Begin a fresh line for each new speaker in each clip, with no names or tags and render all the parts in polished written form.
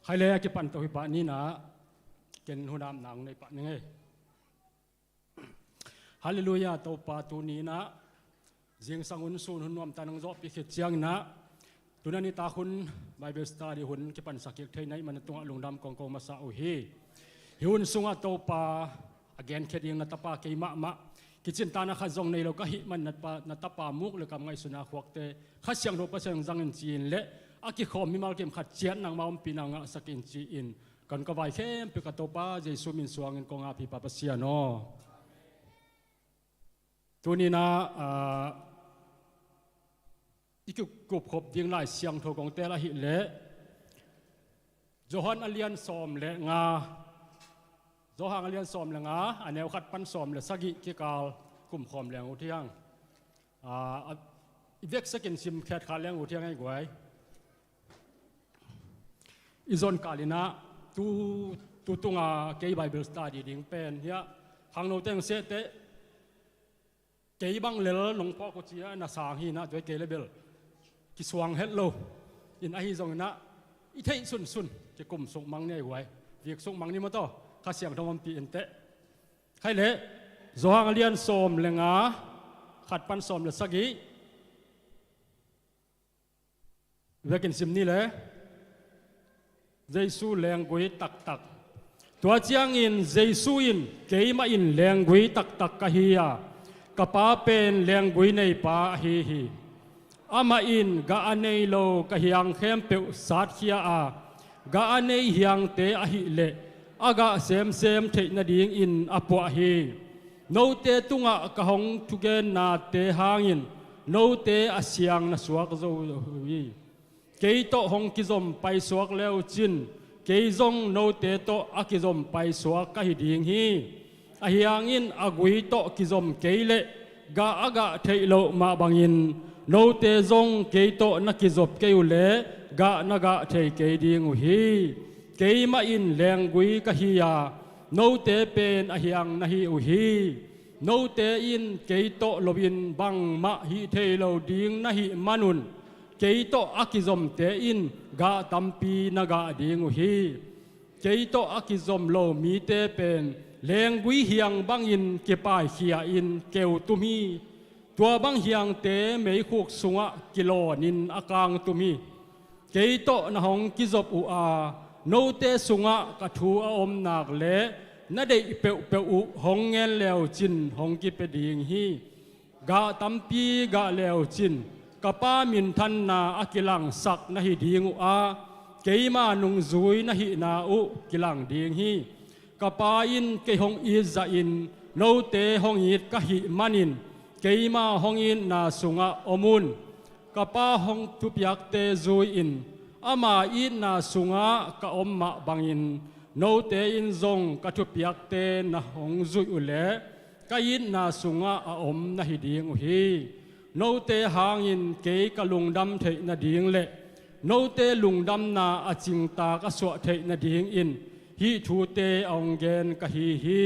ใครเลยจะปั่นตัวปะนี้นะเกินหัวน้ำหนังในปะนี่ไงฮาเลลูยาตัวปะตัวนี้นะเสียงสังหุ่นสูนหุ่นนวมตานังจอบพิเศษเสียงนะตัวนั้นนี่ตาคุณไบเบิลสตาร์ดีหุ่นจะปั่นสักเกียรติไหนมันตัวลงดำกองมาซาโอเฮหุ่นสุงตัวปะagain แค่เดียงนัตปาเกยมะกิจตานะข้าจงในเราก็หิมันนัตปามุกเลยกับไงสุนัขวักเตะข้าเสียงรูปเสียงจังอินจีนเละอากิคอมมีมาเกมขัดเจียนนางมาอมปีนางสักอินจีอินกันก็ไว้เข้มเปิดกระตัวป้าเจสุมินสวงเงินกองอาภิปาปเสียโนตัวนี้นะอีกกลุ่มขบยิงไล่เสียงโทกองเตละหิเละโจฮันอเลียนซอมเละงาโจฮันอเลียนซอมเละงาอันนี้ขัดปันซอมเละสักิกิกาลกลุ่มขอมแรงอุทิยังอีเวกสักินซิมแคทขาแรงอุทิยังไงกวยอีซอนกาลินะตูตุงาเกย์ไบเบิลสตาร์ดีดิ้งเป็นเฮียหางโนเตงเสตเกย์บังเลลหลวงพ่อกุจิยะนาสางฮีนะด้วยเกย์เลเบลกิสวงเฮลโลอินไอฮิซองนะอีเทยสุนจะกลุ่มส่งมังเนี่ยไว้เวียกส่งมังนี่มาต่อข้าเสียงทวันปีอินเตใครเละโจฮังเลียนสอมเลงาขัดปันสอมเลสกีเวกินซิมนี่เลยเจสูแรงกุยตักตัวเจียงอินเจสูอินเกยมาอินแรงกุยตักกะฮียากะปาเป็นแรงกุยในป่าฮีอามาอินกะอันเนโลกะฮียงเข้มเปวสัตเขียอากะอันเนฮียงเตอหิเลอากะเซมเทนดิงอินอปัวฮีโนเตตุงะกะหงทุเกนนาเตหางอินโนเตอาเซียงนาสวกโซฮีเกยโตหงกิจมไปสวกเลวจินเกยจงโนเตโตอากิจมไปสวกกะหิดิงฮีอาเฮียงอินอากุยโตกิจมเกยเลกะอากะเทโลมาบังอินโนเตจงเกยโตนักกิจบเกยุเลกะนากะเทเกยดิงฮีเกยมาอินแรงกุยกะฮียาโนเตเป็นอาเฮียงนาฮีอุฮีโนเตอินเกยโตลบินบังมะฮีเทโลดิงนาฮีมานุนเกยโตอากิจมเตอินกะตัมปีนากะดิงฮีเกยโตอากิจมโลมีเตเป็นแรงกุยเฮียงบังอินเกปายเฮียอินเกวตุมีตัวบังเฮียงเตไม่คุกสุงะกิโลนินอากางตุมีเกยโตนะหงกิจบอุอาโนเตสุงะกะทูอมนากเลนาได้เปอุหงเงนแล้วจินหงกิเปดิงฮีกะตัมปีกะแล้วจินกะปามินทันนาอกิลังสักนะฮิดิงอุอาเกยมานุงซุยนะฮินาอุกิลังดิงฮีกะปาอินเกยหงอิซาอินโนเตหงอิดกะฮิมานินเกยมาหงอินนาสุงะอมุนกะปาหงทุบยักเตซุยอินอามาอินนาสุงะกะอมมะบังอินโนเตอินซงกะทุบยักเตนะหงซุยอุเลกะอินนาสุงะอมนะฮิดิงอุฮีโนเตหางอินเกยกะลุงดำเทนะดิงเลโนเตลุงดำนาอจิงตากะสวะเทนะดิงอินฮีทูเตองเกนกะฮี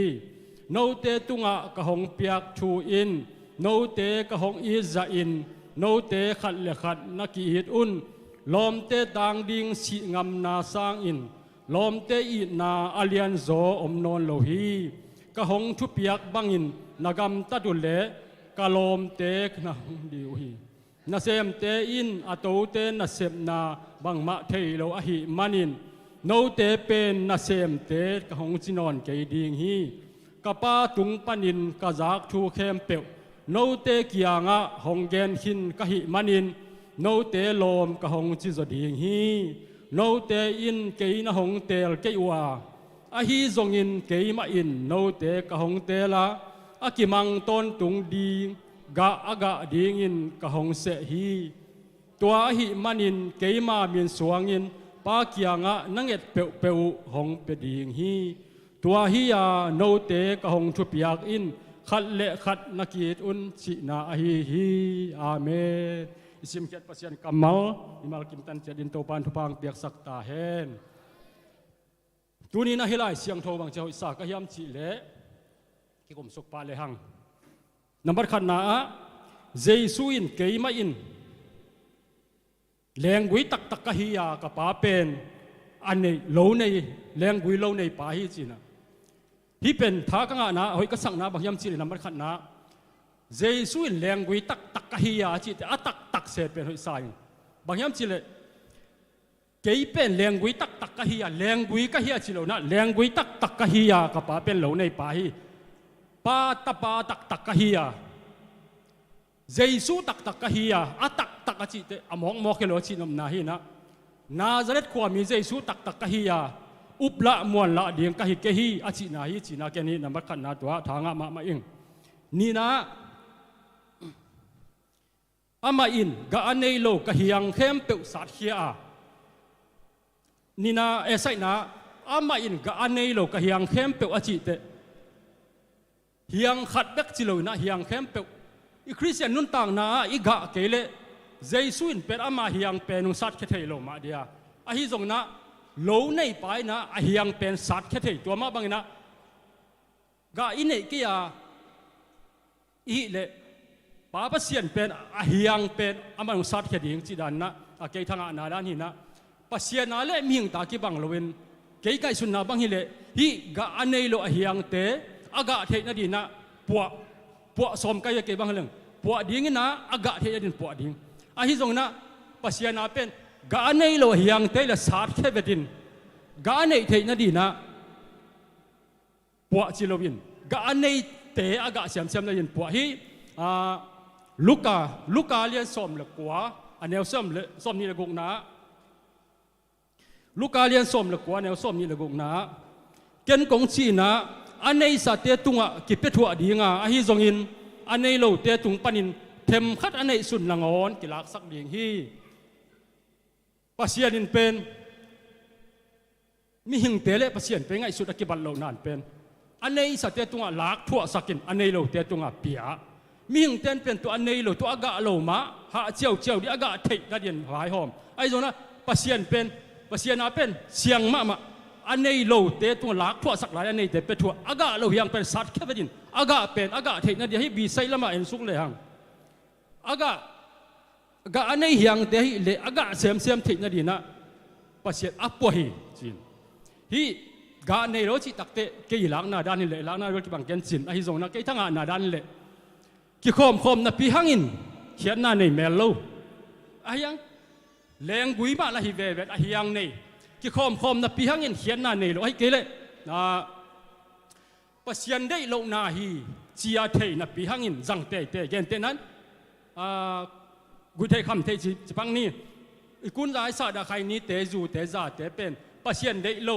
โนเตตุงะกะหงเปียกทูอินโนเตกะหงอิซาอินโนเตขัดเลขัดนักอิดอุนลอมเตต่างดิงสิงามนาสางอินลอมเตอีนาอเลียนโซอมนอนโลฮีกะหงทุเปียกบังอินนากำตัดุเลกะลอมเตกนะดิวฮีนาเซมเตอินอโตเตนาเซมนาบังมะเทโลอหิมันินโนเตเป็นนาเซมเตกะหงจินอนเกยดิงฮีกะปาตุงปานินกะจากทูเคมเปวโนเตกียงะหงเกนหินกะหิมันินโนเตลมกะหงจิจดิงฮีโนเตอินเกยนะหงเตลเกยวาอะฮีซงอินเกยมาอินโนเตกะหงเตลาอะกิมังต้นตุงดีกะอากะดิงอินกะหงเสฮีตัวอะหิมันินเกยมามีนสวงอินปากียงะนังเอ็ดเปวหงเปดิงฮีตัวฮียาโนเตกะหงทุปยากอินขัดเละขัดนักกีดอุนชินาฮีอาเมนอิสิมเกียรติปัสยันกัมมัลอิมัลกิมตันเจดินโตปานทุพังเปียกสักตาเฮนตัวนี้นะฮิไลเสียงโทบังเจ้าอิสากะยามชิเละกิกมสุกปาเลหังนับขันนาเจสุอินเกยมาอินแรงกุยตักกะฮียากะปาเป็น อันนี้โลในแรงกุยโลในป่าฮีจีนะที่เป็นท้ากังอานะเฮ้ยก็สั่งนะบางยามจีนนำมาขันนะเจสุยแรงกุยตักตักกะฮียาจีแต่ตักตักเสร็จเป็นเฮ้ยสายบางยามจีเลยเกี่ยเป็นแรงกุยตักตักกะฮียาแรงกุยกะฮียจีโลนะแรงกุยตักตักกะฮียากับป่าเป็นโลในป่าฮีป่าตะป่าตักตักกะฮียาเจสุตักตักกะฮียาตักตักกะจีแต่มองมองกันเลยจีนำนาฮีนะนาซาเรตความมีเจสุตักตักกะฮียาอุปละมวลละเดียงกะฮิกะฮีอาจินาฮีจีนาแกนี้นำมาขันนาตัวทางมาเองนี่นะอามาอินกะอันในโลกะฮิยังเข้มเปิวสัตเฮียนี่นะเอไซนะอามาอินกะอันในโลกะฮิยังเข้มเปิวอาจิเตฮิยังขัดเบกจิโลนะฮิยังเข้มเปิวอีคริสเตียนนุ่นต่างนะอีกะเกเลเจสุอินเป็นอามาฮิยังเป็นนุสัตเขเทโลมาเดียอาฮิจงนะโลในไปนะอาเฮียงเป็นสัตว์แค่เทตัวมาบางนะกาอินเนกี้ยาอีเล่ป้าปัสเซียนเป็นอาเฮียงเป็นอามันสัตว์แค่เดียงจีดันนะอาเกยทางอานาดานี่นะปัสเซียนอะไรมีงตากีบังโลเวนเกยไกสุนนาบังฮิเล่ฮีกาอันเนโลอาเฮียงเตอากาเทนดีนะปัวสมกายเกยบังเรื่องปัวดิ้งนะอากาเทนดีปัวดิ้งอาฮิจงนะปัสเซียนอาเป็นกาเนยโลหิยังเตละสาดแค่เวดินกาเนยเทนดีนะปัวจิโลวินกาเนยเตอากาเสียมนั่นยินปัวฮีลูกาเลียนสมเล็กกว่าอันเนวสมนี่เล็กกนะลูกาเลียนสมเล็กกว่าเนวสมนี่เล็กกนะเกณฑ์กงชีนะอันเนยสัตเตตุงะกิเปถัวดีงาอหิจงอินอันเนยโลเตตุงปนินเทมขัดอันเนยสุนลังอนกิลักสักดีงฮีปัสเซียนินเป็นมีหิงเตเลปัสเซียนเป็นไงสุดกิบัลโลนานเป็นอันนี้สัตย์ตัวลักทั่วสักินอันนี้โลเตตัวเปียมีหิงเตนเป็นตัวอันนี้โลตัวอากาโลมาหาเจียวดิอากาเทกระเดียนหายหอมไอ้โซนะปัสเซียนเป็นปัสเซียนาเป็นเสียงมาอันนี้โลเตตัวลักทั่วสักหลายอันนี้เตเป็นทั่วอากาโลยังเป็นสัตว์แค่ดินอากาเป็นอากาเทกนั่นเดียให้บีไซละมาเอ็นสุกเลยฮังอากากะอันนี้ยังเดฮิเลอากาเสียมทิ้งนั่นดีนะปัสเซียอัปปะฮีจินฮีกะในโรจิตักเตเกี่ยหลังนาดานนี่เลยหลังนาโรจิบังเกนจินไอฮิจงนะเกี่ยทั้งนาดานเลยกี่คมนะปีหังอินเขียนนาในเมลโลไอยังแรงกุยมาละฮิเวเวตไอยังในกี่คมนะปีหังอินเขียนนาในโลไอเกี่ยเลยนะปัสเซียนได้โลนาฮีจีอาเทนะปีหังอินจังเตเกนเตนั้นกุเทคำเทจิปังนี่คุณรายศาสตร์ใครนี้เตจูเตจ่าเตเป็นปัสเซียนเดโล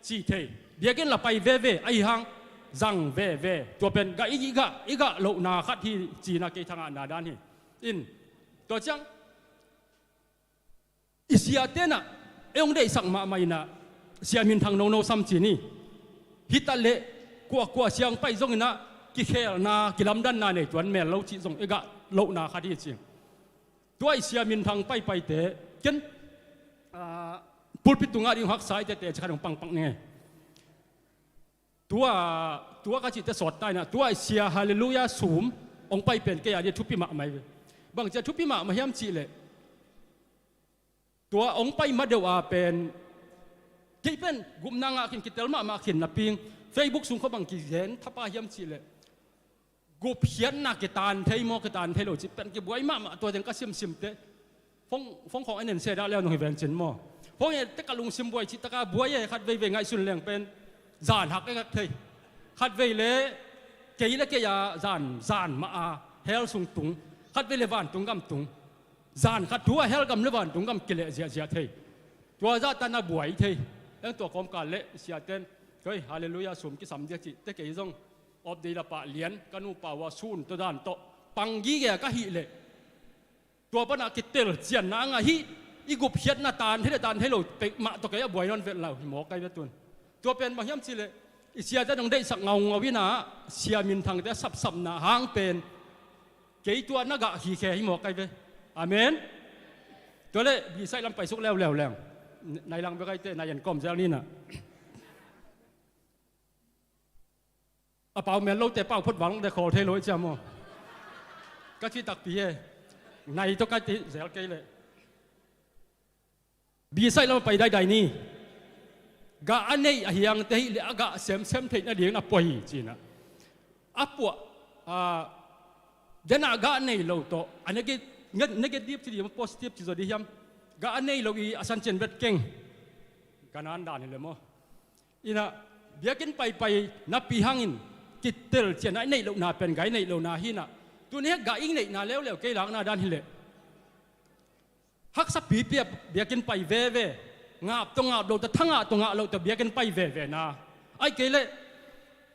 จีเทเบียกันละไปเวไอหังจังเวตัวเป็นกะอีกะโลนาคัดที่จีนาเกทางนาดานนี่อินตัวจังอิสยาเตนะเองได้สั่งมาไม่นะเสียมินทางโนซัมจีนี่ฮิตาเลกัวเสียงไปจงนะกิเคลนากิลำดันนาเนี่ยจวนแม่เราจีจงเอกะโลนาคัดที่จีตัวเสียมินทางไปเตะกันพูดพิตุงาดิหักสายเตะจะขนมปังเนี่ยตัวก็จิตจะสดได้นะตัวเสียฮาเลลูยาสูมองไปเป็นแก่ยันทุบพิมาไม่บางจะทุบพิมาไม่ย้ำจีเลยตัวองไปมาเดียวเป็นกี่เป็นกุมนางอาขินกิเตลมาขินนับปิงเฟซบุ๊กสูงเขาบางกี่เห็นทับไปย้ำจีเลยกูเพียนนักกีตาร์ไทยมอกีตาร์ไทยโลจิเป็นกี่บวยมาตัวเด็กก็ซิมเตะฟงของไอ้เนี่ยเสียดายแล้วหนุ่ยเวนจินมอฟงเนี่ยตะกลุงซิมบวยจิตะกาบวยขัดเวไงสุนแรงเป็นจานหักไอ้กักเทยขัดเวเล่เกี่ยละเกี่ยจานมาเฮลสุงตุงขัดเวเลวันตุงกำตุงจานขัดตัวเฮลกำเลวันตุงกำกิเลเสียเทยตัวจาตันบวยเทยแล้วตัวความการเละเสียเต้นเฮ้ยฮาเลลูยาสมกิสัมเดียจิตะเกี่ยจงอบดีละปะเลียนกันูป่าวาซูนตัวด้านโตปังยี่แกก็ฮิเลตัวปนักกิเตลเจียนนางฮิอีกุบเฮียนนาตานที่ได้ตานให้เราไปมาตัวแกบวยนอนเวลาหมอไกเวตุนตัวเป็นบางย่ำสิเลอิเสียจะต้องได้สักเงาวินาเสียมินทางแต่สับนาหางเป็นเกี่ยตัวนักะฮีแค่หมอไกเวอาเมนตัวเล่บีไซลำไปสุกแล้วในหลังไปไกเตในยันก้มเจ้านี่น่ะเป่าแมนโลแต่เป่าพดหวังแต่ขอเทโลจามอก็ที่ตักปีในตัวกันติเสียเกยเลยบีไซเราไปได้นี่ กะอันนี้เฮียงเตยเลกะเซมเซมเทนเดียงอปอยจีนะอปวเดนากะอันนี้เราโตอันนี้ก็เนกาทีฟที่ดีมันโพสิทีฟที่สุดที่ยามกะอันนี้เราอีอาศัยเจนเวทเก่งกันนันดานเลยมั้งอินะเบียกินไปนับปีหังอินกิตเตลเจนอันนี้เราหน้าเป็นไงนี่เราหน้าหินะตัวนี้กะอิงนี่หน้าเลี้ยวเกยหลังหน้าด้านหิเลฮักสับปีเปียบเบียกินไปเว่งาบตรงงาบเราแต่ทั้งงาบตรงงาบเราแต่เบียกันไปเว่นะไอ้เกล้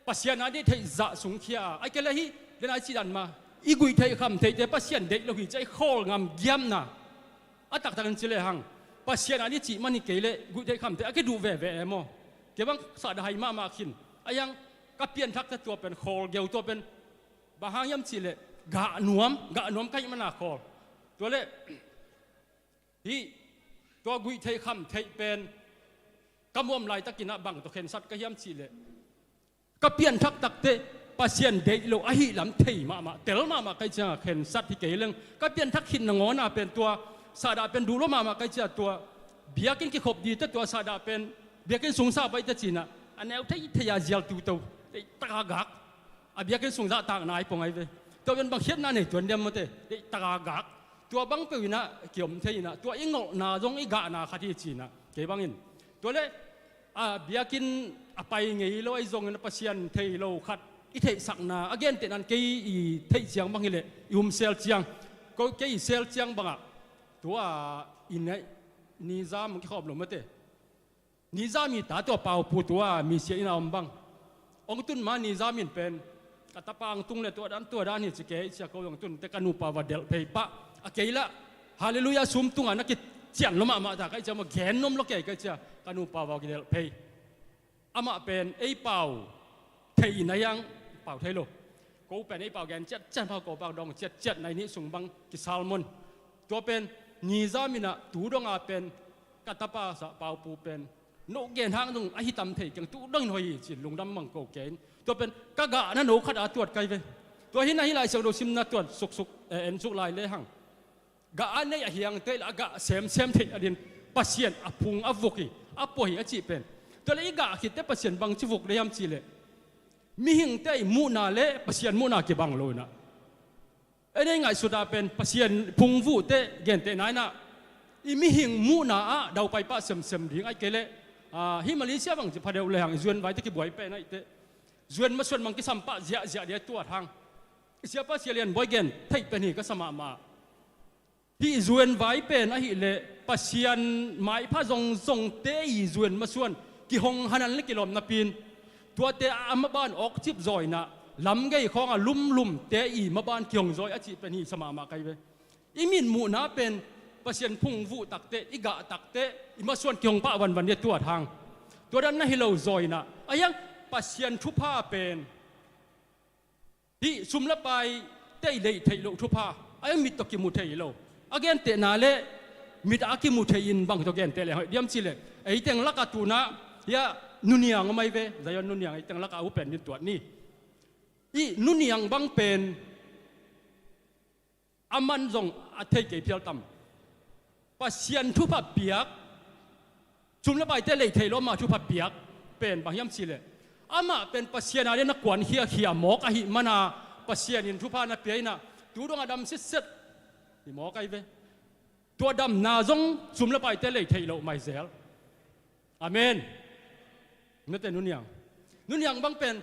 ปัสยานาดีเทจะสุงเขียไอ้เกล้ฮีเดินไอ้จีดันมาอีกุยเทคำเทแต่ปัสยานเด็กเราหิใจโคลงามเยี่ยมนะอัตักกันจิเลหังปัสยานาดีจีมันนี่เกล้กุยเทคำเทไอ้เกดูเว่มั้งเก็บังสาดให้มาขินไอ้ยังกับเปลี่ยนทักแต่ตัวเป็นโคลเกี่ยวตัวเป็นบางหางย้ำจิเลกะนวมใครมันน่าโคลตัวเล่ที่ตัวกุยเทคำเทเป็นกำวมลายตะกินะบังตัวเข็นสัตว์ก็ย้ำชีเลยก็เปลี่ยนทักตักเตปัสยานเด็กเราไอ้ลำเทมาเตลมาใครจะเข็นสัตว์ที่เกลื่องก็เปลี่ยนทักขินงอนาเป็นตัวสาดาเป็นดูโลมาใครจะตัวเบียกินกี่ขบดีแต่ตัวสาดาเป็นเบียกินสูงซาไปแต่จีน่ะอันนี้เอาที่ทยาเจลตัวตะกักเบียกินสูงซาต่างนายปงไอ้เว้ตัวเป็นบางเขียนนั่นนี่ตัวเดียวมาเตตะกักตัวบังเปวินะเกี่ยวมเทนะตัวอิงงนาจงอิกานาขัดจีนะเกี่ยบังอินตัวเล่เบียกินไปไงเราไอ้จงนั้นปัสยันเทเราขัดอิเทสักนาอเกนเตนันเกยเทเจียงบังเลยยุ่มเซลเจียงก็เกยเซลเจียงบังอ่ะตัวอินเนี่ยนิซามกี่ขอบลงมาเตนิซามีตาตัวเป่าปูตัวมีเสียอินาอมบังองตุนมานิซามินเป็นกัตปังตุงเลยตัวด้านนี่จะเกยจะเขาองตุนแต่กันูปาวเดลเพย์ปะโอเคละฮาเลลูยาสุมตุงอันนักกิจเจียนลงมาจากไอ้เจ้ามาแขนนมล็อกใหญ่ก็จะกันูปาวกิเลเพย์อามาเป็นไอ้เป่าเทียนยังเป่าเทโลกูเป็นไอ้เป่าแกนเจ็ดเป่ากูเป่าดองเจ็ดในนี้สุงบังกิซาลมอนตัวเป็นนิซามินะตูดงอาเป็นกัตปาสะเป่าปูเป็นโนเกนทางตรงไอ้ฮิตัมเทียงตูดงหน่อยจิลุงดำมังโกเกนตัวเป็นกะกะนั่นโนขัดอาตรวจไกลไปตัวหินไหนเสียงโดซิมนัดตรวจสุกเอ็นสุกลายเลยหังกะอันนี้เฮียงเตลกะเซมเทอดินปัสยันอพุงอวุกีอปอยอจีเป็นตัวเลยกะคิดเตปัสยันบังจิวุกเลยยามจีเลมีหิงเตมูนาเลปัสยันมูนากีบังโลนะอันนี้ไงสุดาเป็นปัสยันพุงวุเตเกนเตนายนะอีมีหิงมูนาดาวไปป้าเซมดิ่งไอเกเลฮิมาลิเซียบังจะพาเดวเลยหังจวนไว้ตะกี้บวยเป็นไอเตจวนมาส่วนมังกิสัมปะเจียเดียตัวทางเสียปัสยันบวยเกนไทยเป็นนี่ก็สมาที่จวนไว้เป็นอะฮิเลปัสยันหมายพระทรงเตยจวนมาส่วนกี่หงหันันเล็กกิโลมนาปีนตัวเตอมาบ้านออกจิบจอยนะลำไงของลุ่มเตยมาบ้านกี่หงจอยอาจิเป็นนี่สมาไกลเวอีมินมูนาเป็นปัสยันพุ่งวูตักเตอิกะตักเตอิมาส่วนกี่หงปะวันเนี่ยตัวทางตัวนั้นนะฮิโลจอยนะอายังปัสยันทุพาเป็นที่ซุ่มละไปเตยเลยเทโลทุพาอายังมิตรกิมุเทโลอาเกนเตนาเลมิดอากิมุเทยินบังตัวเกนเตเลเดียมสิเลไอเต็งลักตูนะยานุนียงไม่เวใจนุนียงไอเต็งลักเอาเป็นยินตัวนี้อีนุนียงบังเป็นอามันจงอาเทเกพิลตัมปัสยันทุพเปียกชุมละไปเตเลเทโลมาทุพเปียกเป็นบางยามสิเลอามาเป็นปัสยันอะไรนักกวนเฮียหมอกอหิมานาปัสยันินทุพานาเปียนะตูดงอดัมเสร็จนี่หมอไกเวตัวดำนาจงซุ่มละไปเตเลยเทโลไม่เซลอาเมนนั่นแต่นุ่นยังบางเป็น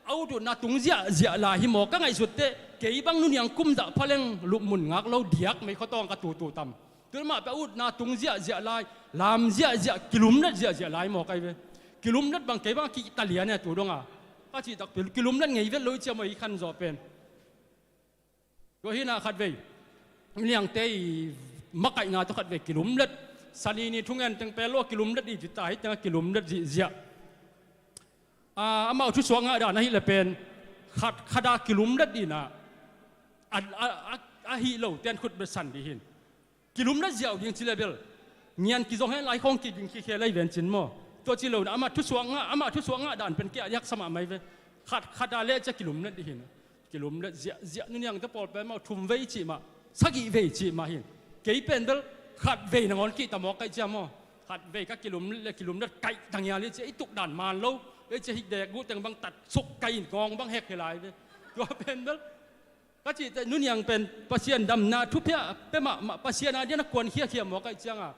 เอาดูนาตุงเสียลาหิหมอก็ไงสุดเตเกี่ยบังนุ่นยังกุมดะพลังลุกมุนงักเราเดียกไม่เขาต้องกระตูตำตัวมาไปอุดนาตุงเสียลายลามเสียกิลุมนัดเสียลายหมอไกเวกิลุมนัดบางเกี่ยบังกิตาเลียเนี่ยตัวดงก็จีตักเป็นกิลุมนัดไงเวลอยจะไม่ขันจอเป็นตัวหินาขัดเวเลี้ยงเตยมักไก่งาตัวขัดเวกิลุมเล็ดสันนี่ทุ่งเงินตั้งแต่โลกิลุมเล็ดดีจุดตายตั้งกิลุมเล็ดเสียมาทุกส่วนงาด่านนี่แหละเป็นขัดกิลุมเล็ดดีนะฮิโลเตียนขุดเบสันดีหินกิลุมเล็ดเสียวยิงจิเลเบลเงียนกิจงให้หลายของกิจยิงขี้เขี้ยไรเวนจินโมตัวจิโลนะมาทุกส่วนงาด่านเป็นเกียร์ยักษ์สมัยไหมเวขัดเล่จะกิลุมเล็ดดีหินกิลุมเล็ดเสียนี่ยังจะปลดไปมาทุ่มเวจิมาสักกี่เวจีมาหินเกี่ยเป็นเดลขัดเวนังอนกี่ตะมอกไก่เจ้าโม ขัดเวก็กิลุมนัดไก่ต่างอย่างเลยจะไอตุกด่านมานโลไอจะหิดแดกกูแต่งบางตัดสุกไก่กองบางแหกหลายเลยตัวเป็นนั้นก็จีแต่นุ่นยังเป็นปัสเซียนดำนาทุบเพี้ยเป็นมาปัสเซียนอันนี้นักกวนเขี้ยหมอไก่เจ้าอ่ะ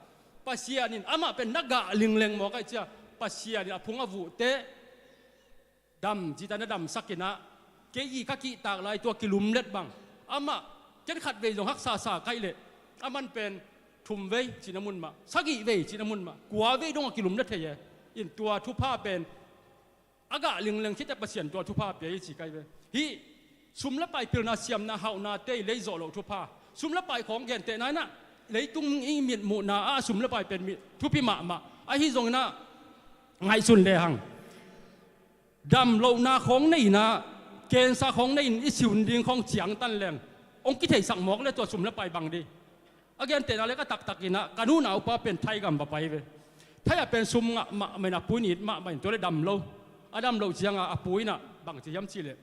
ปัสเซียนนี่อามาเป็นนักกะลิงเลงหมอไก่เจ้าปัสเซียนนี่พุงอวุเตดำจีตานะดำสักกินะเกยีกักิตากลายตัวกิลุมเล็ดบังอามาเจ้าขัดเวจงฮักซาไก่เลยอามันเป็นทุ่มเวจีนมุนมาสักกี่เวจีนมุนมากัวเวดงกิลุมเล็ดเทียอินตัวทุพผ้าเป็นอากาศลิงเลงที่แต่ปัสเซียนตัวทุพผ้าเปียจีไก่เวฮีซุ่มละไปเปลืนาเสียมนาเฮานาเตยเลยโจโลทุพผ้าซุ่มละไปของแกนเตนั้นน่ะเลยตุ้งอีมีดหมูนาซุ่มละไปเป็นมีทุพิมาไอ้ฮิจงน่ะไงสุนเลหังดำโลนาของในน่ะเกณฑ์ซาของในอิสิวนดิงของเจียงตันแรงองค์กิเทสังหมอกเลยตัวซุ่มละไปบังดีอาแกนเตนั้นเลยก็ตักกินะการูนเอาปะเป็นไทยกันไปเว้ยถ้าอยากเป็นซุ่มอ่ะไม่นับปุยนิดไม่ตัวเลยดำโลดำโลเจียงอ่ะปุยน่ะบังจะย้ำชีเลย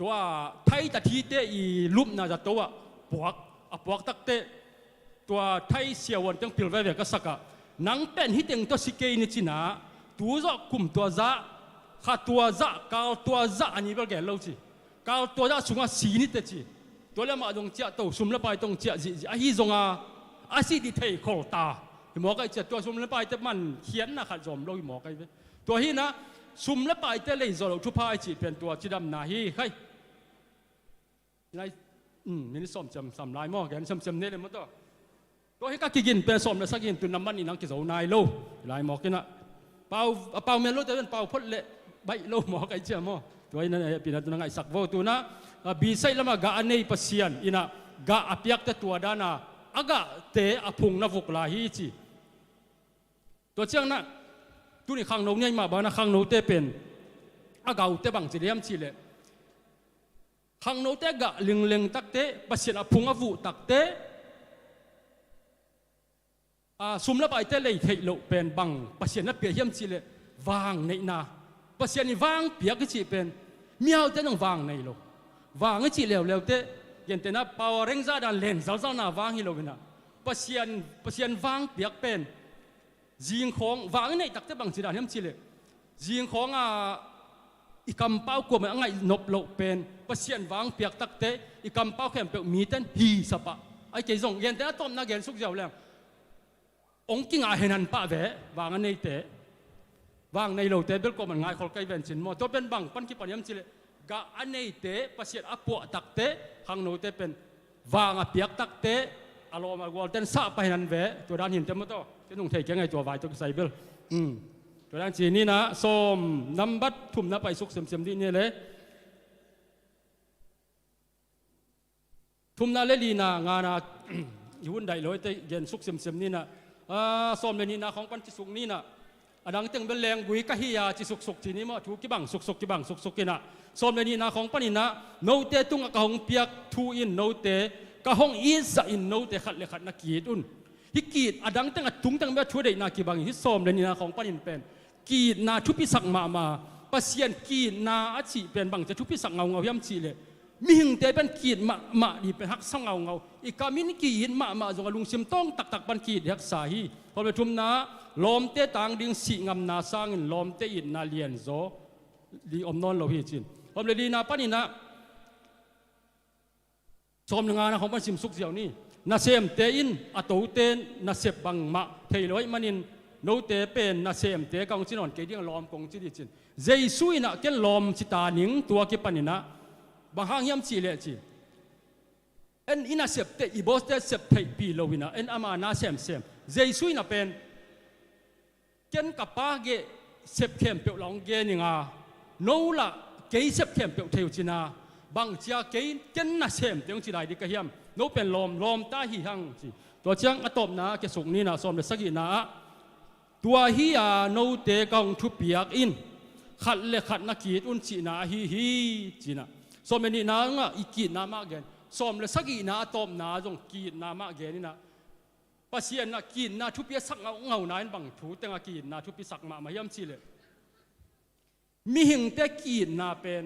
ตัวไทยตะทีเตอีลุบน่าจะตัวปวกตักเตตัวไทยเสียวันจังพิลเวเวก็สักนังเป็นฮิตเองตัวสิเกนิจินาตัวจะคุมตัวจะข้าตัวจะกาวตัวจะอันนี้เป็นแก่เราจีกาวตัวจะสุงาสีนิดเดียวจีตัวละมาตรงเจ้าตัวสุมละไปตรงเจ้าจีอาฮิจงอาศิดิเทยโคตาหมอไก่เจ้าตัวสุมละไปแต่มันเขียนนะขัดจอมเราหมอไก่ตัวฮีนะสุมละไปแต่เลยจะเราทุพายจีเป็นตัวจีดำนาฮีใครนายนี่ส้มจำลายหม้อแกนส้มเนี่ยเลยมั้งตัวให้ก็กินเป็นส้มแล้วสักกินตัวน้ำมันนี่นังกินเอานายโลลายหมอกินอ่ะเป่าเมลโลแต่เป็นเป่าพดเละใบโลหมอไก่เจ้าหม้อตัวนี้นั่นเป็นตัวนั่งไอ้สักโวตัวน่ะบีไซละมากะอันนี้ปัสเซียนอินะกะอภิยักษ์ตัวด้านะอากะเตะอพุงนวุกลาฮีจีตัวเจ้าน่ะตัวนี้ข้างโน้นเนี่ยมาบ้านนะข้างโน้นเตะเป็นอากาเตะบังจีเรียมชีเลยข้างโน้นเตะกะเล็งตักเตะปัสเซียนอพุงอวุตักเตะซุ่มละไปเตะเลยเทโลเป็นบังปัสเซียนนับเปียเยี่ยมจีเลยวางในนาปัสเซียนนี่วางเปียกจีเป็นเมียวเตะต้องวางในโลวางจีเลวเตะยันเตะนะปาวเร่งซาดันเลนเจ้าหน้าวางฮิโลกันนะปัสเซียนวางเปียกเป็นยิงของวางในตักเตะบังจีดานเยี่ยมจีเลยิงของอีกำเป้ากลัวมันไงนบโลเป็นปัสเซียนวางเปียกตักเตะอีกำเป้าแข็งเปียกมีเต้นฮีสปะไอ้เกยงยันเตะนะต้มนักเรียนสุกเจ้าแล้วองค์กิงอาเฮนันป้าเววางในเตะวางในโลเตะเบลก็มันง่ายคนใกล้เวนชินมอตัวเป็นบังปันกิปันยมจิเลกะอันในเตะปัสเซียนอปัวตักเตะข้างโนเตะเป็นวางอเปียกตักเตะอารมณ์วอลเตนซาไปนันเวตัวด้านหินเต็มหมดตัวที่นุ่งเทกยังไงตัววายตัวใส่เบลตัวด้านจีนี่นะส้มน้ำบัดทุ่มน้ำไปสุกเสียมที่นี่เลยทุ่มน้ำเลลีนางานาอยู่วันใดเลยแต่เย็นสุกเสียมนี่นะส้มเลนีนาของปันจิสุกนี่นะดังตึงเป็นแรงบุยกะฮิยาจิสุกทีนี้มั้งถูกกี่บังสุกกินะส้มเลนีนาของปันนี่นะโนเตตุงกะหงเปียกทูอินโนเตกะหงอินซาอินโนเตขัดเลขัดนักกีดอุนฮิกีดดังตึงตุงตึงแบบช่วยได้นากี่บังฮิส้มเลนีนาของปันนี่เป็นกีดนาทุพิสักมาปัสเซียนกีดนาอาชีเป็นบังจะทุพิสักเงาย้ำชีเลยมีหิงเตเป็นกีดมาดีเป็นฮักสังเงาอีกามินกีดมาจงลุงซิมต้องตักบันกีดฮักสาฮีพอไปทุ่มนาลมเตต่างดิ่งสีงามนาสร้างลมเตอินนาเลียนโซดีอมนอนเราพี่จินพอเลยดีนาปนินะชมงานของปันซิมสุกเสียวนี่นาเซมเตอินอัตโตเตนนาเซบบังมาเทลอยมันินโนเตเป็นนาเซมเตกองจินอนเกดิ้งลมกงจิดิจินเจสุยนะเกลลมจิตานิงตัวกิปันินะบางห้างยำจีเลจีเอ็นอินาเซปเตอีโบสเตเซปเทปีโลวินะเอ็นอามานาเซมเจสุยนะเป็นเกนกับป้าเกเซปเข้มเปียวลองเกนิงาโนละเกยเซปเข้มเปียวเทวจินาบางเจ้าเกนนาเซมเตียงจีได้ดิกะเฮียมโนเป็นลมตาหิหังจีตัวเจ้าอตบนะเกสุกนี่นะสมเด็จสกินะตัวฮิยาโนเตกองทุเปียกอินขัดเลขัดนักกีดอุนจีนาฮีจีนะสมัยนี้นางอีกีดนามาเกนสมเลยสักกีนาตอมนาจงกีดนามาเกนนี่นะปัสเซียนนากีดนาทุบเปียสักเงานายบังถูแต่งกีดนาทุบเปียสักมาย้ำชีเลยมีหิงแต่กีดนาเป็น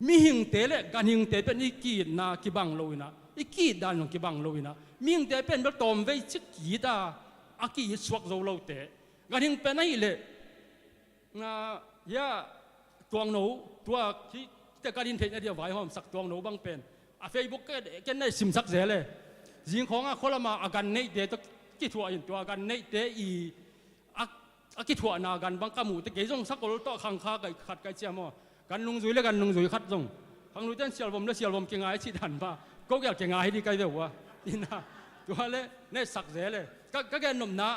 มีหิงเตะเลยการหิงเตะเป็นอีกีดนากีบังโลยนะ อีกีดานของกิบังโลวินะมิ่งแต่เป็นแบบตอมไว้ชิกีดาอากีสวกโซโลเตะกันหิงเป็นไอ้เละนะยาตัวหนูตัวที่แต่การอินเทอร์เน็ตเดียวไว้ห้องสักตัวหนูบางเป็นเฟซบุ๊กก็ได้ซิมสักเสียเลยยิงของคนละมาอาการในเดตกี่ถั่วอินตัวอาการในเดอีอากี่ถั่วนากันบางกามูแต่เกี่ยงสักคนต่อขังค้ากันขัดกันเจ้ามั่วกันลุงซุยแล้วกันลุงซุยขัดตรงขังลุงเต้นเสียลมแล้วเสียลมเก่งไงชิดันป่ะก็อยากเก่งไงดีกันเดี๋ยววะนี่นะตัวเล่เนี่ยสักเสียเลยก็แกนมนะ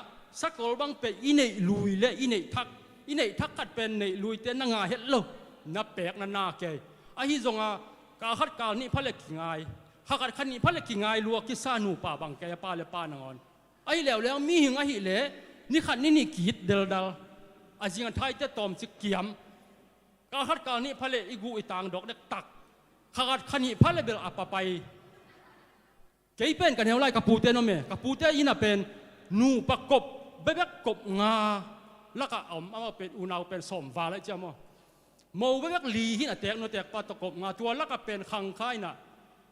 สักคนบางเป็นอินเนลุยเล่อินเนทักอินเนทักกัดเป็นเนลุยเต้นนางาเฮ็ดโลนับแปลกนาเกยไอ้ที่จงกาขัดการนี่พระเล็กกิ่งไงขัดขันนี่พระเล็กกิ่งไงลัวกิสานูป่าบางแกป่าเลป่านงอนไอ้แล้วมีหิงไอ้หิเล่นี่ขันนี่กีดเดลดาอาจิงอันไทยจะตอมสิเกียมกาขัดการนี่พระเล็กอีกูอีต่างดอกเด็กตักขัดขันนี่พระเล็กเบลอัปไปเกี่ยเป็นกันเท่าไรกับปูเตนอเมกับปูเตยิน่ะเป็นนูปะกบเบ๊กกบงาแล้วก็เอามาเป็นอุณาวเป็นสมวาแล้วเจ้ามั่วโมเวกลีที่น่ะแตกโนแตกปาตะกบงาตัวแล้วก็เป็นขังค่ายน่ะ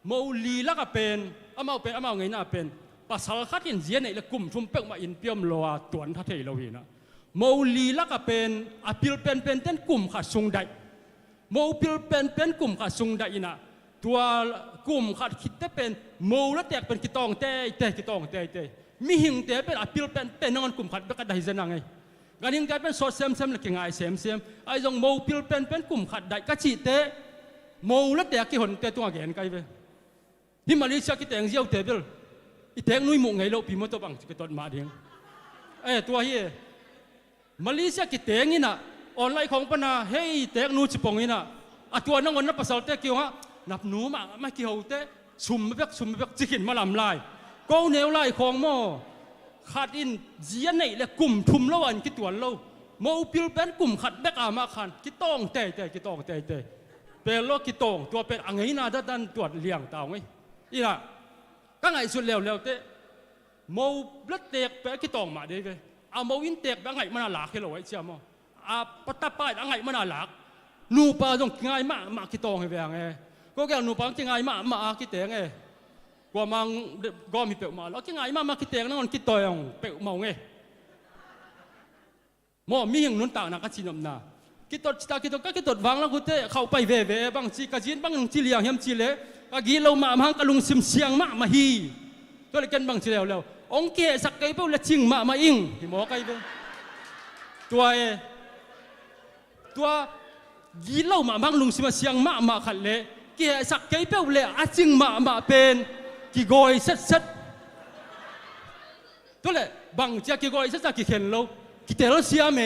โมลีแล้วก็เป็นเอามาไงน่ะเป็นภาษาขัดอินเดียเนี่ยละกลุ่มชุมเปกมาอินเปียมลัวตวนทัเทลวีนะโมลีแล้วก็เป็นอภิลเป็นเต้นกลุ่มขัดซุงได้โมพิลเป็นกลุ่มขัดซุงได้น่ะตัวกลุ่มขัดคิดแต่เป็นโมแล้วแตกเป็นกิตองเต้กิตองเต้มีหิงแต่เป็นอภิลเป็นนอนกลุ่มขัดเบกได้เจนังไงกันยังแต่เป็นโซเซมละเก่งไงเซมไอ้จงโมพิลเป็นกลุ่มขัดได้ก็จีเตโมแล้วแตกกี่หนเตตัวแกนไกไปที่มาเลเซียกี่แตงเจียวเตเบลอีแตงนุ้ยมุงไงเราพิมพ์ตัวบังกี่ต้นมาเดียงตัวเฮียมาเลเซียกี่แตงนี่น่ะออนไลน์ของปนาเฮ้ยแตงนู้จิปงนี่น่ะตัวนั่งวันนับภาษาเตเกี่ยวฮะนับหนูมาเกี่ยวเตสุ่มเบกจิกินมาลำลายก้าวเหนียวไล่ของหม้อขาดอินเจียนไหนและกลุ่มทุมละวันกี่ตัวเราโมพิลเป็นกลุ่มขัดแบกอามาขันกี่ต้องเตกี่ต้องเตเป็นโลกี่ต้องตัวเป็นอังไงน่าดันตัวเลี้ยงเต่าไงอีน่ะก็ไงสุดแล้วเตโมบลัดเตกเป็นกี่ต้องมาเด้ไปเอาโมวินเตกแบบไงมันหลักให้เราไว้เชื่อมั้งปัตตาป้ายอังไงมันหลักนูปาต้องง่ายมากกี่ต้องให้ไปไงก็แกนูปาจะง่ายมากกี่เตงไงกว่ามังก็มีเปลวมาแล้วจะง่ายมากกี่เตงนั่นมันกี่ตัวอย่างเปลวมาไงมอมีอย่างนู้นต่างนักชินมนากี่ตัวตากี่ตัวก็กี่ตัววางแล้วกูเตะเข้าไปเว่บางจีกจีนบางจีเลียงยำจีเล่กะกี้เรามาพังกะลุงซิมเสียงมาฮีตัวเล็กกันบางจีแล้วองเกสักไก่เปล่าละชิงมาอิงที่หมอไก่เปล่าตัวยี่เล่ามาพังลุงซิมเสียงมาขัดเล่เกสักไก่เปล่าเลยอาจิงมาเป็นกี่กอยเสร็จตัวเล็กบางจีกี่กอยเสร็จกี่เข็นเรากี่เตลเสียเม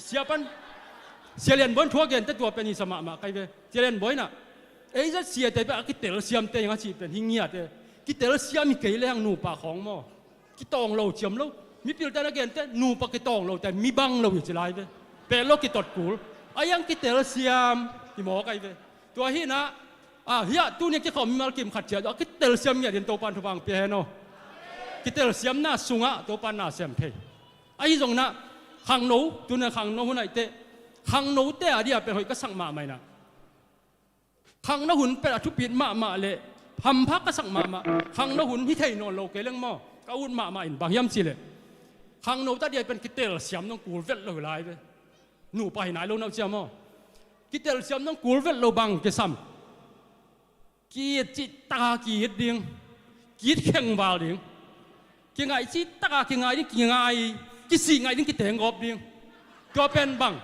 เสียปันเสียเรียนบนทั่วเกณฑ์แต่ตัวเป็นอิสมาใครเป็นเสียเรียนบ่อยน่ะจะเสียแต่แบบกี่เตลเสียมเตยังชีเป็นหิ้งเงียดกี่เตลเสียมีเกลี่ยงหนูปากของหม้อกี่ตองเราเจียมเรามีพิลแต่ละเกณฑ์แต่หนูปากกี่ตองเราแต่มีบังเราอยู่จะไรเป็นโลกี่ตดกูยังกี่เตลเสียมที่หมอใครเป็นตัวฮีนะเฮียตัวนี้ที่เขามีมากิมขัดเจียวกี่เตลเสียมเนี่ยเดินโตปันทุบังเปียโนกี่เตลเสียมหน้าสูงโตปันหน้าเสียมเทตรงนั้นขังโนตัวนั้นขังโนหุ่นไหนเตะขังโนเตะอะไรเป็นหอยก็สั่งมาไหมนะขังโนหุ่นเป็นทุบปิดมาเลยทำพักก็สั่งมาขังโนหุ่นที่ไทยนอนโลเกลังหม้อก็อุ่นมาอินบางย้ำสิเลยขังโนตาเดียเป็นกิเตลเสียมต้องกูเวทเลยไล่ไปหนูไปไหนโลนับเสียมอ่ะกิเตลเสียมต้องกูเวทโลบังเกซ้ำกีดจิตตากีดดิ่งกีดแข็งวาดิ่งกี่ไงจิตตากี่ไงนี่กี่ไงกี่สิ่งไงนี่กี่เตงกอบดิ่งก็เป็นบัง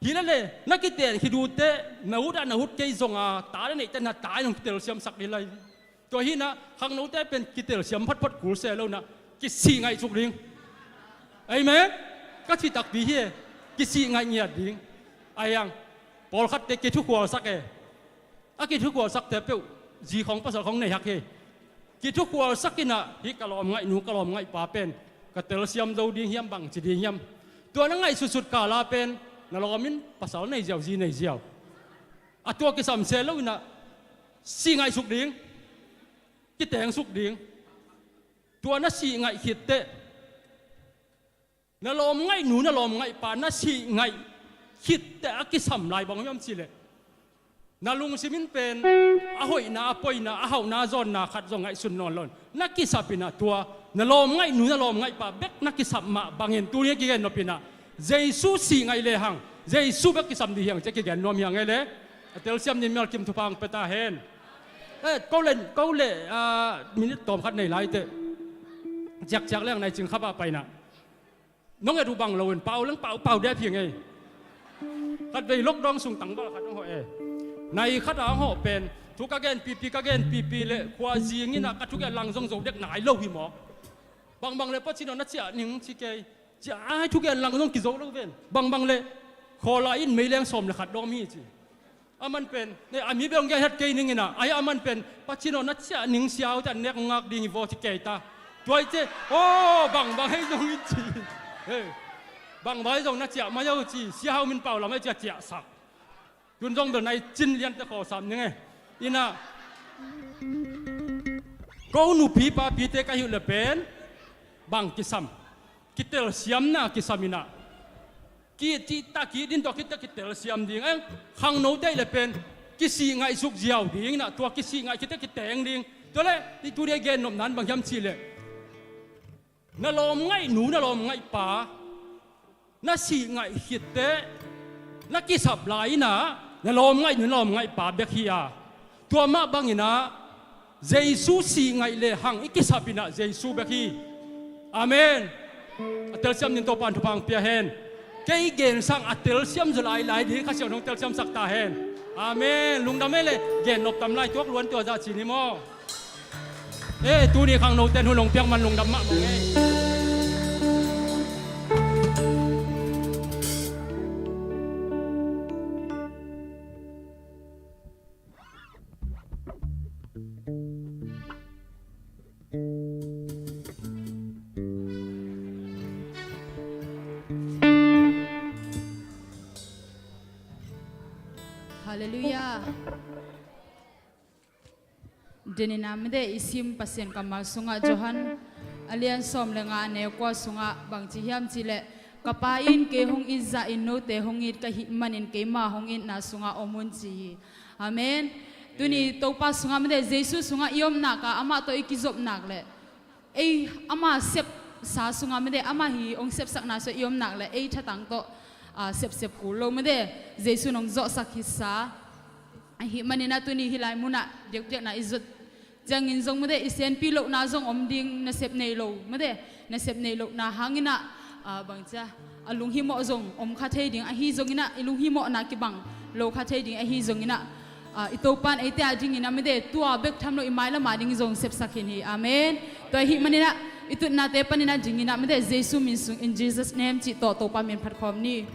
ทีนั้นเลยนักกิเตคิดูเตนาหุดเกยซงตาเนี่ยแต่หน้าตายของกิเตลเสียมสักนิดเลยตัวฮีนะข้างโน้นเตเป็นกิเตลเสียมพัดกูเซลแล้วนะกี่สิ่งไงสุกดิ่งไอ้แม่ก็ที่ตักดีเฮกี่สิ่งไงเนี่ยดิ่งไอ้ยังพอขัดเตกี่ทุกหัวสักกี่ทุกหัวสักเตเปียวจีของภาษาของในฮักเฮกี่ทุกหัวสักกินะฮิกะลอมไงหนูกะลอมไงป่าเป็นกเตลเซียมดูดีเฮียมบังจีดีเฮียมตัวนั้นไงสุดๆกาลาเป็นนั่นเรามินภาษาในเจียวจีในเจียวตัวกิสามเซลล์นะสี่ไงสุกดิ่งกิแตงสุกดิ่งตัวนั้นสี่ไงขิดเตะนั่นเราไงหนูนั่นเราไงป่านั่นสี่ไงขิดเตะกิสามลายบางยามสิเลย นาลุงสิมินเป็นอาหอยนาปอยนาอาหานาจอนนาขัดจงไงสุนนอนลนนักกิสับปินะตัวนาลมไงหนูนาลมไงป่าเบกนักกิสับมาบางเห็นตัวนี้กี่เงินนปินะเจสุสีไงเลยหังเจสุเบกกิสับดีหังจะกี่เงินนอมยังไงเลยเตลเซียมนี่มีอะไรกิมทุพังเปตาเห็นเขาเล่มินิตอมขัดในไลท์เตจากเรื่องในจึงขับไปนะน้องไอ้ดูบังเราเห็นเป่าเรื่องเป่าได้เพียงไงขัดไปลกดองส่งตังบ้าขัดน้องหัวในขัดอ่างห่อเป็นทุกกะเกนปีกะเกนปีเลยขวาจีงี้นะกัดทุกอย่างหลังทรงเด็กหนายเล่าหิมอบางเลยปัจจุบันนัดเสียหนึ่งสิเกยจะให้ทุกอย่างหลังทรงกิโซเล่าเป็นบางเลยขอลายอินไม่เลี้ยงสมเลยขัดดอมีจีมันเป็นเนี่ยมีเบลงแกฮัดเกยนึงไงนะมันเป็นปัจจุบันนัดเสียหนึ่งเสียวแต่เน็กงักดิ่งวอที่เกยตาตัวเจ้โอ้บางให้ตรงนี้จีบางตรงนัดเสียมาเยอะจีเสียวมันเปล่าเราไม่จะเจียสักยุนจงเดินในจินเลียนตะขอสามยังไงอินะก็หนูปีป้าปีเตกาหิวเลเป็นบางกิสัมกิเตลเซียมนะกิสามินะกิจิตากิดินตัวกิเตลเซียมดิ่งขังโนได้เลเป็นกิสีไงสุกเจียวดิ่งนะตัวกิสีไงกิเตงดิ่งตัวเลยที่ตัวเดียเกนนมนั้นบางยามชีเลยนั่นลมไงหนูนั่นลมไงป่านั่นสีไงหิดเตนั่นกิสับไหลนะนั่นลมไงหนูลมไงป่าเบคียตัวมาบางอินะเจสุสีไงเลยหังอิกิสับอินะเจสุเบคีอาเมนอัตเตลเซียมนินโตปันทุพังเปียเฮนเกยเกนสังอัตเตลเซียมจะลายดีข้าเสียงของเตลเซียมสักตาเฮนอาเมนลุงดำเมเลยเกนนบตำลายตัวล้วนตัวจะชีนิโมตัวนี้ขังโนเตนหุ่นลงเปียงมันลุงดำมะมองไง
Hallelujah. Dininamide isim pasien kamal sunga Johan alian som lenga ne kwa sunga bang chihiam chile kapain ke hong izza inno te hongit ka hitmanin ke ma hongin na sunga omun chi. Amen. Tuni topa sunga mide Jesus sunga iom na ka ama to ikizop nak le. Ama sep sa sunga mide ama hi ong sep sak na so iom nak le thatang to sep kulo mede Jesu nong zo sakisa hi manina tuni hilai muna dek na izut jangin zong mede isen pilo na zong omding na sep nei lo mede na sep nei lo na hangina bangcha alung hi mo zong om kha thei ding a hi zong ina ilung hi mo na ki bang lo kha thei ding a hi zong ina itopan ite ading ina mede tua bek thamlo imai la ma ding zong sep sakin hi amen to hi manina itut na te panina jingina mede Jesu min sung in Jesus name chi to pa min phat khom ni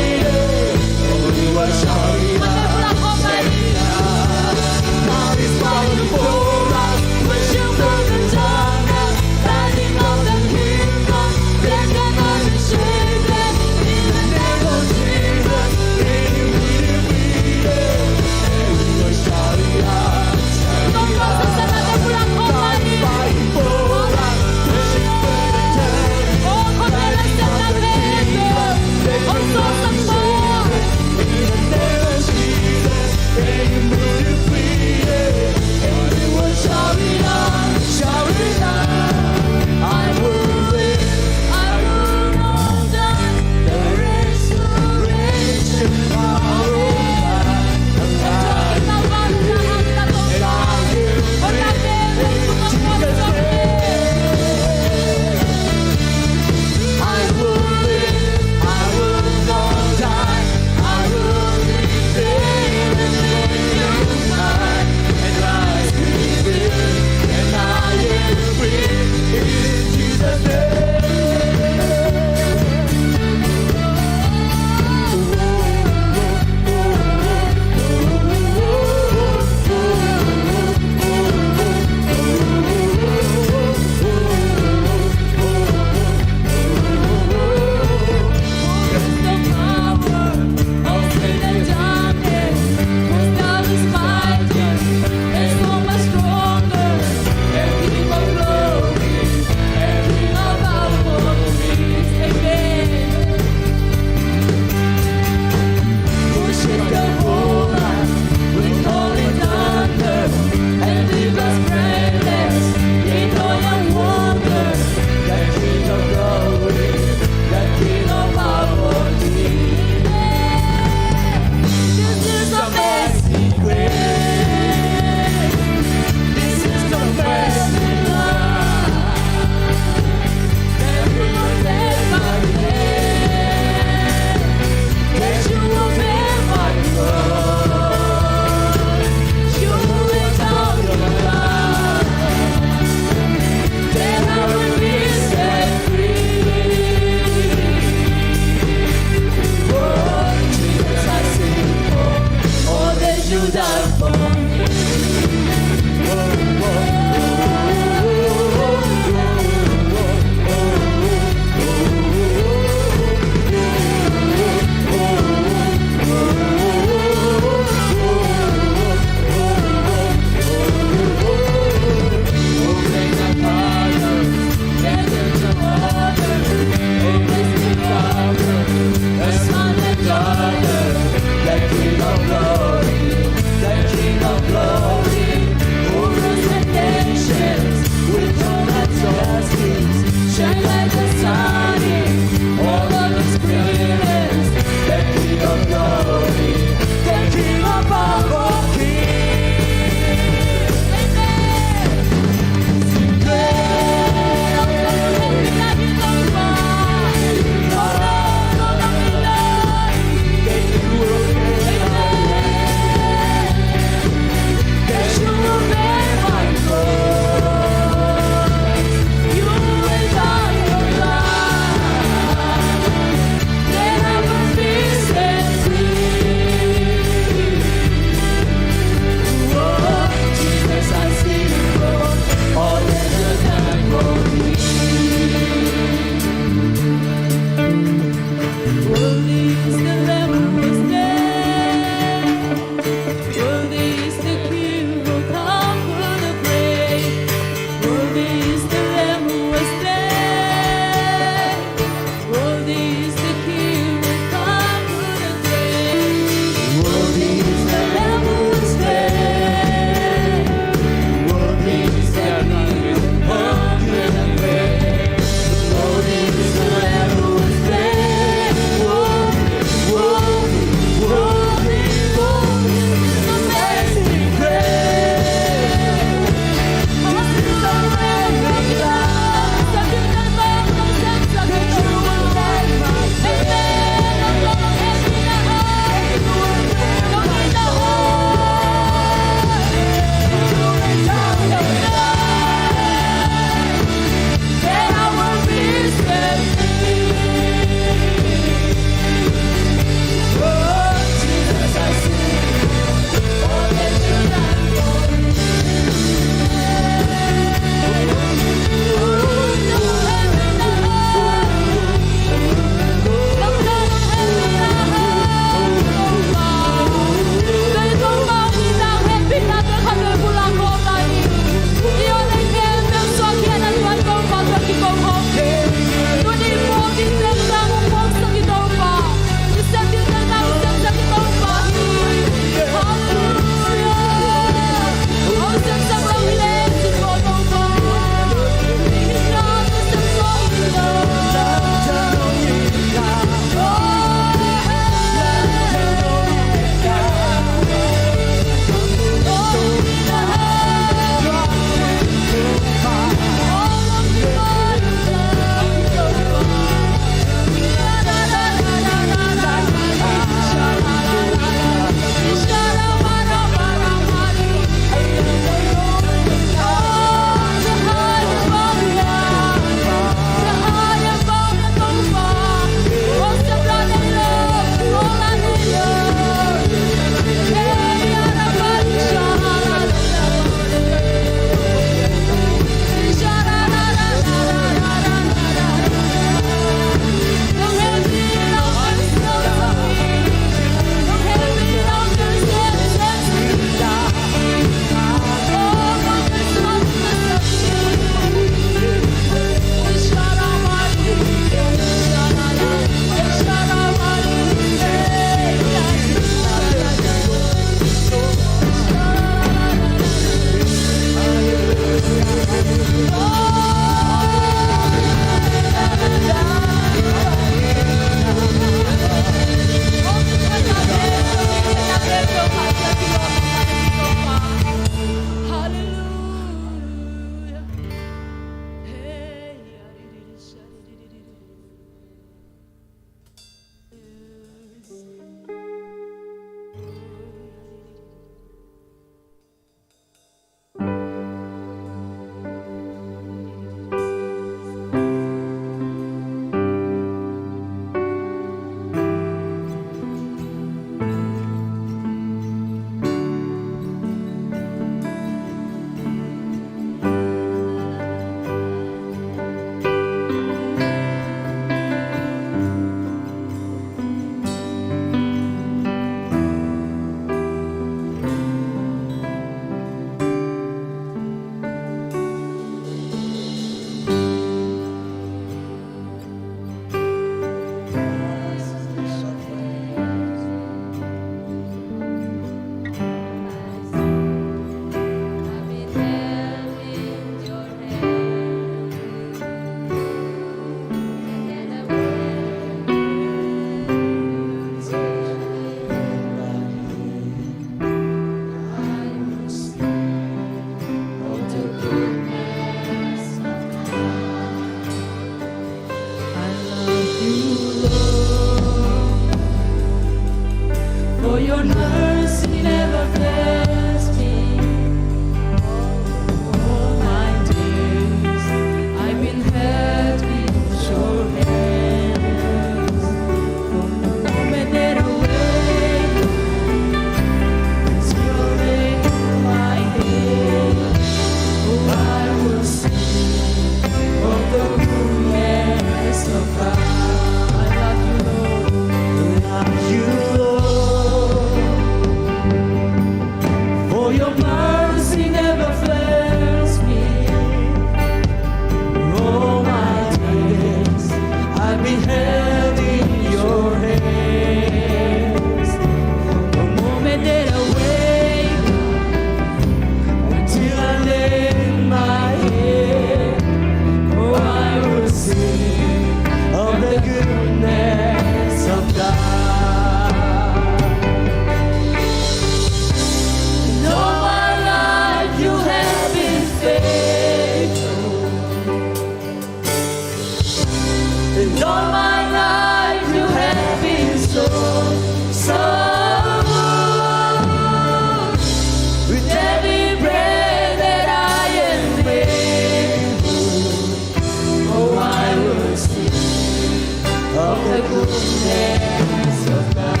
goodness of God.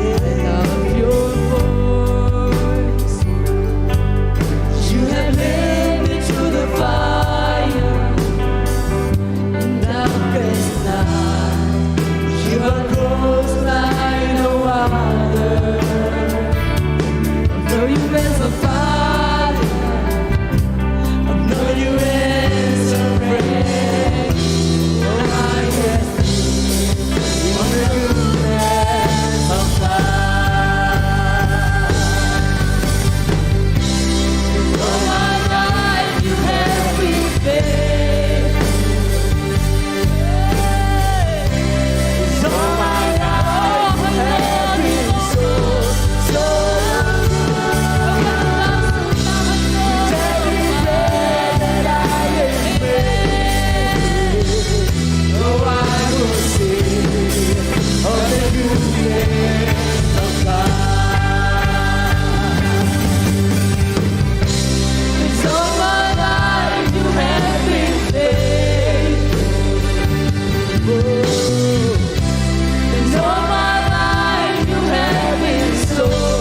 I love your voice. You have led me through the fire and darkest night. You are close like no other. I know you as a father. I know you as a friend. Oh, I guess you are the goodness of God. All my life you have been faithful. All my life you have been so all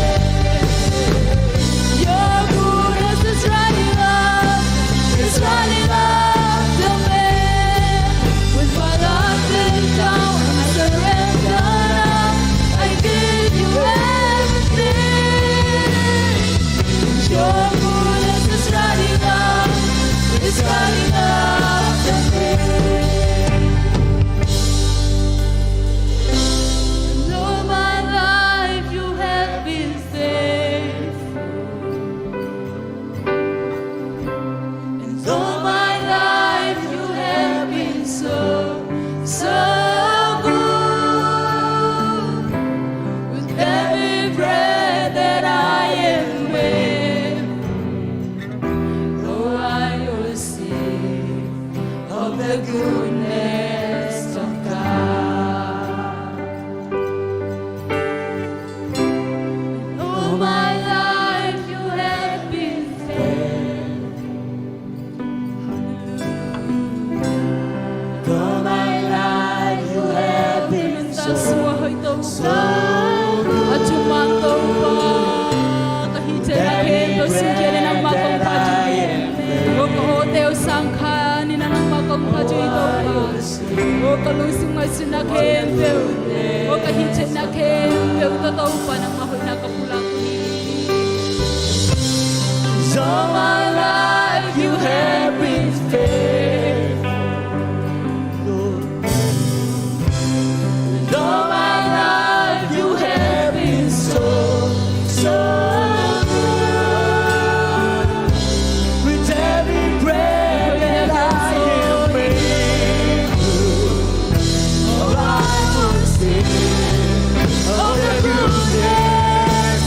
my life you have been faithful. And all my life you have been so good. With every breath that I am able, oh, I will sing of the goodness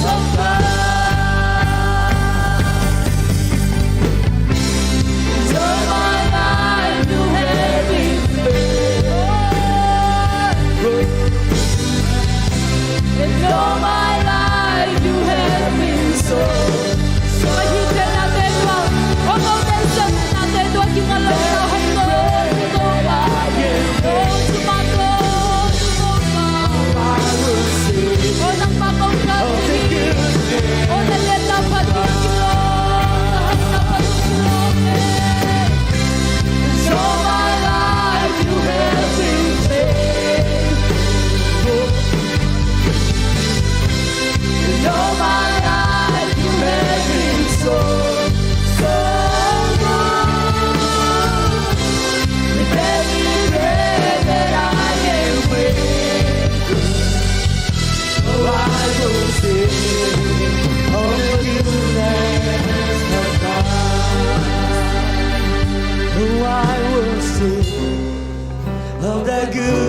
of God.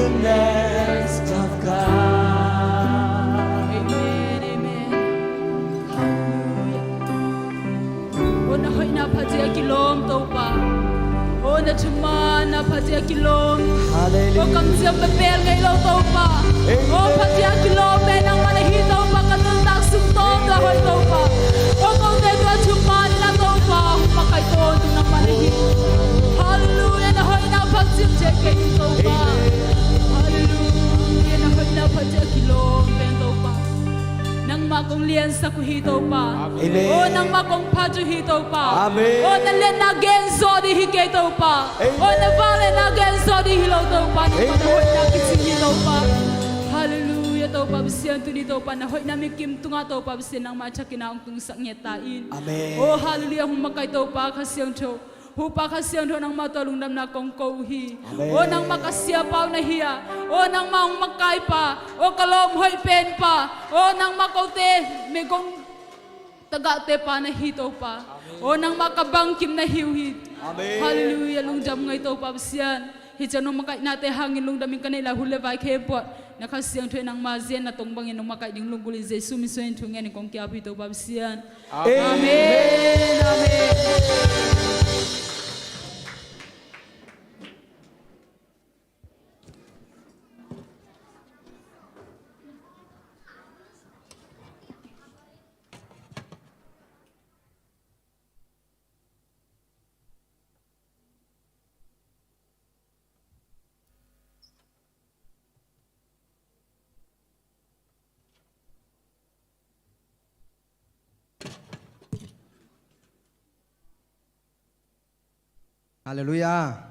goodness of God.
Amen, amen. Hallelujah. O na hoy na phaji kilom to pa. O na chuma na phaji kilom. O kam siam be pel ngai lo to pa. O phaji kilom be nang manahi to pa kanul tak sum to la hoy to pa. O ko te to chuma na to pa makai to tu nang manahi. Hallelujah na hoy na phaji che ke to pa. Hallelujah na hoy na phaji kilom be to pa. Nang makong lian sa kuhito pa.
Amen.
O nang makong paju hito pa.
Amen.
O na len na genso di hiketo pa. O na vale na genso di hiloto pa. Nang panahon na kising hilo pa. Hallelujah to pa bisiyan tu dito pa na hoy na mikim tunga to pa bisiyan nang machakin ang tung saknyetain.
Amen.
O hallelujah humakay to pa kasiyang to. Hupa kasiyang to nang matulong nam na kong kauhi.
Amen.
O nang makasiya pa na hiya. O nang maong makay pa. O kalom hoy pen pa. O nang makote megong tagate pa na hito pa. O nang makabangkim na hiwhit.
Amen.
Hallelujah lungjam ngay to pa bisiyan. Hitsa nung makay nate hangin lungdamin kanila hulevay kepot. Nakasiyang to nang mazien na tongbangin nung makay ding lunggulin zay sumisoyin tungen ni kong kiapi to pa bisiyan. Amen. Amen.
Hallelujah.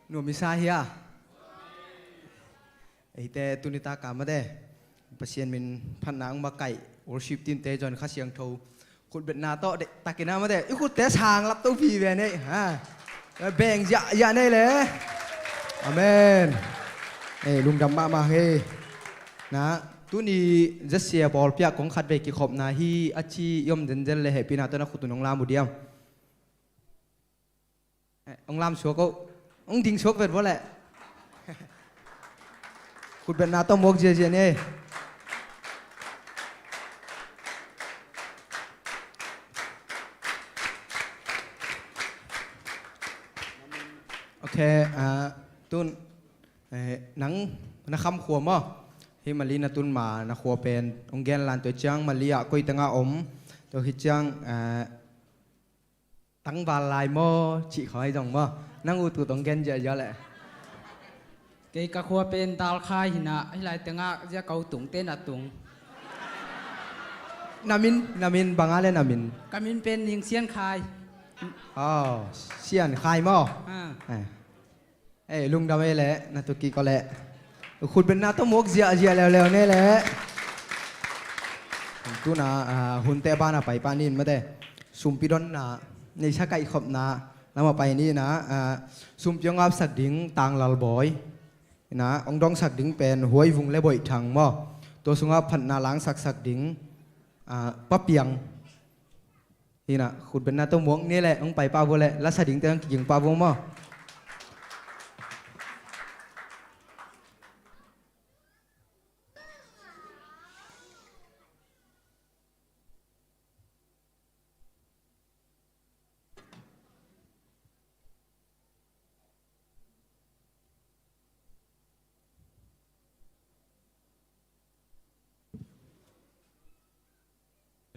Nu misahia. Ite tunita kamade. Pasien min phanang makai worship team te jon khasiang tho. Khut bet na to de takina made. Ikut te sang lap to phi ve ne ha. Beng ya ne le. Amen. Lung dam ma he. Na tu ni jasia bol pia kong khat ve ki khop na hi achi yom den den le he pina to na khutunong la mudiam. Ông làm xuống cậu, ông tính xuống về vô lại. Cụt bên nào tao mua gì gì nè. Ok, tuân nắng nó khăm khua mà. Khi mà li na tuân mà nó khua pen, ông ghen lan tuổi trang mà li ạ coi tanga ống, tôi khi trang tăng vào lại mơ chị khỏi dòng mơ năng u tụ tổng gen giờ lại
cái các khoa bên tàu khai hình ấy lại tiếng Nga ra cầu tụng tên là tụng
namin bangale namin
kami bên những xiên khai
xiên khai mơ lung đam lẽ na tụ kỳ có lẽ khut bên na to mốc dịa leo nè lẽ tu na hun te ba na pai panin mà thế sum pidon naในชักไก่ขบนาแล้วมาไปนี่นะซุ่มเจียงอับสักดิ้งต่างลลบอยนะองดองสักดิ้งเป็นหัววุงและบ่อยทางมอตัวสุงอับผันนาล้างสักดิ้งป้าเปียงนี่นะขุดเป็นนาตัวม่วงนี่แหละองไปป้าบัวแหละแล้วสักดิ้งแต่ต้องกินป้าบัวมอ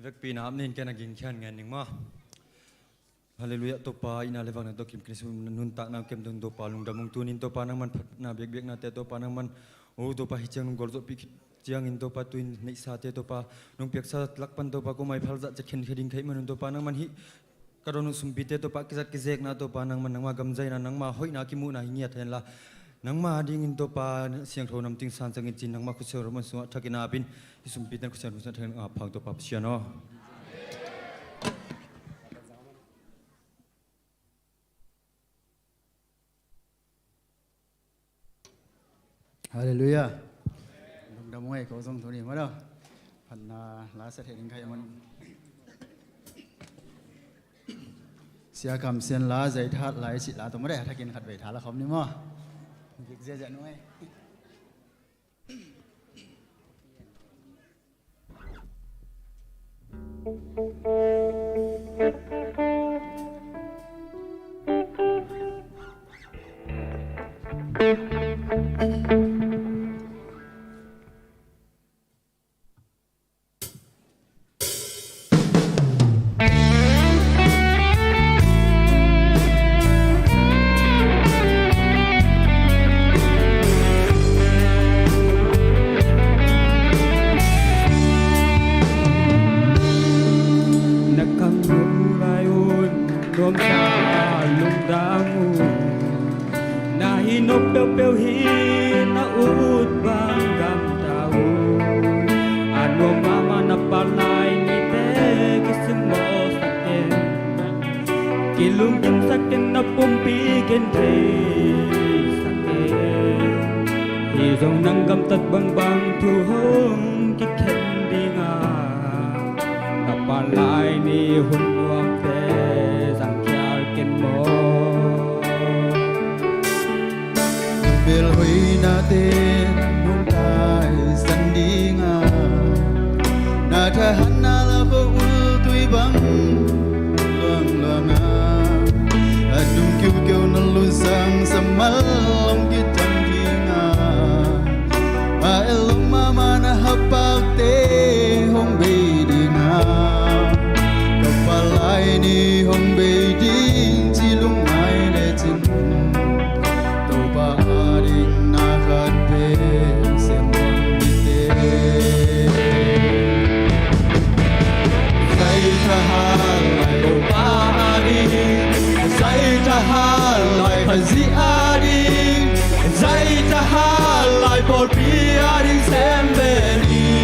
เวกปีน้ำนี่แกนักยิงแค่นเงินหนึ่งมั้งฮาเลลูยาตัวปลาอินาเลวังนั่นตัวคิมคริสนุนตักน้ำเก็มตุนตัวปลาลุงดำมุงตุนินตัวปลานั่งมันนาเบียกนาเตตัวปลานั่งมันโอ้ตัวปลาฮิจังนุงกอลตัวปีจียงอินตัวปลาตุนในซาเตตัวปลานุงเปียกซาลักปันตัวปลาก็ไม่พัลจะเข็นขดิ้งไข่มันตัวปลานั่งมันฮิกระโดดสุมปีเตตัวปลากิจัดกิเซกนาตัวปลานั่งมันนั่งมากำใจนั่งมาห้อยนากิมูนาหิเงียดเห็นละนังมาดิ้งอินตัวปลาเสียงโทนำติงสานจังอินจินนังมาคุเซอร์มันสวะทักินาบินสุมปีเตคุเซอร์มันสวะทักินาพังตัวปลาเชียนอ
ฮาเลลูยาลุงดำมวยเขาส่งตัวนี้มาแล้วพันนาลาเสถียรใครมันเสียคำเสียนลาใจทัดไหลสิลาตัวไม่ได้ถ้ากินขัดเวทาแล้วเขานี่มั้ง việc dễ dàng nuôi
Nakamulayun Dom sa lungdamu Nahinop daw-dawhin na uut bang gamtao Ano mama na palay ni te Kising mo sakin Kilungin sakin na pumpigin te sakin Hizong nang gamtat bang bang tuhong Kiken di nga Napalay ni hunwang te Sang kial kin mo
Bil huy natin nung tayo sandingan Na tahan na labaul tuy bang lang langan At nung kiw-kiw na lusang sa malang kitang dingan Maelong mama na hapag te hong beidingan Kapalay ni hong beiding silong ay netin Aring nakatpil sa mangiti Say tahalay o paaring Say tahalay kaziaring Say tahalay por piaring semberi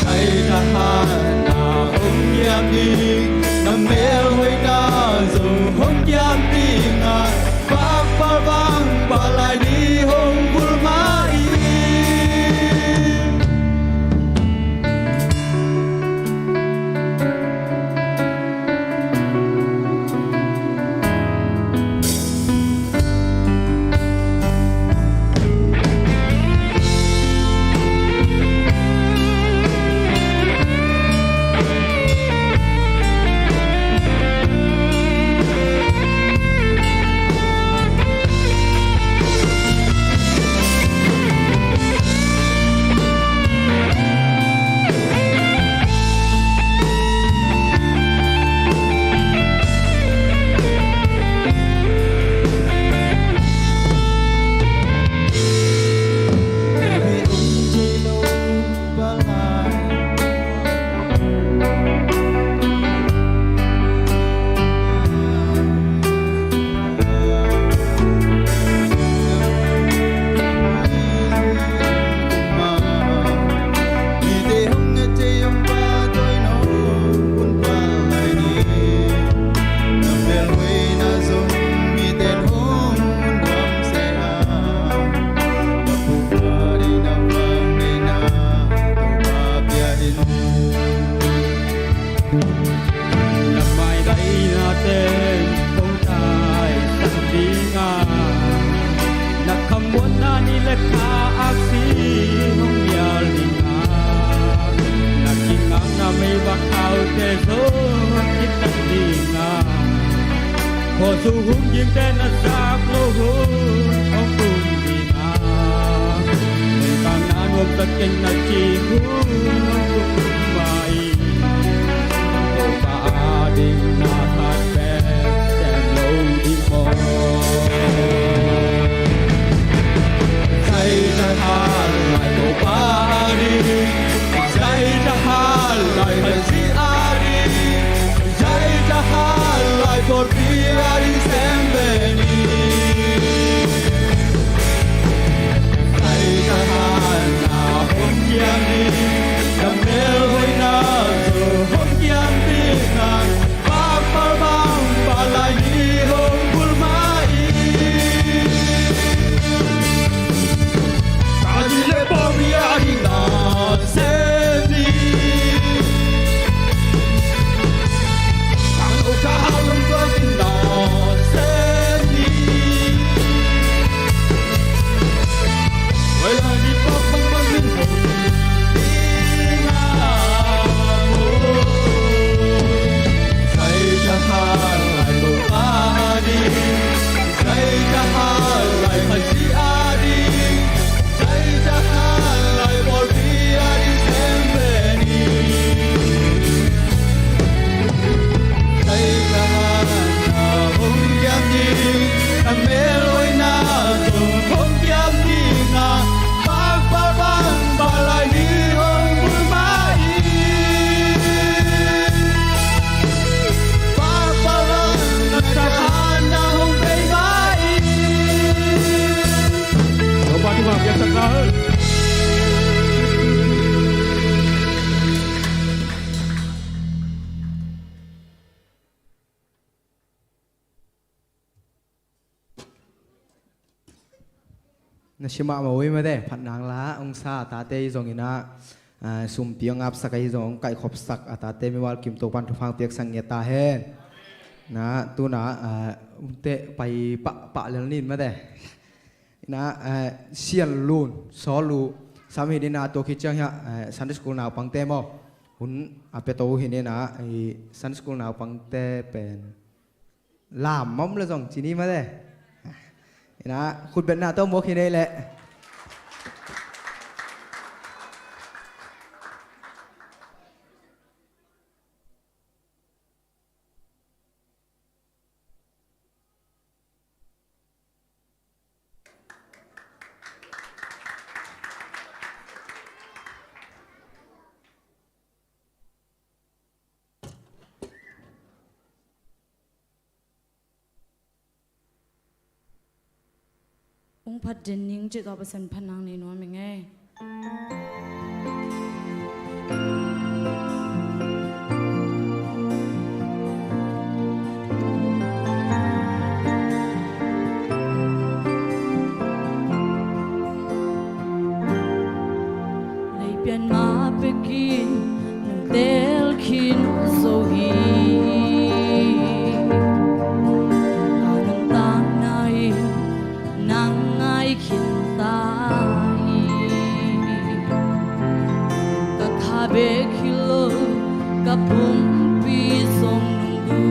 Say tahalay na umyaming Na melhoy na zong humyaming Pagpabang balay ni hong bulmai Suhung yang tenas sak lohun Ong kun dina Tentang nanwag takin na cihun Ong kun mai Ong paading nakat bek Sem low di mo Say tahal lai o paading Say tahal lai hasi ading Say tahal lai por piaring sembeni Say tahal na hong yami
นะชิมามาไว้มาเด้พันนางละองศาตาเตยจงอินะสุมเปียงอับสักไอจงไก่ขบสักตาเตไม่ว่ากิมตัวปันทุฟังเปียกสังเกตาเฮนนะตัวนะเตไปปะเรื่องนี้มาเด้นะเสียนลูนสอลูสามีดีนาตัวคิดจังฮะซันดิสกูลนาวปังเตมอหุ่นอาเปโตเห็นเนี่ยนะซันดิสกูลนาวปังเตเป็นลามมั่มเลยจงจีนี้มาเด้นะคุณเป็นนาโต้มกเห็นได้แหละ
องค์พัดเดนนิงจิตออกไปสันพนังในน้อยมั้งไงเลยเปลี่ยนมาไปกินน้ำเตลขินโซฮีขินตายก็คาเบคิโลกับปุ่มปีสมนุ่งดู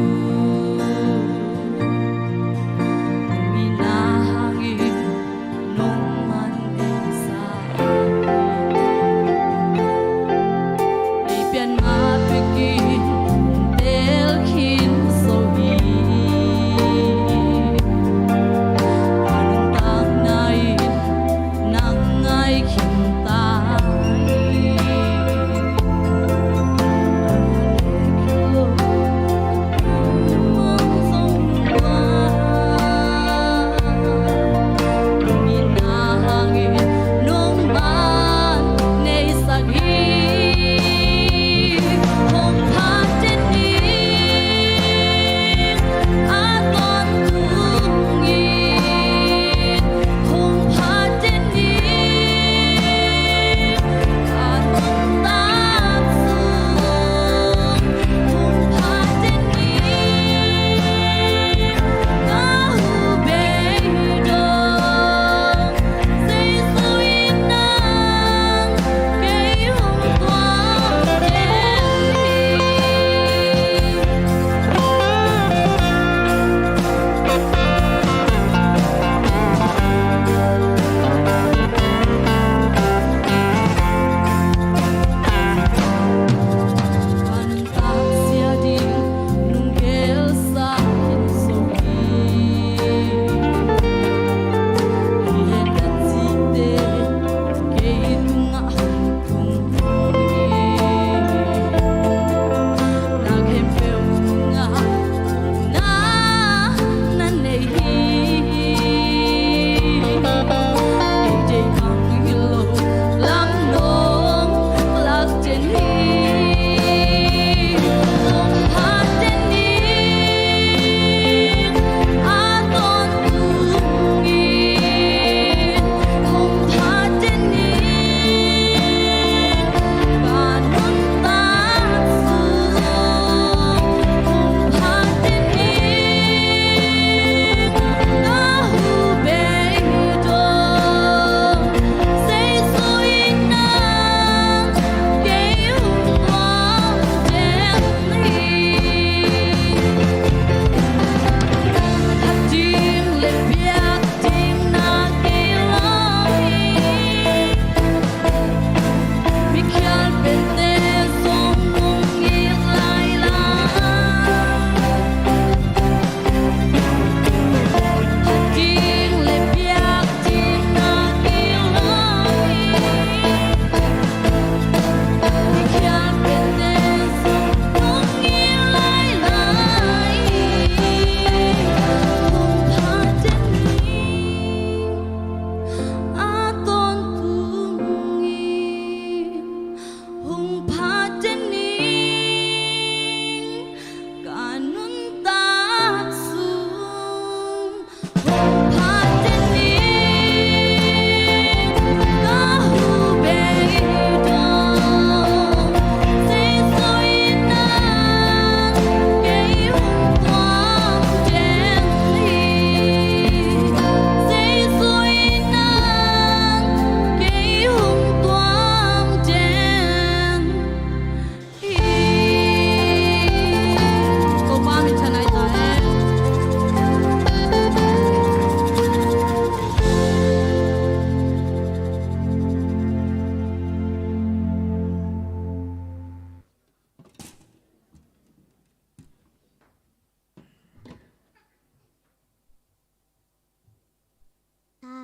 มีนาหางินงมันเอ็นสาเลยเปลี่ยนมาไปกินเดลขินโซฮีก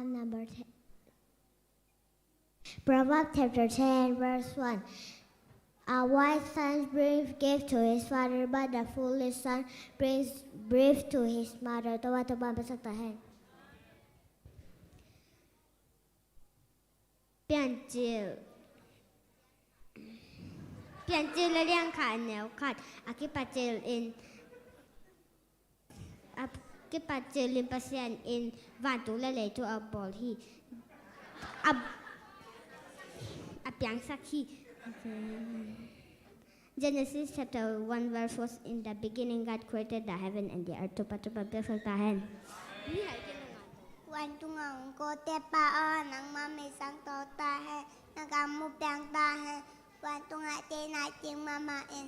Psalm number 10. Proverbs chapter 10, verse 1. A wise son brings gift to his father, but a foolish son brings grief to his mother. Toba toba besok tahan. 变质了两看鸟看，阿基巴质 in cái bát chơi liên pasien in vạn tú lệ lệ tu ở bol hi piang sakhi. Genesis chapter 1 verse was in the beginning God created the heaven and the earth. Tupa tupa besok tahan.
วันตุงงโกเตปาอ้อนังมาไม่สังโตตาให้นังกามุแปงตาให้วันตุงเตนาจิงมาเอ็น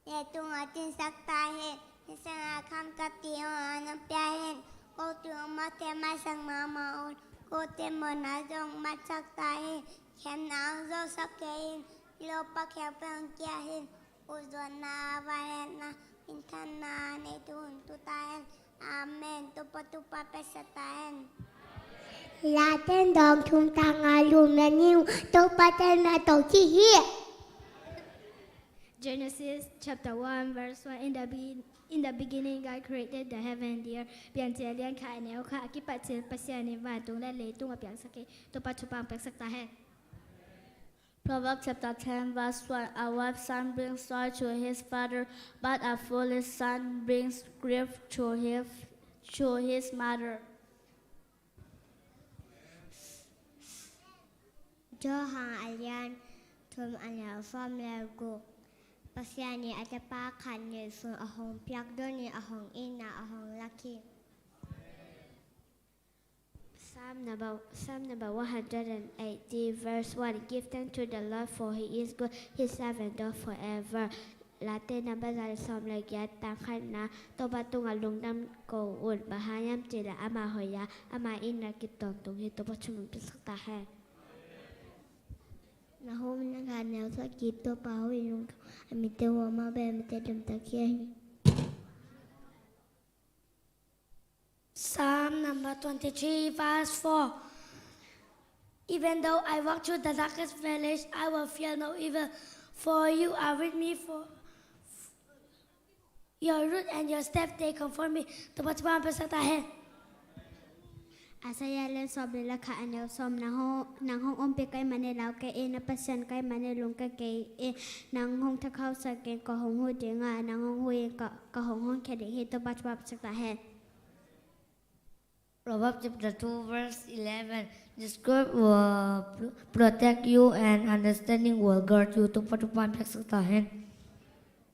เนตุงจินสักตาให้เนสังคำกติอนังเปียเห็นโกตุงมาเตมาสังมาโอนโกเตมนาจงมาสักตาให้แขนนางโซสักเกนโลปะแขวเปียงเกียเห็นอุจวนาวาเลนะอินทนาในตุนตุตาเห็นAmen. Tupa pesatahan.
Latin dom thum tang alum na new topa ten na to chi here.
Genesis chapter 1 verse 1 In the beginning God created the heaven and the earth. Pian chia lian khai neo kha ki pa chia pasya ni va tung la le tung a piang sake to pa chupang pek sakta hai.
Proverbs chapter 10 verse 1. A wise son brings joy to his father, but a foolish son brings grief to his mother. Johan alian thum alian from lego. Pasiani atapa kanye sun ahong piak doni ahong ina ahong laki. Psalm number 180 verse 1. Give thanks to the Lord for he is good, his love endures forever. Latte number 2 like yat tang khan na to batung alung nam ko un bahayam chila ama hoya ama inna kitong tung hi to pachum pisakta hai. Na hom na ganel sa kito pa ho yung amite wa ma be amite dum takye.
Psalm number 23 verse 4. Even though I walk through the darkest village, I will fear no evil, for you are with me. For your root and your step they comfort me. To pachpan pesata hai.
Asaya len sob le kha anel som nang hong om pe kai mane law ke e na pasan kai mane lung ka ke e nang hong tha khau sa ke ko hong hu de nga nang hong hu ka hong hong ke de he to pachpan pesata hai.
Proverbs chapter 2 verse 11. The script will protect you and understanding will guard you. Tupan pesakta hai.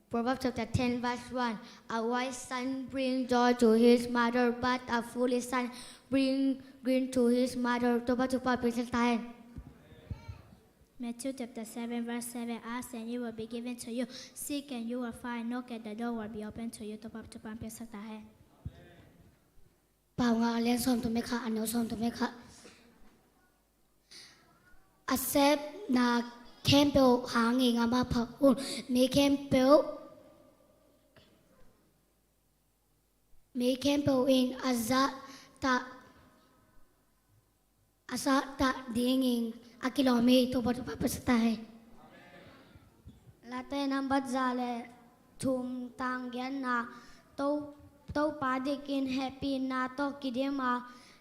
Proverbs chapter 10 verse 1. A wise son brings joy to his mother, but a foolish son brings grief to his mother. Tupan pesakta hai.
Matthew chapter 7 verse 7. Ask and it will be given to you. Seek and you will find. Knock and the door will be opened to you. To pachpan pesakta hai.
ป่าวงาเลี้ยงซ้อมตัวไม่ค่ะอันเดียวซ้อมตัวไม่ค่ะอาเซฟนาแคมเปลหางเองอามาผักอุ่นมีแคมเปลเองอาซาตะดิ้งเองอากิโลเมตรตัวปัจจุบันสไตล์ลาเต้นัมบัดซาเลทุมตังยันนาโตปาดิกินแฮปปี้นาโตกิเดียมา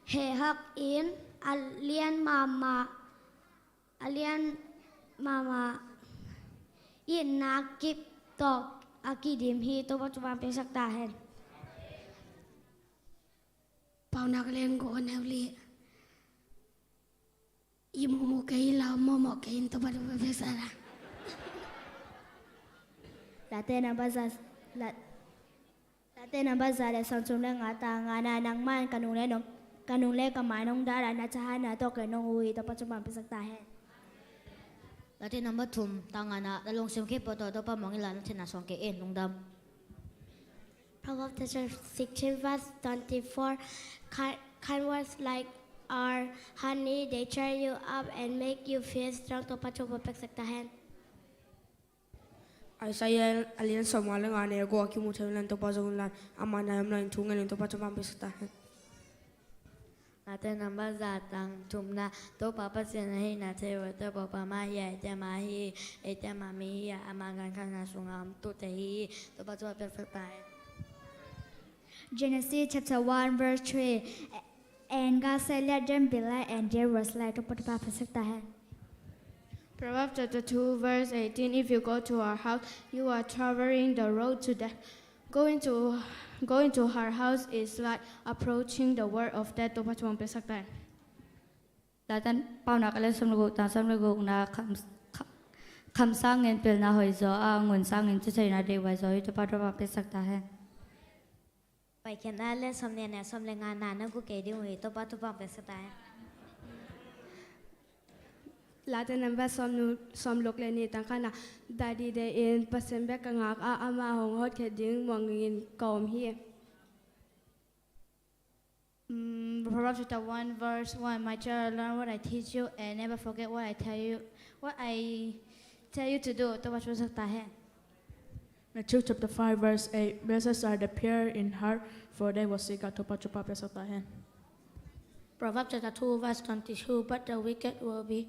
เฮฮักอินอเลียนมาอินนากิบตอกอากิดิมฮีโตปัจจุบันเป็นสักตาเห็นเป่านักเลงโกนเฮลียิมโมเกยลาวโมเกยนโตปัจจุบันเป็นสักตาลาเต้นัมบัสซาเลสันซุงเลงอาตางานานังมันกันุงเลกหมายน้องดารานาชานาโตเกนงอุยต่อปัจจุบันเป็นสักตาเห็น
Latte number 2 tangana dalong sim ke poto to pa mangilan chena song ke en lungdam.
Proverbs chapter 16 verse 24. Kind words like are honey, they cheer you up and make you feel strong. To pachupa peksakta hen.
Isaiah alian somale ngane ko akimuthelan to pajonlan amana amlan thungan to pachupa pesakta hen.
นาเตนัมบาซาตังทุมนาโตปาปัสเซนให้นาเทวเตปปามาเยเจมาฮีเอเจมามียาอามากันขันาสุงามตุเตฮีโตปัจจุบันเป็นสักตาย
Genesis chapter 1 verse 3 and God said let them be light and there was light ตัวปฏิบัติภาษาไทย
Proverbs chapter 2 verse 18 If you go to our house you are traveling the road to death going to her house is like approaching the word of death ตัวปัจจุบันเป็นสักแต่
แต่ท่านเป้าหนักอะไรสำหรับตาสำหรับนาคำสร้างเงินเป็นนาหอยจอเงินสร้างเงินจะใช้นาเดียวไว้จอยตัวปัจจุบันเป็นสักแต่
ไปเขียนได้เล่นสำเนียงเนี่ยสำเนียงงานนานนั่นกูเกยดีหวยตัวปัจจุบันเป็นสักแต่
ลาเตนัมบาซอมลูกเลนีตั้งขณะได้ดีเดอินปัสเซนเบกงักอามาหงฮดเขดิ้งมองเงินกอมเฮีย
Proverbs chapter 1 verse 1 My child learn what I teach you and never forget what I tell you to do ตัวปัจจุบันสักแต่
Matthew chapter 5 verse 8 Blessed are the pure in heart for they will see God ตัวปัจจุบันเป็นสักแต่
Proverbs chapter 2 verse 22 But the wicked will be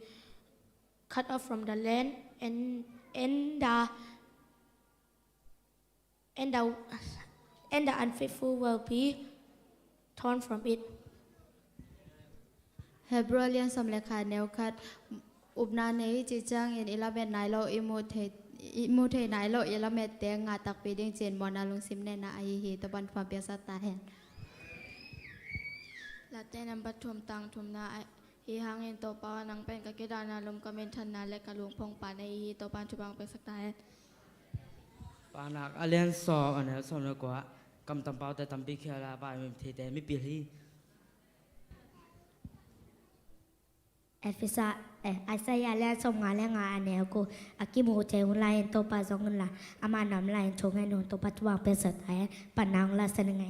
cut off from the land and the unfaithful will be torn from it
เฮบรอเลียนสำเร็จขาแนวคัดอุปนาในจิจังอินอิลาเมตนายโลอิโมเทนายโลอิลาเมตเตงงาตักปีดิงเจนบอนาลุงซิมเนนาไอฮีตะบันความเปียสัตตาแหนลาเตนัมบัดทุมตังทุมนาฮีหางเห็นโตปานังเป็นกะกิดานาลมกะเมนทันนาและกะหลวงพงปานไอฮีโตปานจุบังเป็นสักตาแหน
ปานักอาเลียนสอบอันนี้สอบเลยกว่ากำตำเปาแต่ตำปีเขียวลาบายมันเทแต่ไม่เปลี่ยนที่
ไอซายาแล้วส่งงานแล้วงานแนวกูอากิโมเจงไลน์ตัวปลาสองเงินละอามาหนำไลน์ชงให้หนูตัวปัจจุบันเป็นสุดท้ายปนนางละเสนไง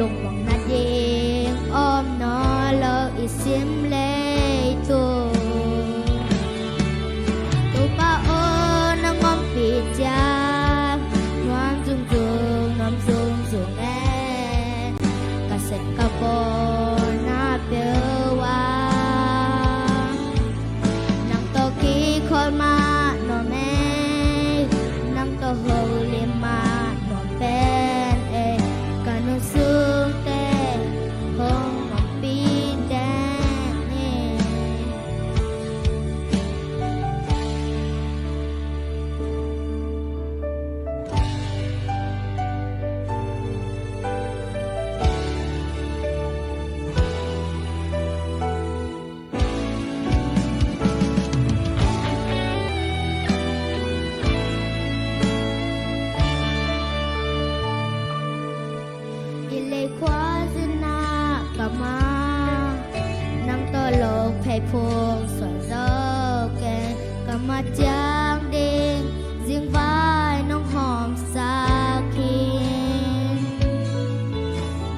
ลงหวังนาเยงอ้อมนอเลิก isim le tu tu pa o nang ngom pi cha nuam dung dung e ka set ka bo na pe wa nang to ki khol ma no me nang to ho le ma no pen e ka no sung te hong ngom pi de ne ile kwa zina kama nang to lo phe phung so zo ke kama chang ding riêng vai nong hòm sa kin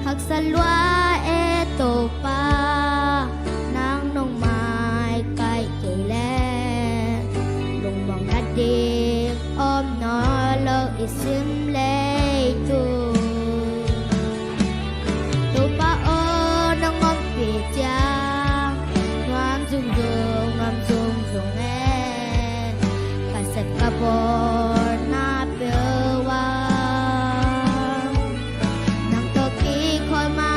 hak sa lua e to pa nang nong mai kai ke le lung bang na ding om no lo isim le tu tu pa o nang ngom pi cha ngam dung dung e ka set ka bo na pe wa nang to ki khol ma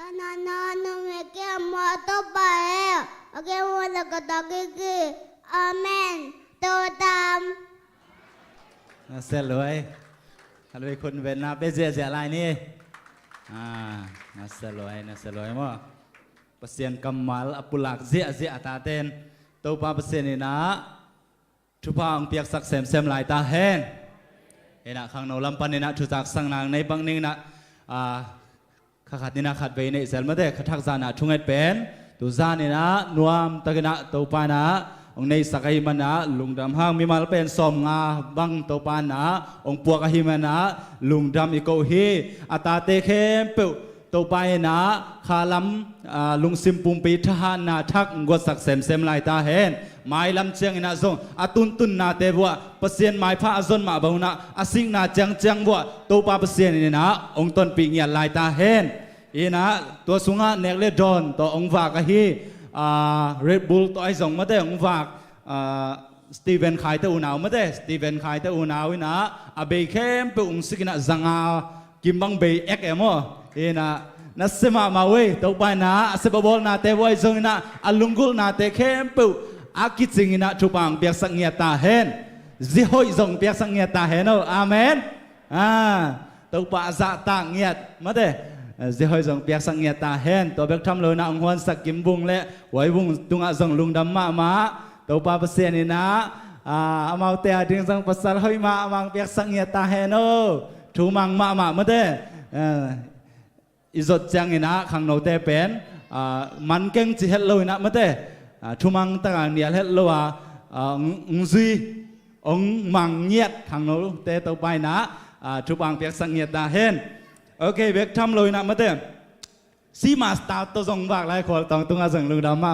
ตอนนั้นนูไม่เกี่ยวมาต่อไปโอเควันละก็ต้องกินอาเมนตัวตาม
เสร็จเลยฮัลโหลคนเวียดนามเป็นเสียอะไรนี่เสร็จเลยมั้งเปอร์เซ็นต์กำมัลอปุลักเสียตาเต้นตัวปาเปอร์เซ็นต์นี่นะทุพางเปียกสักเซมลายตาเห็นนะข้างโนลำปันนี่นะทุจักสังนางในบางนิ่งนะขัดนี่นะขัดไปนี่เสร็จมาได้ขัดทักษะนะทุ่งเอ็ดเป็นตัวซานี่นะนวมตะกินะตัวปานะองในสักหิมันนะลุงดำห้างมีมาเป็นสมงาบังตัวปานะองปวกหิมันนะลุงดำอีโกฮีอัตาเตเข้มเปิวตัวไปนะขาลำลุงซิมปุมปีทหารนาทักงวดสักเซมลายตาเห็นไม้ลำเชียงนะซงอาตุนนาเตบัวเปอร์เซ็นต์ไม้พระซนมาบ่าวนะอาสิงนาจังบัวตัวปาเปอร์เซ็นต์นี่นะองต้นปีเงียลายตาเห็นอีนะตัวสุงะเนกเลดอนตัวองวากะฮีเรดบูลตัวไอ้สองมาได้องวากสตีเวนไคเตอูนาวมาได้สตีเวนไคเตอูนาวนะอาเบย์เข้มเปองสิกนะจังอากิมบังเบย์เอ็กเอมอีนะนัสมามาเวตัวไปนะเซบอลนาเตวไอ้สงนะอัลลุงกุลนาเตเข้มเปอากิจิงนะทุปังเปียกสังเงียตาเห็นซิฮอยซงเปียกสังเงียตาเห็นอาเมนตัวปะจะตางเงียมาได้จะให้ส่งเปียกสังเกตตาเห็นตัวเบกทำเลยนะองค์วันสักกิมบุงเละไว้บุงตุงอาส่งลุงดำมาตัวปลาเปอร์เซ็นต์นี่นะมาเตะดึงสังภาษาเฮ้ยมามังเปียกสังเกตตาเห็นถูมังมาเมื่อเด้อิจดจังนี่นะขังโนเตเป็นมันเก่งจิเฮลเลยนะเมื่อเด้ถูมังตะการเนี่ยเฮลเลยว่าองซีองมังเงียดขังโนเตตัวไปนะถูมังเปียกสังเกตตาเห็นโอเคเบกทำเลยนะมาเต้ซีมาสตาร์ตัวส่งบากไรขอลต้องอาส่งลุงดำมา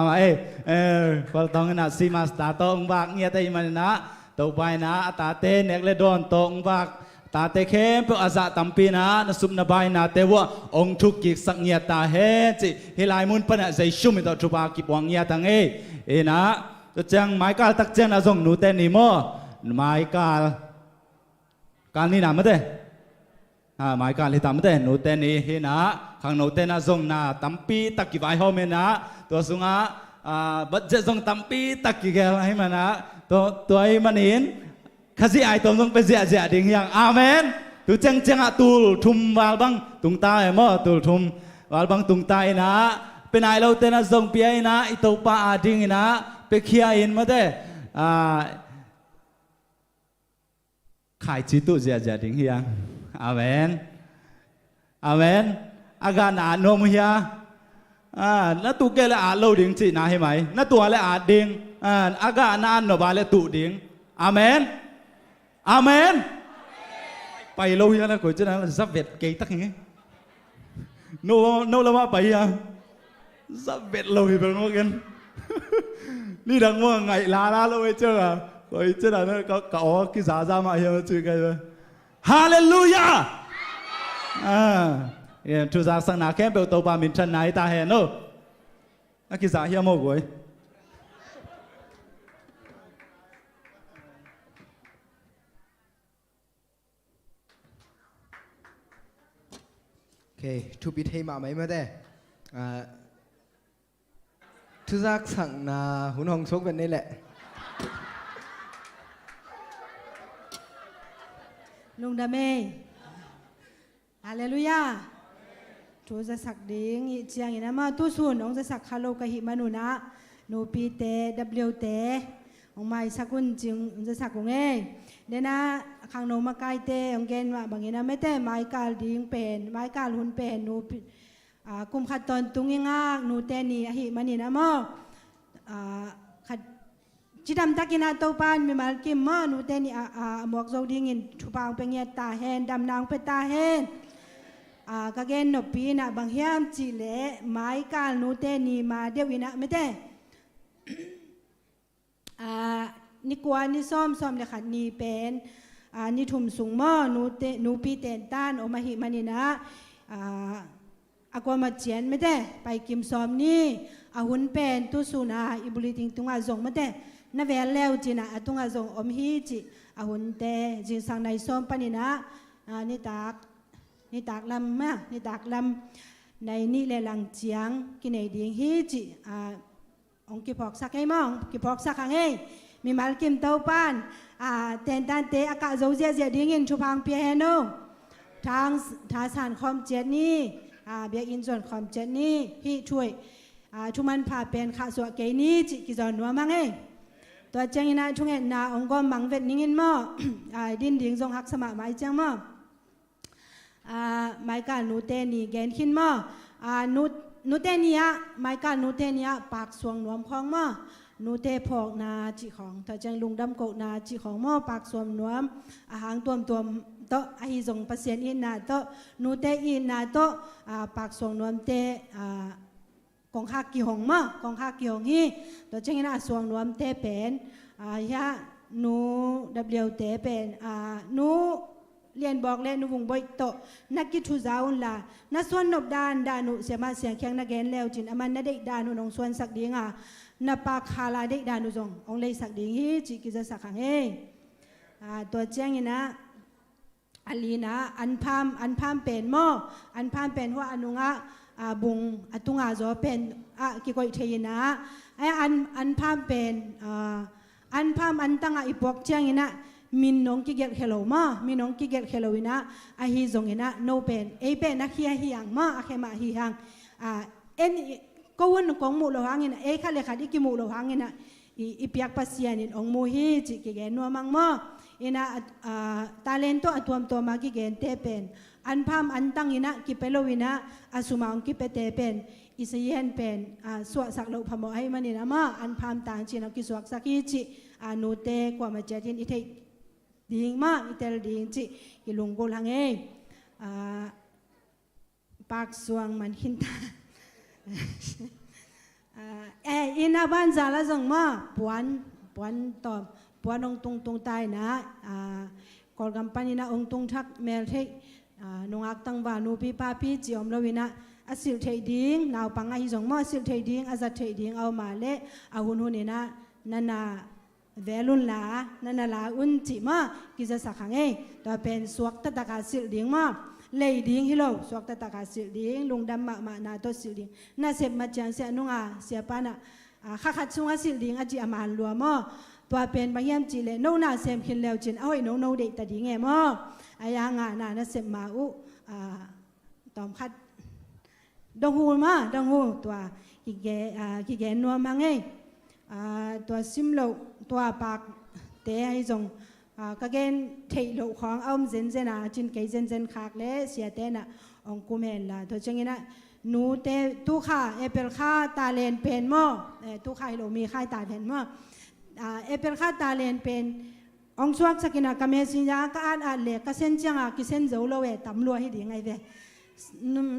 ขอลต้องนะซีมาสตาร์ตัวองบากเงียแต่มันนะตัวไปนะตาเต้เนกเลดอนตัวองบากตาเต้เข้มเพื่ออาซาตัมปีนะนสุมนาบายนะเตว่าองทุกิสักเงียตาเฮจิเฮลายมุนปนะใจชุ่มตัวจุบากิบวังเงียตังนะตัวจังไม้กาลตักเจนอาส่งนูเตนิโมไม้กาลนี่นะมาเต้หมายการที่ทำได้โนเตนี่เห็นนะข้างโนเตน่ะส่งนะตั้มปีตักกี่ใบเขาเมนะตัวสุงะบัดเจส่งตั้มปีตักกี่แกให้มันนะตัวไอ้มันเห็นข้าสิไอตัวส่งไปเสียดิ่งอย่างอาเมนตัวจังตูลทุมวาลบังตุงตาเอมตูลทุมวาลบังตุงตานะเป็นไอเราเตน่ะส่งเปียนะไอตัวป้าดิ่งนะไปเคียอินมาได้ขายจิตุเสียดิ่งอย่างอาเมนอาเมนอาการอ่านนมเฮียนั่นตัวแกเลยอ่านเราดิ่งจีน่าเห็นไหมนั่นตัวเลยอ่านดิ่งอาการอ่านนบาเลยตุดิ่งอาเมนอาเมนไปเราเฮียนะกูจะนั่งซับเวทเกยตักอย่างงี้โน่ละมาไปยังซับเวทเราเห็นเป็นว่ากันนี่ดังว่าไงลาเราไปเจอไปเจอแล้วก็เก่ากิสาซามาเฮียมาเจอกันเลยฮาเลลูยาทุกสังนาแค่เปิดตัวปามินชันไหนตาเห็นโน่นักกิจาเฮียโมกุย
โอเคทุบิเทมาไหมมาได้ทุกสังนาหุ่นหงชกเป็นนี่แหละ
ลุงดาเมฮาเลลูยาทูจะสักดิ่งเชียงอินะมาตู้ส่วนองจะสักคาโลกะหิมานุนะนูปีเตวเตองไม่สักคนจริงจะสักกงเดนะข้างโนมาไกเตองเกนว่าบางอินะไม่เตไม้กาลดิ่งเป็นไม้กาลหุ่นเป็นนูกุมขัดตอนตุงงากนูเตนีหิมานีนะมอขัดจิตดำตะกินาโตปานมีมากิมมานูเตนี่หมวกโจดิ่งินทุปางเป็นเงียตาเฮนดำนางเป็นตาเฮนกะเกนนปีนะบางเฮียมจิเลไม้กาลนูเตนี่มาเดียววินะไม่ได้นี่กว่านี่ซ้อมเลยค่ะนี่เป็นนี่ถุ่มสูงมานูปีเตนต้านอมาหิมานี่นะอากวามาเจียนไม่ได้ไปกิมซ้อมนี่หุ่นเป็นตุสุนาอิบุริติงตุงอาจงไม่ได้นั่นเวลแล้วจีน่ะตุงอาจงอมฮีจีหุ่นเตจีสังในซ้อมปนินะนี่ตากลำมานี่ตากลำ ในนี่เลลังเจียงกินไอดิงฮีจิองกิพอกสักไอ้มองกิพอกสักขังไอ้มีมาลกิมเต้าปานเตนตันเตอากาโจเจดิ่งอินชุพังเปียเฮโนทางทาสานคอมเจนี่เบียอินส่วนคอมเจนี่ฮีช่วยชุมันพาเป็นข้าสวเกนี่จิกิจอนนัวมังเองตัวเจงนะช่วงนาองค์กรมังเวทนิ่งมั่อดินดิ่งทรงหักสมาไม้เจ้ามั่ไม้การนูเตนีเกนขินมั่นูเตนีอะไม้การนูเตนีอะปากสวงนวมของมั่นูเตพอกนาจิของตัวเจงลุงดำโกนาจิของมั่ปากสวมนวมหางตัวโตไอทรงเปอร์เซ็นต์อินนาโตนูเตอินนาโตปากสวงนวมเตกองข้ากี่หงมากองข้ากี่หงฮีตัวเจงน่าสวงนวมเตเป็นยะนูเตเป็นนูเรียนบอกเล่นนูวงบอยโตนักกิจจาอุนลานักส่วนนบดานดานุเสียมาเสียงแข็งนักเกนแล้วจินอามันนัดเด็กดานุนองส่วนสักดีงนับปากคาลาเด็กดานุจงองเลยสักดีฮีจิกิจะสักขังเฮตัวเจงนะอันลีนะอันพามเป็นหม้ออันพามเป็นว่าอนุงะบุงตุงอาโจเป็นกิโกยเทียนะไออันพามเป็นอันพามอันตั้งอีปอกเจียงนะมินน้องกิเกตเฮโลมามินน้องกิเกตเฮโลวินะฮิจงนะโนเป็นเป็นนักเฮียฮิยังมาเคมาฮิยังก็วันของมูลหังนะข้าเลขาดิกิมูลหังนะอีเปียกปัสยานินองมูฮิจิกิเกนัวมังมาตาเลนโตอตัวมากิเกนเตเป็นอันพามอันตั้งอินะกิเปโลวินะอาสุมาองกิเปเตเป็นอิสเยนเป็นสวสักโลพมอให้มันนี่นะมาอันพามต่างจีนกิสวกสักฮิจินูเตกว่ามาเจตินอิเทดิ่งมาอิเตลดิ่งจิกิลุงโกลังปากสวงมันหินตาอินาบ้านจาละจังมาปวนตอมปวนองตุงตายนะกอลกัมปานีนะองตุงทักเมลเทนงอักตังวานูปีปาปีจิอมลวินะอาศิลเทดิ้งนาวปังไอจงมาศิลเทดิ้งอาจัดเทดิ้งเอามาเละอาหุนหุนนะนันนาเวลุนลานันนาลาอุนจิมากิจสักขังตัวเป็นสวกตะตากาศิลดิ้งมาเลยดิ้งฮิโลสวกตะตากาศิลดิ้งลุงดำมานาโตศิลดิ้งน่าเสพมาจังเสียนุงอาเสียปานะข้าขัดซุงอาศิลดิ้งอาจิอามาลัวมาตัวเป็นบางอย่างจีเลโนนาเซมขินแล้วจินเอาไอ้โนเด็กตาดิ้งมออายางานาเสพมาตอมคัดดงหูมาดงหูตัวกิเกนัวมังตัวซิมโลตัวปากเตะให้จงก็เกนเทโลของเอาเซนนะจินเกยเซนขากเละเสียเตนะองคุเมนละตัวจังนะนูเตตู้ข้าเปลข้าตาเลนเป็นหม้อตู้ข้าโลมีข้าตาเป็นหม้อเปลข้าตาเลนเป็นองสวกสกินากาเมสิยาก็อ่านเล็กก็เส้นจังกิเส้นโจโลเวตำลัวให้ดีไงเว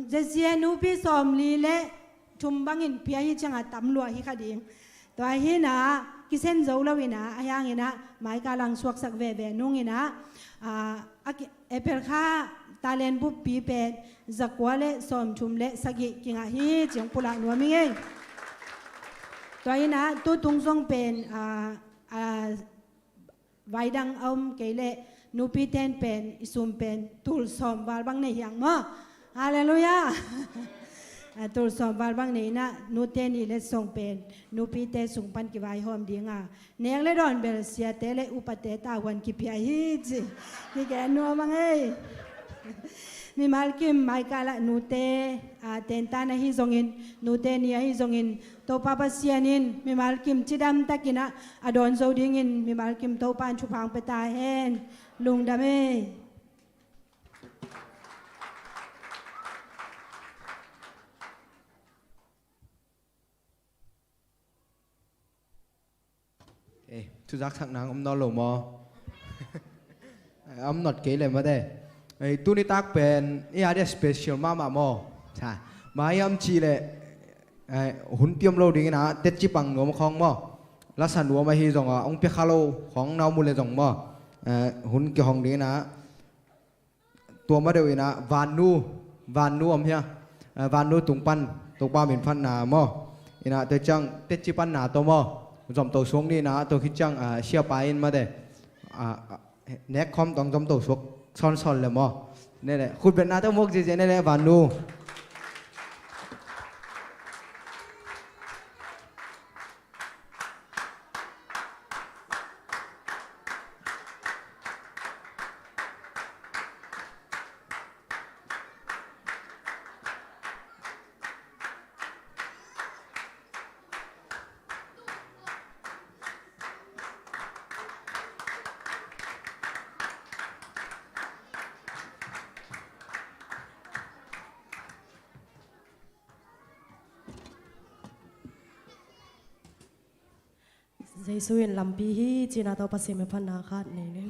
เจเซียนูพิสอมลีเละชุมบังอินเพียฮิจังตำลัวฮิคดีตัวฮินะกิเส้นโจโลวินะอายังอินะหมายกาลังสวกสักเวนุ่งอินะเปลข้าตาเลนบุปปีเป็นจักวาเลสอมชุมเลสกิกิงาฮิจังปุระนัวมิเองตัวฮินะตัวตุงซงเป็นไว้ดังอมเกเลนูปีเตนเป็นอิสุมเป็นตูลสอมวาลบังในอย่างมะฮาเลลูยาตูลสอมวาลบังในนะนูเตนีเลส่งเป็นนูปีเตสุงปันกิวายหอมดีงาเนียงเลดอนเบลเซียเตเลอุปเตตาวันกิพิอาฮิจิกิแกนัวมังมีมาลกิมไมกาละนูเตเตนตานะฮิซงอินนูเตนีฮิซงอินโตปาปัสยานินมีมาลกิมจิดัมตะกินะอดอนโซดิงินมีมาลกิมโตปานชุพังเปตาเฮนลุงดาเม
ทุจักทักนางนอนหลงมอมนอดเกเลยมาได้ตัวนี้ตักเป็นอาเดสเปเชียลมาโมใช่มาอมจีเลยหุ่นเตรียมโลดิ้งนะเต็ดจีปังหนูมาคล้องมอลักษณะหนูมาฮีจงองเปียคาโลของนาวมูลเลยจงมอหุ่นเกี่ยวของดิ้งนะตัวมาเดียวนะวานนูอมเฮียวานนูตุงปันตุงป้าเป็นพันนามอนะเตจังเต็ดจีปันนาตัวมอจอมตัวช่วงนี้นะตัวคิดจังเชียร์ไปมาได้เน็กคอมต้องจอมตัวช่วงซ้อนเลยมอนี่แหละคุณเป็นนาตัวมุกจีเจนี่แหละวานู
Jesuin lampi hi china to pasim phan na khat nei ne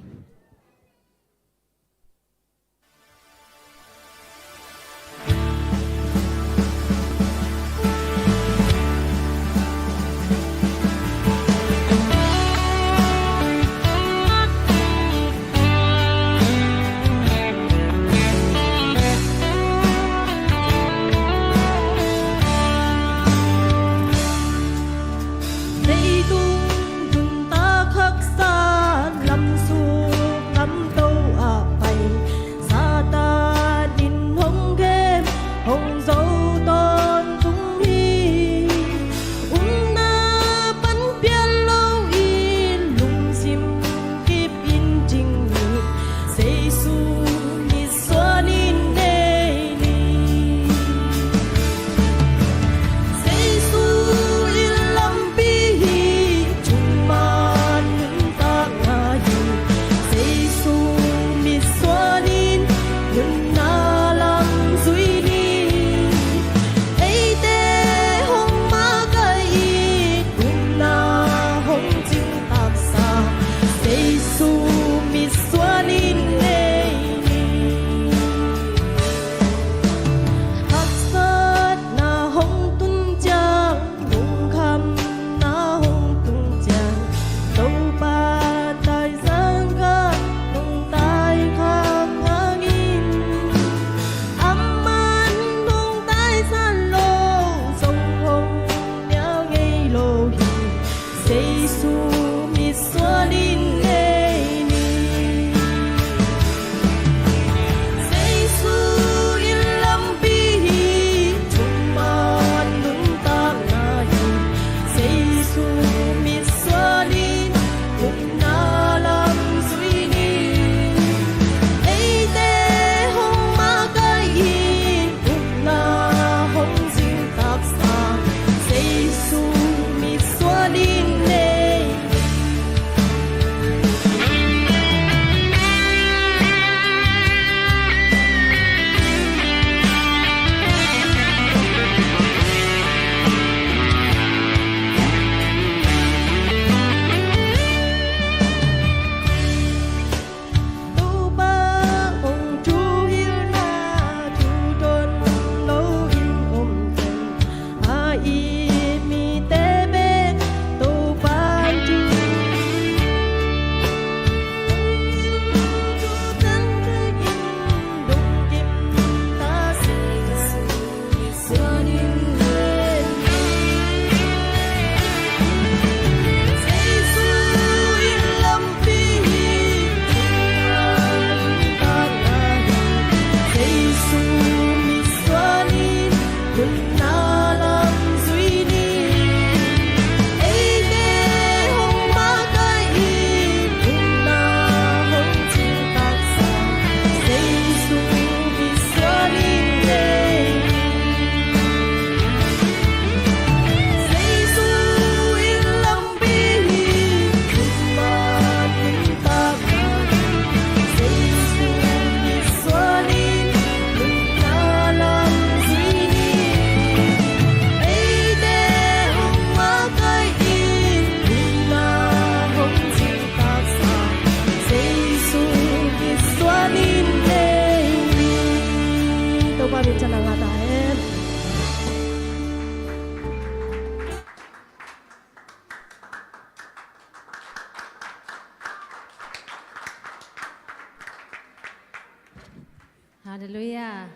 Hallelujah.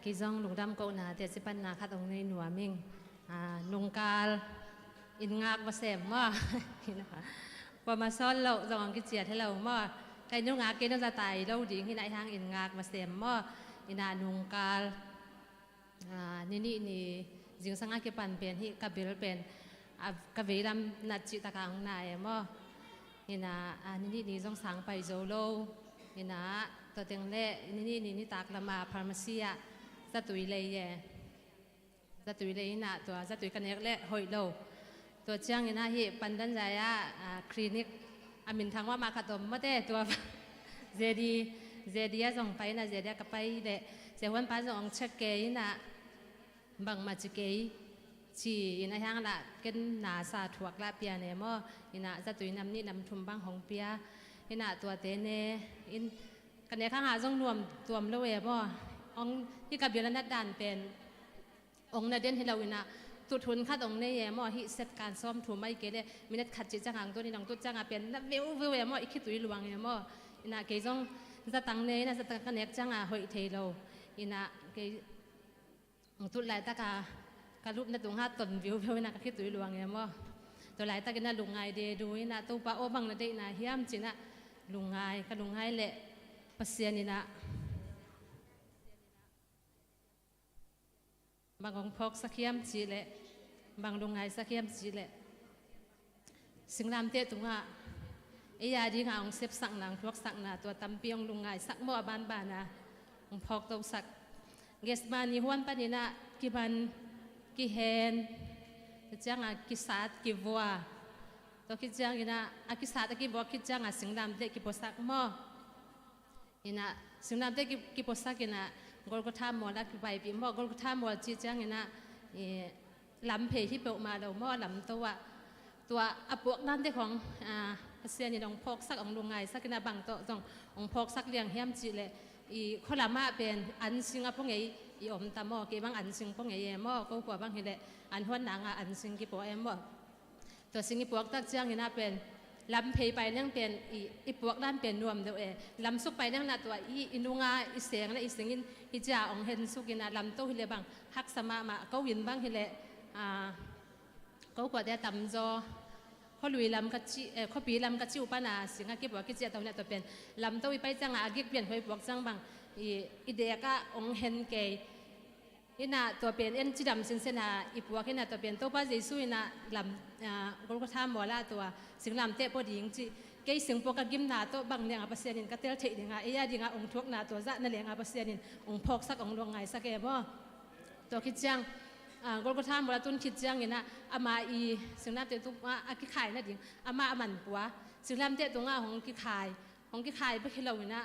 Kizong lungdam ko na te sipan na katong ni nuaming nungkal ingak basem mo. Pamasol lo zong ang kitsia hello mo. Kay nung akin na tatay lo ding hinay hang ingak basem mo. Ina nungkal nini ni jing sanga ke pan pen hi kabil pen kaviram natchi takang na e mo. Ina nini ni zong sang pai zo lo. Inaตัวเต็งเล่นี่ตากละมาพาร์มาซีอะจะตุยเลยจะตุยเลยน่ะตัวจะตุยกันเอกเล่หอยโลตัวเชียงนี่นะฮีปันดันใจอะคลินิกอามินทางว่ามาขัดตัวมาเต้ตัวเจดีส่งไปนะเจดีกับไปเดะเจวันป้าส่งเช็คเกย์น่ะบังมาจิเกย์ จีอินะฮังละเกินนาซาถวกละเปียเนมออินะจะตุยนำนี่นำทุมบังของเปียอินะตัวเตเนอินกันเนี่ยข้างหาจงรวมตัวมละเวบ่องที่กับเบียร์นัดดานเป็นองค์นาเดนที่เราอินะตุทุนคัดองค์เนี่ยมอฮิเซตการซ้อมถูไม่เกเรมินัดขัดจิตจังหังตัวนี้น้องตุจังเป็นนับวิวมออีกขี้ตุยหลวงเนี่ยมออินะเกยจงจะตั้งเนี่ยนะจะตั้งกันเนี่ยจังหอยเทโลอินะเกยตุลายตะการูปนัดตรงห้าตนวิวนะก็ขี้ตุยหลวงเนี่ยมอตัวลายตะกันน่ะลุงไงเดดูนะตัวป้าโอบังนะเดนะเฮียมจีนะลุงไงก็ลุงไงเละปัสเซียนี่นะบางองพกสักเขียมจีเละบางลุงไงสักเขียมจีเละสิ่งนำเตะตรงอ่ะไอ้ยาดีงาองเซฟสักนางพวกสักนาตัวตำเปียงลุงไงสักหม้อบ้านนะองพกตัวสักเกสมานี่ฮวนปานี่นะกี่บันกี่เฮนจังอ่ะกี่สัตกี่วัวตัวกี่จังนี่นะอ่ะกี่สัตกี่วัวกี่จังอ่ะสิ่งนำเตะกี่พวกสักหม้อนี่นะสิ่งนำเตะกี่พวกสักนี่นะกอลก็ท่ามัวลักไปปีหม้อกอลก็ท่ามัวจีจังนี่นะลำเพที่เปิดมาเราหม้อลำตัวอปวกนั่นที่ของเสียนี่องพกสักองลุงไงสักนาบังโตจงองพกสักเลี้ยงเฮียมจีเลยอีคนละมาเป็นอันซิงพวกไงอีอมตาหม้อเก็บบังอันซิงพวกไงหม้อก็กว่าบังเห็นเลยอันหัวหนังอันซิงกี่ปวกหม้อตัวซิงกี่ปวกตักจังนี่นะเป็นลำเพไปนั่งเป็นอีปวกนั่นเป็นรวมเดียวลำสุกไปนั่งน่ะตัวอีนุงาอีเสียงและอีเสียงอีจ่าองเห็นสุกินะลำโตหิเลบังฮักสมามาก็วินบังหิเลก็กว่าได้ตำจอเขาลุยลำกะจิเขาปีลำกะจิอุปนาสิ่งที่บอกกิจตัวเนี่ยตัวเป็นลำโตไปจังอากิเปลี่ยนไปบอกจังบังอีเดียก็องเห็นเกยอิน่ะตัวเป็นเอ็นจีดำสินเสนาอีปัวกิน่ะตัวเป็นตัวป้าเจสุอิน่ะลำก็ท่ามัวละตัวสิ่งลำเตะพอดีจริงเกยสิ่งปกกิมนาตัวบางเลี้ยงอาปัสเซียนินก็เตลเทดิงาเอียดิงาองทุกนาตัวจะนั่นเลี้ยงอาปัสเซียนินองพกสักองลงไงสักแก่บ่ตัวคิดจังก็ท่ามัวละตุนคิดจังนี่นะอามาอีสิ่งลำเตะตัวอากิขายนั่นดิอามาอามันปัวสิ่งลำเตะตัวงาของกิขายไปคิดเราเนี่ย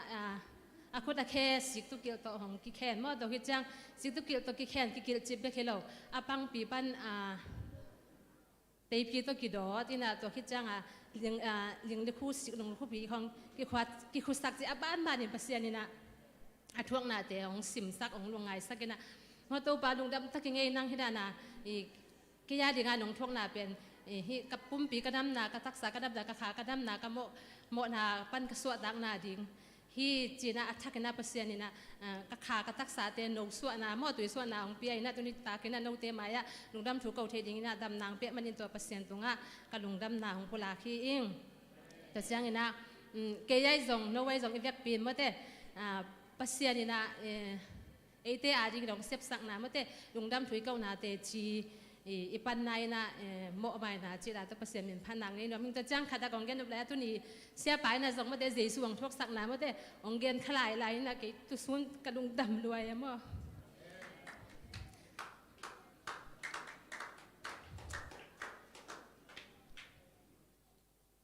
อาคุตาแค่สิกตุกิลตัวของกิแคนมอตัวคิดจังสิกตุกิลตัวกิแคนกิกิลจิบเบคิโลอาปังปีปันเตยปีตัวกิดอที่น่ะตัวคิดจังเลี้ยงเด็กคู่สิกลงคู่ปีของกิคุสักจีอาบ้านมาเนี่ยภาษานี่นะอาทวงนาเตของสิมสักของลงไงสักกันนะพอตัวปลาลงดำตักยังไงนั่งที่นั่นนะกิยาดีงานของทวงนาเป็นกับปุ่มปีกระดำนากระตักษากระดำนากระขากระดำนากระโมนาปั้นกระสวดดังนาดิ่งที่จีน่าอัฐกันนาเปอร์เซ็นต์นี่นะกระขากระตักษาเตนนกสวนาหม้อตัวสวนาของเปียนะตัวนี้ตากินนะนกเตมายะลุงดำถูกเกาเทดิงนะดำนางเปียมันนี่ตัวเปอร์เซ็นต์ตรงอ่ะกับลุงดำนาของพลาคีอิงแต่เสียงนี่นะเกยยงโนไว้ยงอีเวกปีนเมื่อเตเปอร์เซ็นต์นี่นะเตอาจิงดองเซฟสักนาเมื่อเตลุงดำถูกเกานาเตจีอีปันนายนะโมบายนะจีราตัวเปอร์เซ็นต์เป็นพันนังนี่เนาะมึงจะจ้างขัดกองเกนดูแลตัวนี้เสียไปนะส่งมาเตะเจสวงทุกสักนาเมื่อเตะองเกนขลายไหลนะกี่ตัวส่วนกระดุงดำด้วยมั้ง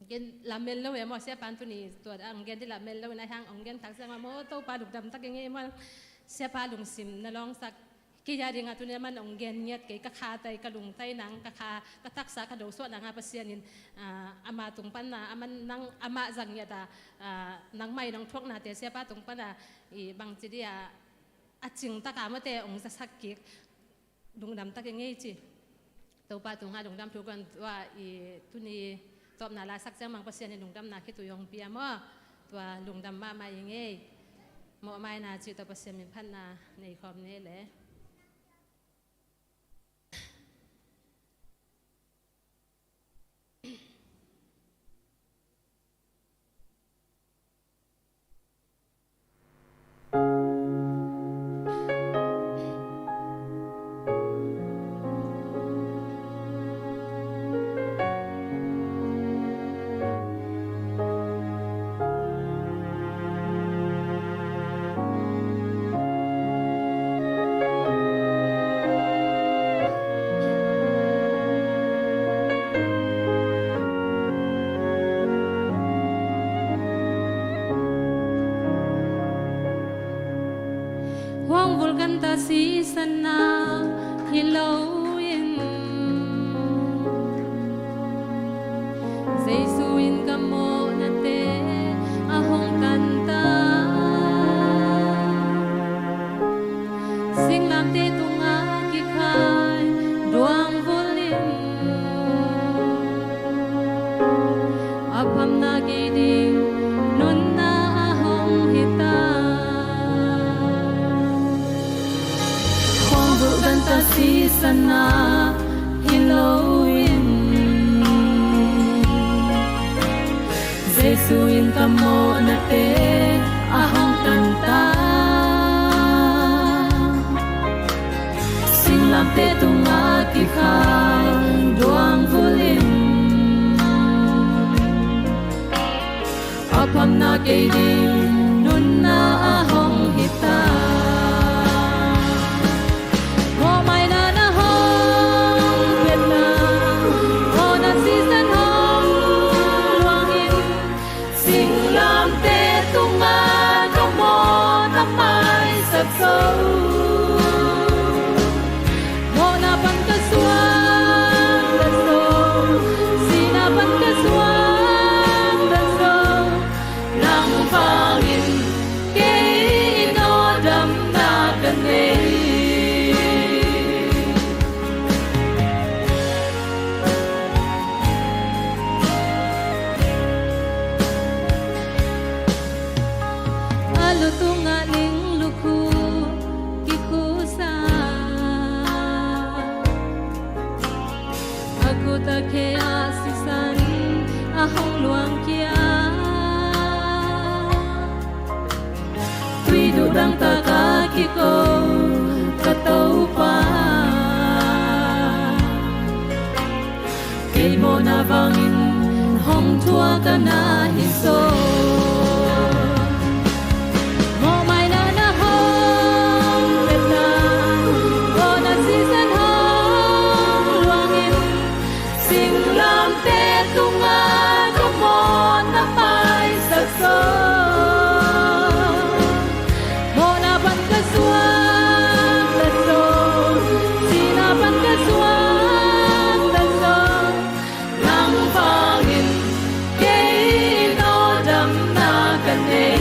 เกนลาเมลเลยมั้งเสียปันตัวนี้ตัวองเกนที่ลาเมลเลยนะทางองเกนทักเสียมาโมโตปลาดุกดำตักยังไงมั้งเสียปลาดุงซิมนะลองสักกิยาดีงาตัวนี้มันองเกนเงียดเกยกะคาไตกระลุงไตหนังกะคากระตักษากระโดดสวดนางอาเปเซียนินอามาตรงปันนาอามันนังอามาจังเงียดนางไม่นางทวกนาเตเสียป้าตรงปันนาบางจีเดียอาจิงตะกามาเตองจะสักกิกลุงดำตะยังไงจีตัวป้าตรงหาลุงดำทุกคนว่าตัวนี้ตอบนาลาสักจังบางเปเซียนินลุงดำนาคิดตัวยองเปียมั้งตัวลุงดำมายังไงหมอไม่นาจีตัวเปเซียนเป็นพันนาในความนี้แหละสีสนาฮิโลยิน di nun na ahong hita mo mai na na hong Việt Nam mo na season hong luangin sing lam te tung ma trong mo na mai sập sâu mo na pan ka suang da sâu si na pan ka suang da sâu lang pangin ke no dam na kan nei alu tunga ling luku kikusa aku tak kaya sisan ahong luang kia tui durang taka kiko katau pa kay mo na bangin hong tua ka na hiso mo mai na na hong Việt Nam mo na season hong luangin sing lam te tung a trong mo na mai sắc sơ mo na ban ka suang da so si na ban ka suang da so lang pangin ke no dam na kan nei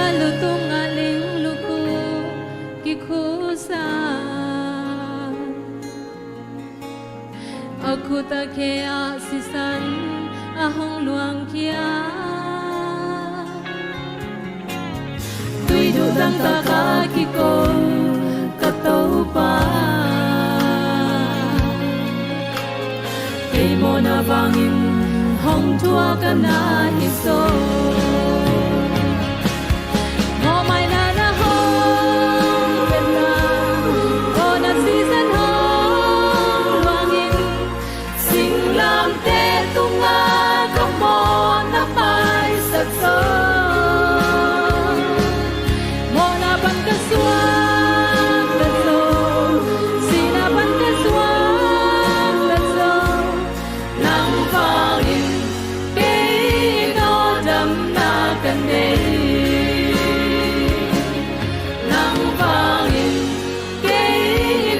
alu tunga ling luku kikusa aku tak kaya sisan ahong luang kia tui durang taka kiko katau pa kay mo na bangin hong tua ka na hiso mo mai na na hong Việt Nam mo na season hong luangin sing lam te tung a trong mo na mai sắc sơ mo na ban ka suang da so si na ban ka suang da so lang pangin ke no dam na kan nei lang pangin ke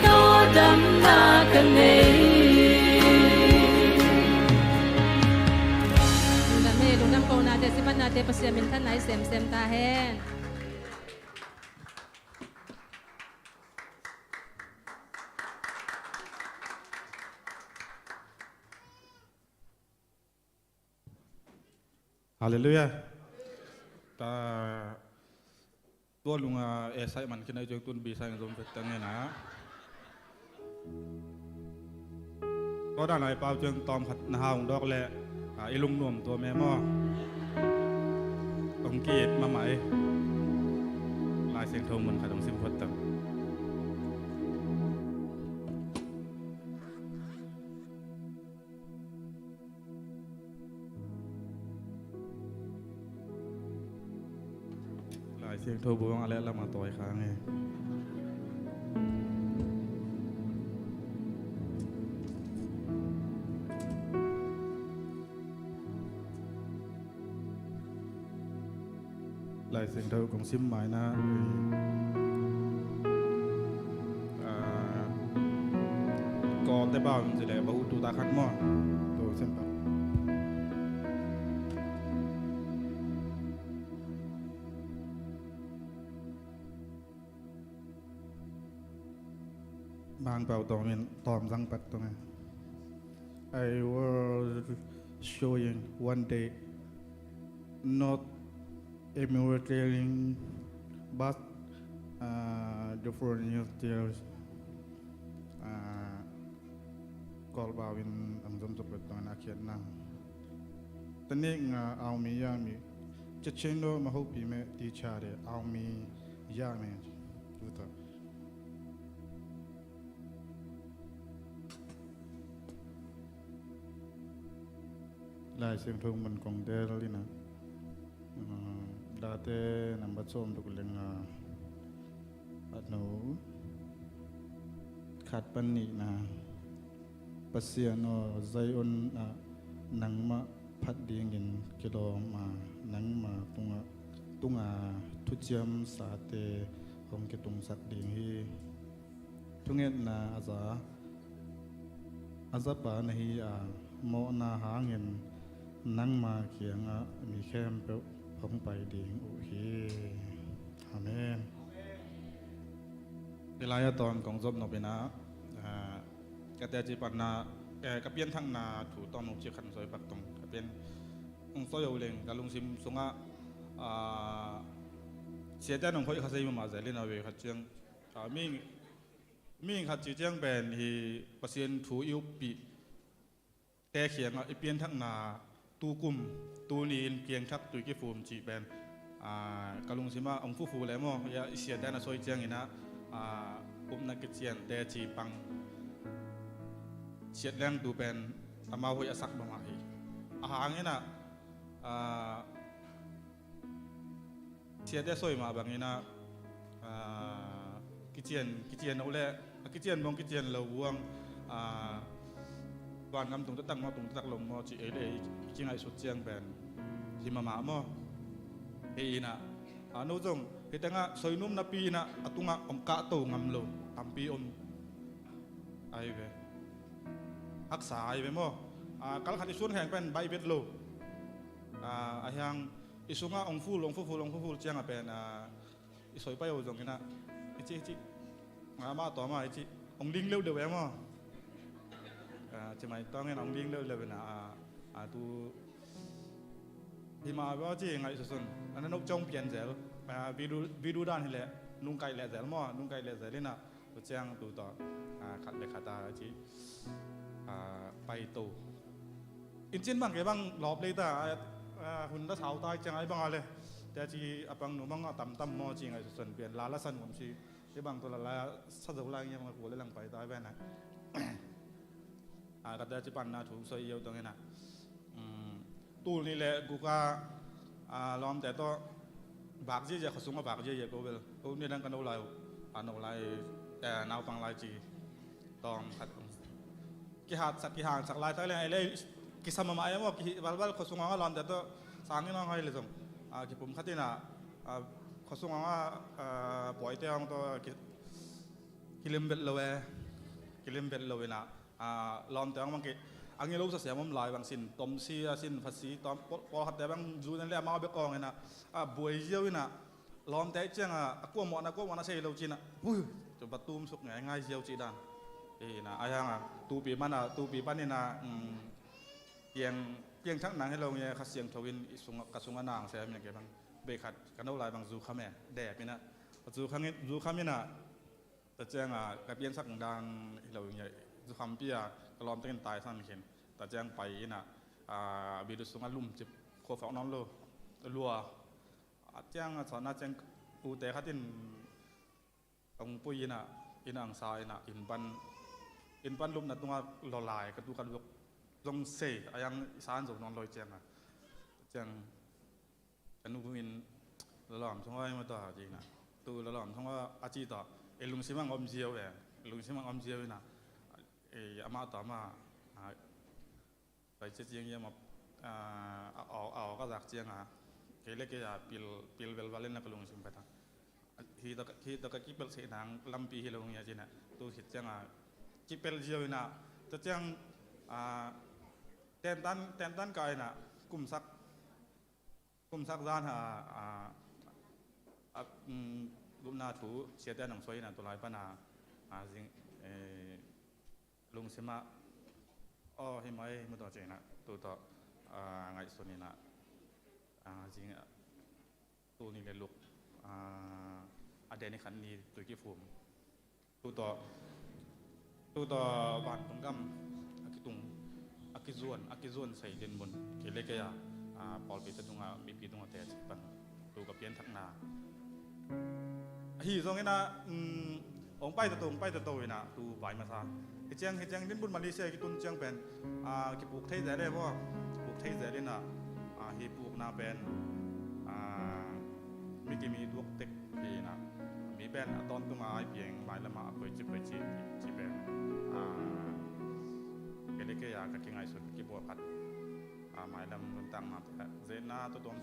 no dam na kan nei lung dam ko na te sipan na te pasyamin tan nai sem sem ta hen
Hallelujah. Ta tua lunga esai man kena jeng tun bisa yang zom vetangnya na. Có đàn này bao chương tòm khát hào đọc lệ ilung nuông tua mẹ mò ông kiệt mà mày lại xem thông mình khát ông sim phật tầng lại xem thông buông alẹ́ là mà tội kháng nghe lại xem thâu cũng sim mãi na còn tế bào mình sẽ để bảo tụ ta khác mò tôi xem bảo bang bảo tòm răng bật tòm này I was showing one day, not immediately, but the foreign years call bawin ang zamzam betong akyat na. Tani nga au mi ya mi, chechendo mahopi me ti chare au mi ya me, tuta. Lai sim thong man kong del lina, date number som tu kuleng at no, kat pan ni na. Pasiano zayon nang ma phat dingin kilo ma nang ma tunga tujiam sa te hong ke tung sak ding hi tunget na aza pa na hi mo na hangin nang ma kiang mi khem pe hong pai ding u hi amen ilaya ton kong job no binaกแต่จีปันนากระเปียนทั้งนาถูตอนนุกจีขันซอยปักตรงกระเปียนซอยเอาเลงกะลุงซิมสงะเสียใจน้องเขาอีกขัดใจมาใจเล่นเอาไว้ขัดเจียงมีขัดจีเจียงเป็นที่เปอร์เซ็นต์ถูอิวปีแต่เขียงอีเปียนทั้งนาตูกุมตูนีนเกียงทักตุยกิฟูมจีเป็นกะลุงซิมาองฟูฟูแล้วมั้งอย่าเสียใจนะซอยเจียงอีนะกุมนักเจียนแต่จีปังเชียดแรงดูเป็นอามาหัวสักบางทีอาหารนี่นะเชียดได้สวยมาบางทีนะกิเจียนเอาแหละกิเจียนมองกิเจียนเราวงวันน้ำตรงตั้งมาตรงตั้งลงมาจีเอเดจริงไอ้สุดเจียงเป็นที่มาหมาม่เฮีนะนู้จงเฮตังะสวยนุ่มนับปีนะตุงะอมกะโตงำโลตัมปีอมไอเวรักษาไปมั้งการขัดส่วนแห่งเป็นใบเบ็ดโลอย่างอิสุงะองฟูเจียงเป็นอิสวยไปเอาตรงนี้นะจิมาต่อมาจิองลิงเร็วเดี๋ยวมั้งจะไม่ต้องให้องลิงเร็วเลยนะตัวที่มาว่าจิไงสุดๆอันนั้นนกจงเปลี่ยนเซลวิดูด้านนี่แหละนุ่งไก่แหละเซลมั้งนุ่งไก่แหละเซลนี่นะตัวเจียงตัวต่อขัดเลยขัดตาจิไปตูอินจินบางแกบางหลอบเลยแต่หุ่นตะเท้าตายจังไอ้บางอะไรแต่จีบางหนูบางต่ำมอจริงไอ้ส่วนเปลี่ยนลาละสันผมชีที่บางตัวละสัตว์อะไรเงี้ยบางหัวเลยหลังไปตายไปนะก็แต่จีปันนะถูกซอยเยียวตรงนี้นะตู้นี่แหละกูก็ล้อมแต่ตัวบากจีจะขสุงกับบากจีจะกูเวลกูนี่ดังกันเอาไรเอาไรแต่นาวปังไรจีตองขัดกิหารสักลายทั้งเลยเลยกิสามมาเองว่ากิบาลขสุงว่าลอนแต่ตัวสางนี่น้องให้เลยส่งกิผมขัดที่น่ะขสุงว่าปล่อยเตี้ยงตัวกิเลมเบ็ดเลยนะลอนแต่บางกิอันนี้รู้สึกเสียมันลายบางสินต้มซีสินผัดซีต้มพอขัดแต่บางจูนั่นแหละมาเบกองเลยนะบวยเยี่ยวนะลอนแต่เจ้ากัวหมอนนะเสียเราจีน่ะจนประตูมสุกง่ายเยี่ยวจีดันนะอย่างตูปีมันตูปีปันนี่นะเพียงทั้งหนังให้เราเนี่ยขัดเสียงทวินกระสุนนางเสียอย่างเงี้ยบางเบคัดกันเอาลายบางจูข้าแม่แดดนี่นะจูข้านี่นะแต่แจ้งกับเพียงสักดังเราอย่างจูคำเปียกระลอมเต้นตายสั้นเข็นแต่แจ้งไปนะบิดสุงลุ่มจิบโคฟองน้องโลรัวแจ้งสอนแจ้งอูแต่ขัดที่องปุยนะอินอังสายนะอินปันลุ่มนะตัวลอยลายกับตัวกันลงเซ่ยังสารส่งนอนลอยเจียงกันนุ่มอินละหล่อมช่องว่ามาต่อจริงนะตัวละหล่อมช่องว่าอาจีต่อลุงซิมังอมเจียวนะอามาต่อมาไปเจียงยังมาเอาก็จากเจียงเกล็ดก็จะปิลเวลวาเลนนะก็ลุงซิมไปทางที่ตะกี้เป็นเสียงลำปีที่เราเนี่ยจีน่ะตัวเห็ดจังกิเป็นเจียวน่ะจะจังแตนตันกายน่ะกุมซักด้านกุมนาถูเสียแต่หนังสวยน่ะตัวลายปนาจริงลุงเสมา hi mai mu to che na tu to ngai so ni na jing tu ni le luk ade ni khan ni tu ki phum tu to ban tung gam akizuan sai den mun ke le ke ya pol pi ta tunga mi pi tunga te pan tu ka pian thak na hi zong ina ong pai ta to ina tu bai ma sa hi chang din bun malaysia ki tun chang pen ki puk thei za le bo puk thei za le na hi puk na pen mi ki mi duok tek hi na mi pen ton tunga ai pieng mai la ma poi chi pen ke le ke ya ka ki ngai su ki bo pat mai lam nun tang ma ze na to tom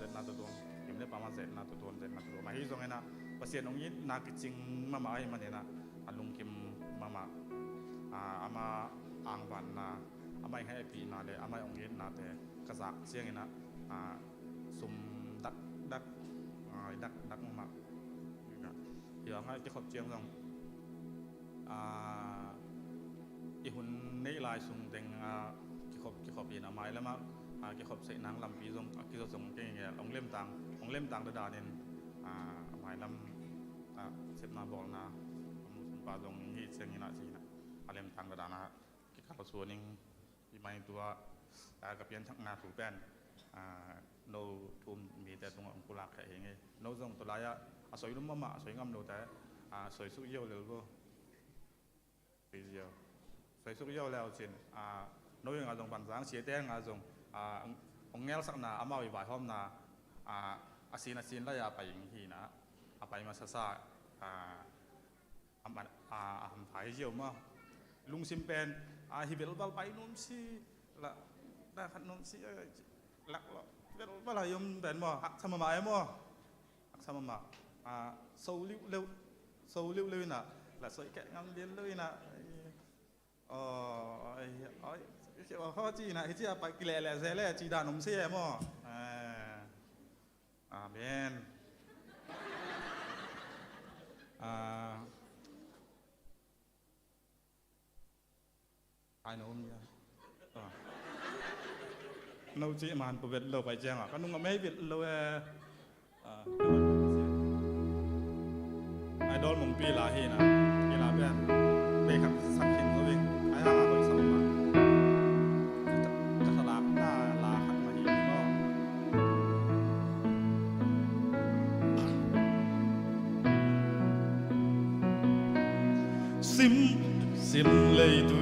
kim le pa ma ze na to tom ma hi zong ina pasien ong yin na ki ching ma ai ma ne na alung kim mama ama ang van na amai hai pi na le amai ong yin na te kazak chiang ina sum dak ma ya ngai ki khop chiang zong i hun nei lai sung teng ki khop ina mai lama ki khop sei nang lam pi zong ki zo zong ke nge ong lem tang da nen mai lam sep na bol na pa zong ni cheng ina chi na alem tang da na ki kha so ning i mai tua ka pian thak na tu pen no thum mi te tung ong kulak kha nge no zong to la ya soi lum ma soi ngam no ta soi su yeu le go pi yeu soi su yeu lao chin no yang zong ban sang xie te nga zong ong ngel sak na amao i bai hom na asin la ya pa ing hi na apai ma sa am phai jiu ma lung sim pen hi bel bal pai num si la da khat num si lak lo bel bal yum ben mo hak sama ma ai mo hak sama ma sâu liu na là soi kẹ ngâm đến lui na họ chỉ na chỉ phải lẹ lẹ chỉ đàn ông xe mà amen ai nói không nhá nấu chỉ màn của Việt lâu phải chăng à, con nung mấy Việt lâu idol mong pi là hi na pi là bên đây khắp sắc hình của mình ai hàng hội sống mà chắc là là khắp mà hi có sim lây tu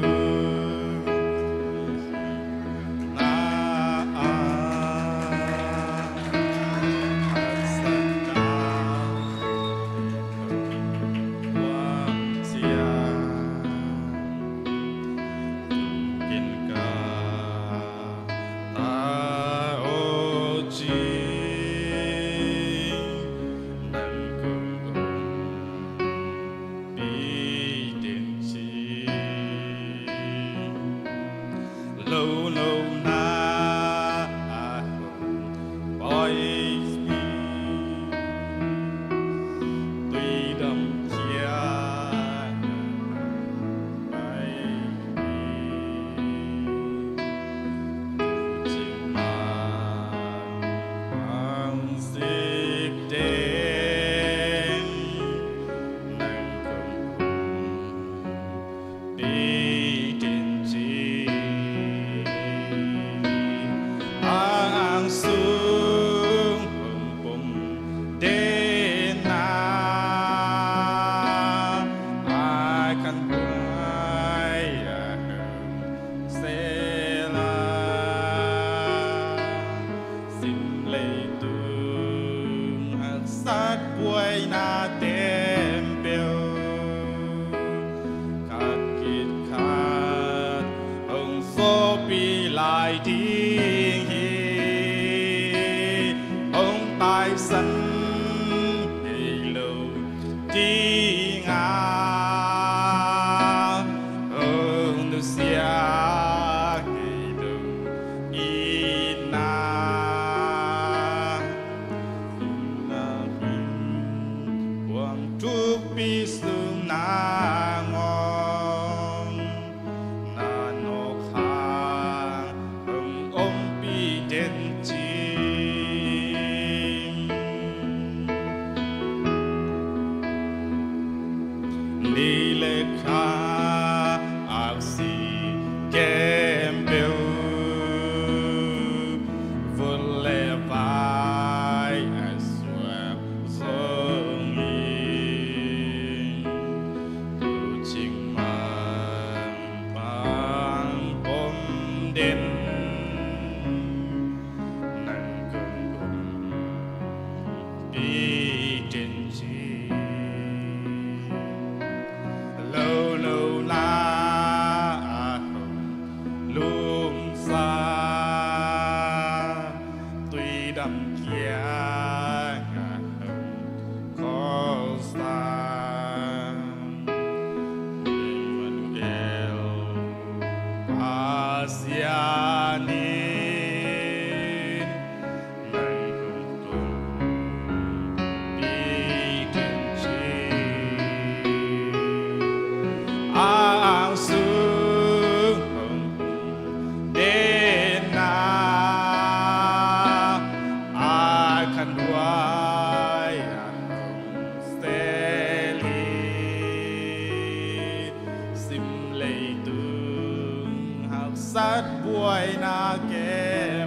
เก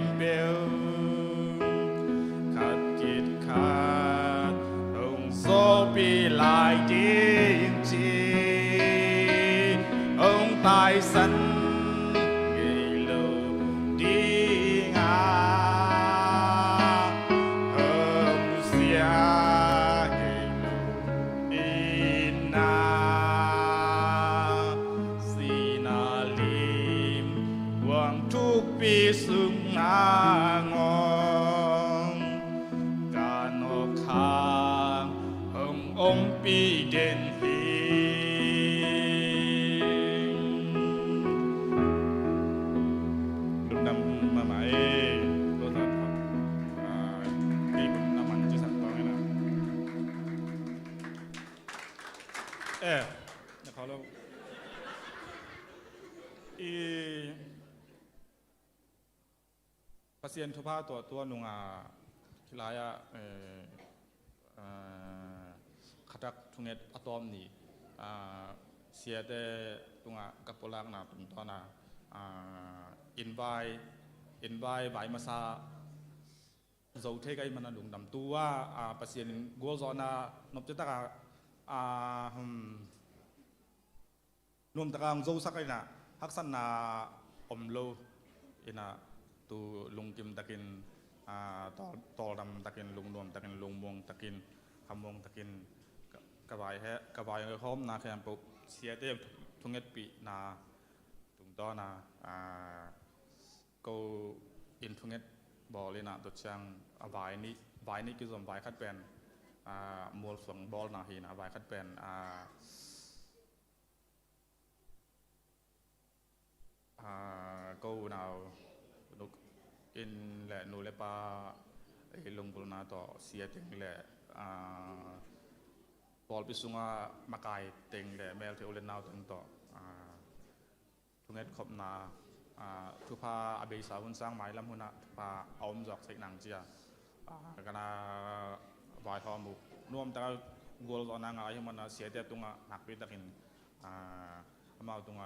มเบลขัดกิดขาดองโซปีลายดีจีองตายสันเกลดีงาเสียเกลดีนาสีนาลิมหวังทุกปีสุงนางองการออกทางองปีเด่นฮีลุงดำมาไหมตัวสัตว์ครับไอ้คุณน้ำมันจะสั่งต่อไงนะเดี๋ยวเขาเราpasienทุพาตัวนุงที่ลายขัดทุงเอ็ดอะตอมนี่เสียแต่ตุงกับโปลักนะตุงตอนอินไวใบมาซาเจ้าเทกัยมันลุงดำตัวpasienกัวจอนะนบจะตะนวมตะกางเจ้าสักไอ้น่ะฮักษณะอมโลอินะตูลุงกิมตะกินตอดำตะกินลุงนวมตะกินลุงมวงตะกินคำมวงตะกินกระบายแฮกระบายเงยหอมนาแคมปุเสียเตี้ยทุงเอ็ดปีนาตุงต้อนาก็อินทุงเอ็ดบอลเลยนะตัวช่างใบนี้คือส่วนใบคัดเป็นมวลส่วนบอลนาฮีนะใบคัดเป็นก็นาวอินแหละนูเลปาลงบอลนาต่อเสียถึงแหละบอลพิสุงมากายเต็งแหละแมวเทอเลนนาวถึงต่อทุงเอ็ดขบนาทุพาอเบสาหุ่นสร้างไม้ลำหุ่นทุพาเอามจอกเสกหนังเจียกันวายทอมุนวมแต่กอลตอนนั้นให้มันเสียแต่ตรงหนักไปตะกินมาตรง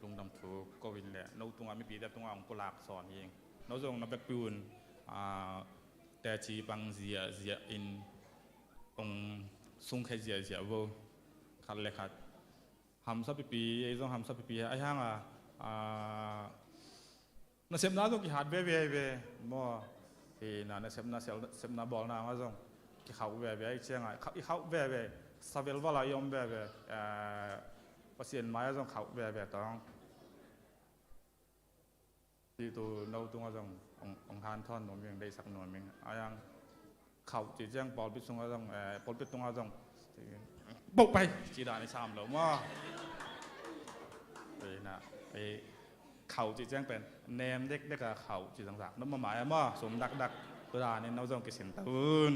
ลุงดำถูกก็วินแหละนู้ตรงไม่ปีแต่ตรงองกุหลาบสอนเองนู้ตรงนับปูนแต่ชีบังเสียอินองซุงแค่เสียโวขัดเลยขัดหำซับปีไอ้ต้องหำซับปีไอ้ห้างน่าเสพน้าต้องกี่หาดเว่มั่วน่าเสพน้าบอลน่าว่าต้องกี่เขาเว่ไอ้เชียงไอ้เขาเว่สเวลว่าลายอมเว่pasien mai azong khau be tong ti tu no tung azong ong han thon nom yang dei sak nom ming ayang khau chi jang pol pi sung azong pol pi tung azong bok pai chi da ni sam lo ma na khau chi jang pen nem dek ka khau chi jang sak no ma mai ma som dak tu da ni no zong ki sin taun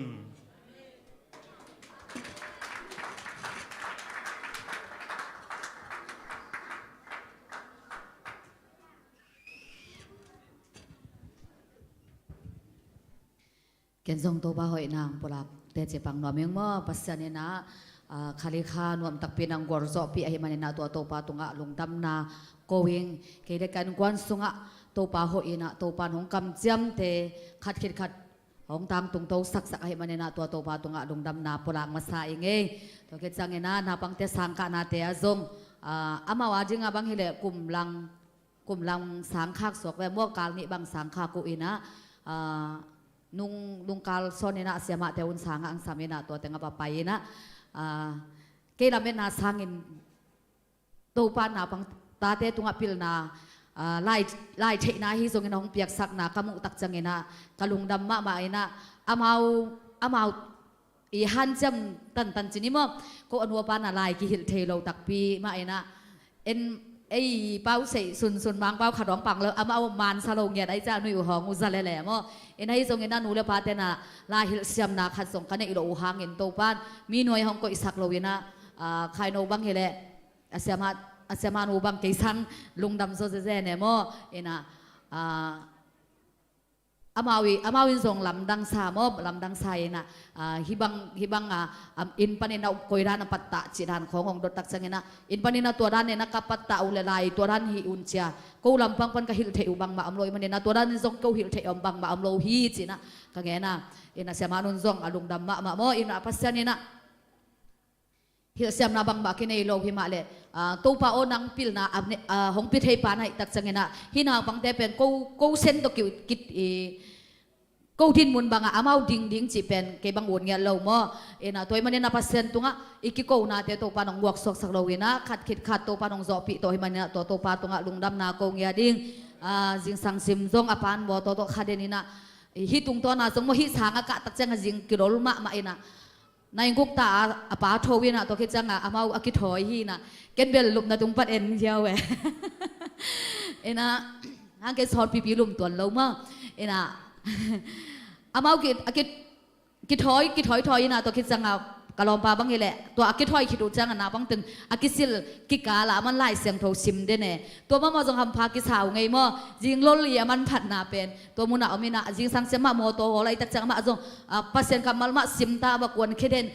เกณฑ์ทรงตัวบ่าหอยนางปลักแต่เจ็บปังหน่อมยังมั่วปัสสาวะนะคาลิคานวมตักปีนังกวรสอบปีอาหิมันนะตัวโตปาตุงะลงดำนาโกวิงเกดกันกวนสุงะโตปาหอยนะโตปานหงกำจำเตขัดหงตามตุงโตสักอาหิมันนะตัวโตปาตุงะลงดำนาปลักมาสายเองตัวเกจังเงินนาปังเตสังกานาเตอซงอามาวาจิงะบังเฮเลกุมลังสังขากสวกแวมั่วกาลนี้บังสังขากุอินะnung kal sonina siama te un sanga ang samina to tenga papayina ke lamen na sangin to pa na pang tate tunga pil na lai che na hi zongin hong piak sak na kamu tak changina kalungdam ma ina amau i hanjam tan chini mo ko anwa pa na lai ki hil thelo tak pi ma ina enไอ้เป้าเสยสุนบางเป้าขัดร้องปังเลยเอามาเอามันสโลงเนี่ยได้จ้าหนุ่ยหองอุจาระแหล่มั้งไอ้นายทรงเงินนั่นหนูเลยพาเตน่ะลายหิลเสียมนาขัดส่งกันในอิโรหางเงินโตปานมีหน่วยห้องก็อิสักโลวินะใครโนบังเฮเลอาเซียมานูบังเกสังลุงดำโซเซเนี่ยมั้งไอ้น่ะ amawi zong lam dang sa mo lam dang sa ina hibang in panina koira na patta chidan khong dot tak changena in panina to ran na kapatta ulalai to ran hi uncha ko lam pang pan ka hil the ubang ma amloi manina to ran zong ko hil the bang ma amlo hi china kangena ina siamanun zong alung dam ma mo ina pasyanina hil siam na bang ba kinai lo hi ma le to pa o nang pil na hong pi thei pa nai tak changena hina bang te pen ko sen to kit ko tin mun banga amau ding chi pen ke bang won nge lo mo ena toy manen na pasen tunga ikiko na te to pa nong wak sok sak lo wina khat khit khat to pa nong zo pi to hi manen to pa tunga lungdam na ko ngia ding jing sang sim zong apan bo to khadenina hi tung to na zong mo hi sanga ka tak changa jing kirol ma ena nai guk ta apa thowina to ke changa amau akithoi hi na ken bel lup na tung pat en jaw we ena hang ke sort pi lum ton lo ma ena amau ki thoi na to ke changa kalom pa bang ile to akithoi khidu changa na bang tung akisil ki kala man lai siang tho sim de ne to ma mo jong ham pha ki saw ngai mo jing lol li man phat na pen to muna omina jing sang sema mo to holai tak changa ma jong pasen kamal ma sim ta ba kon kheden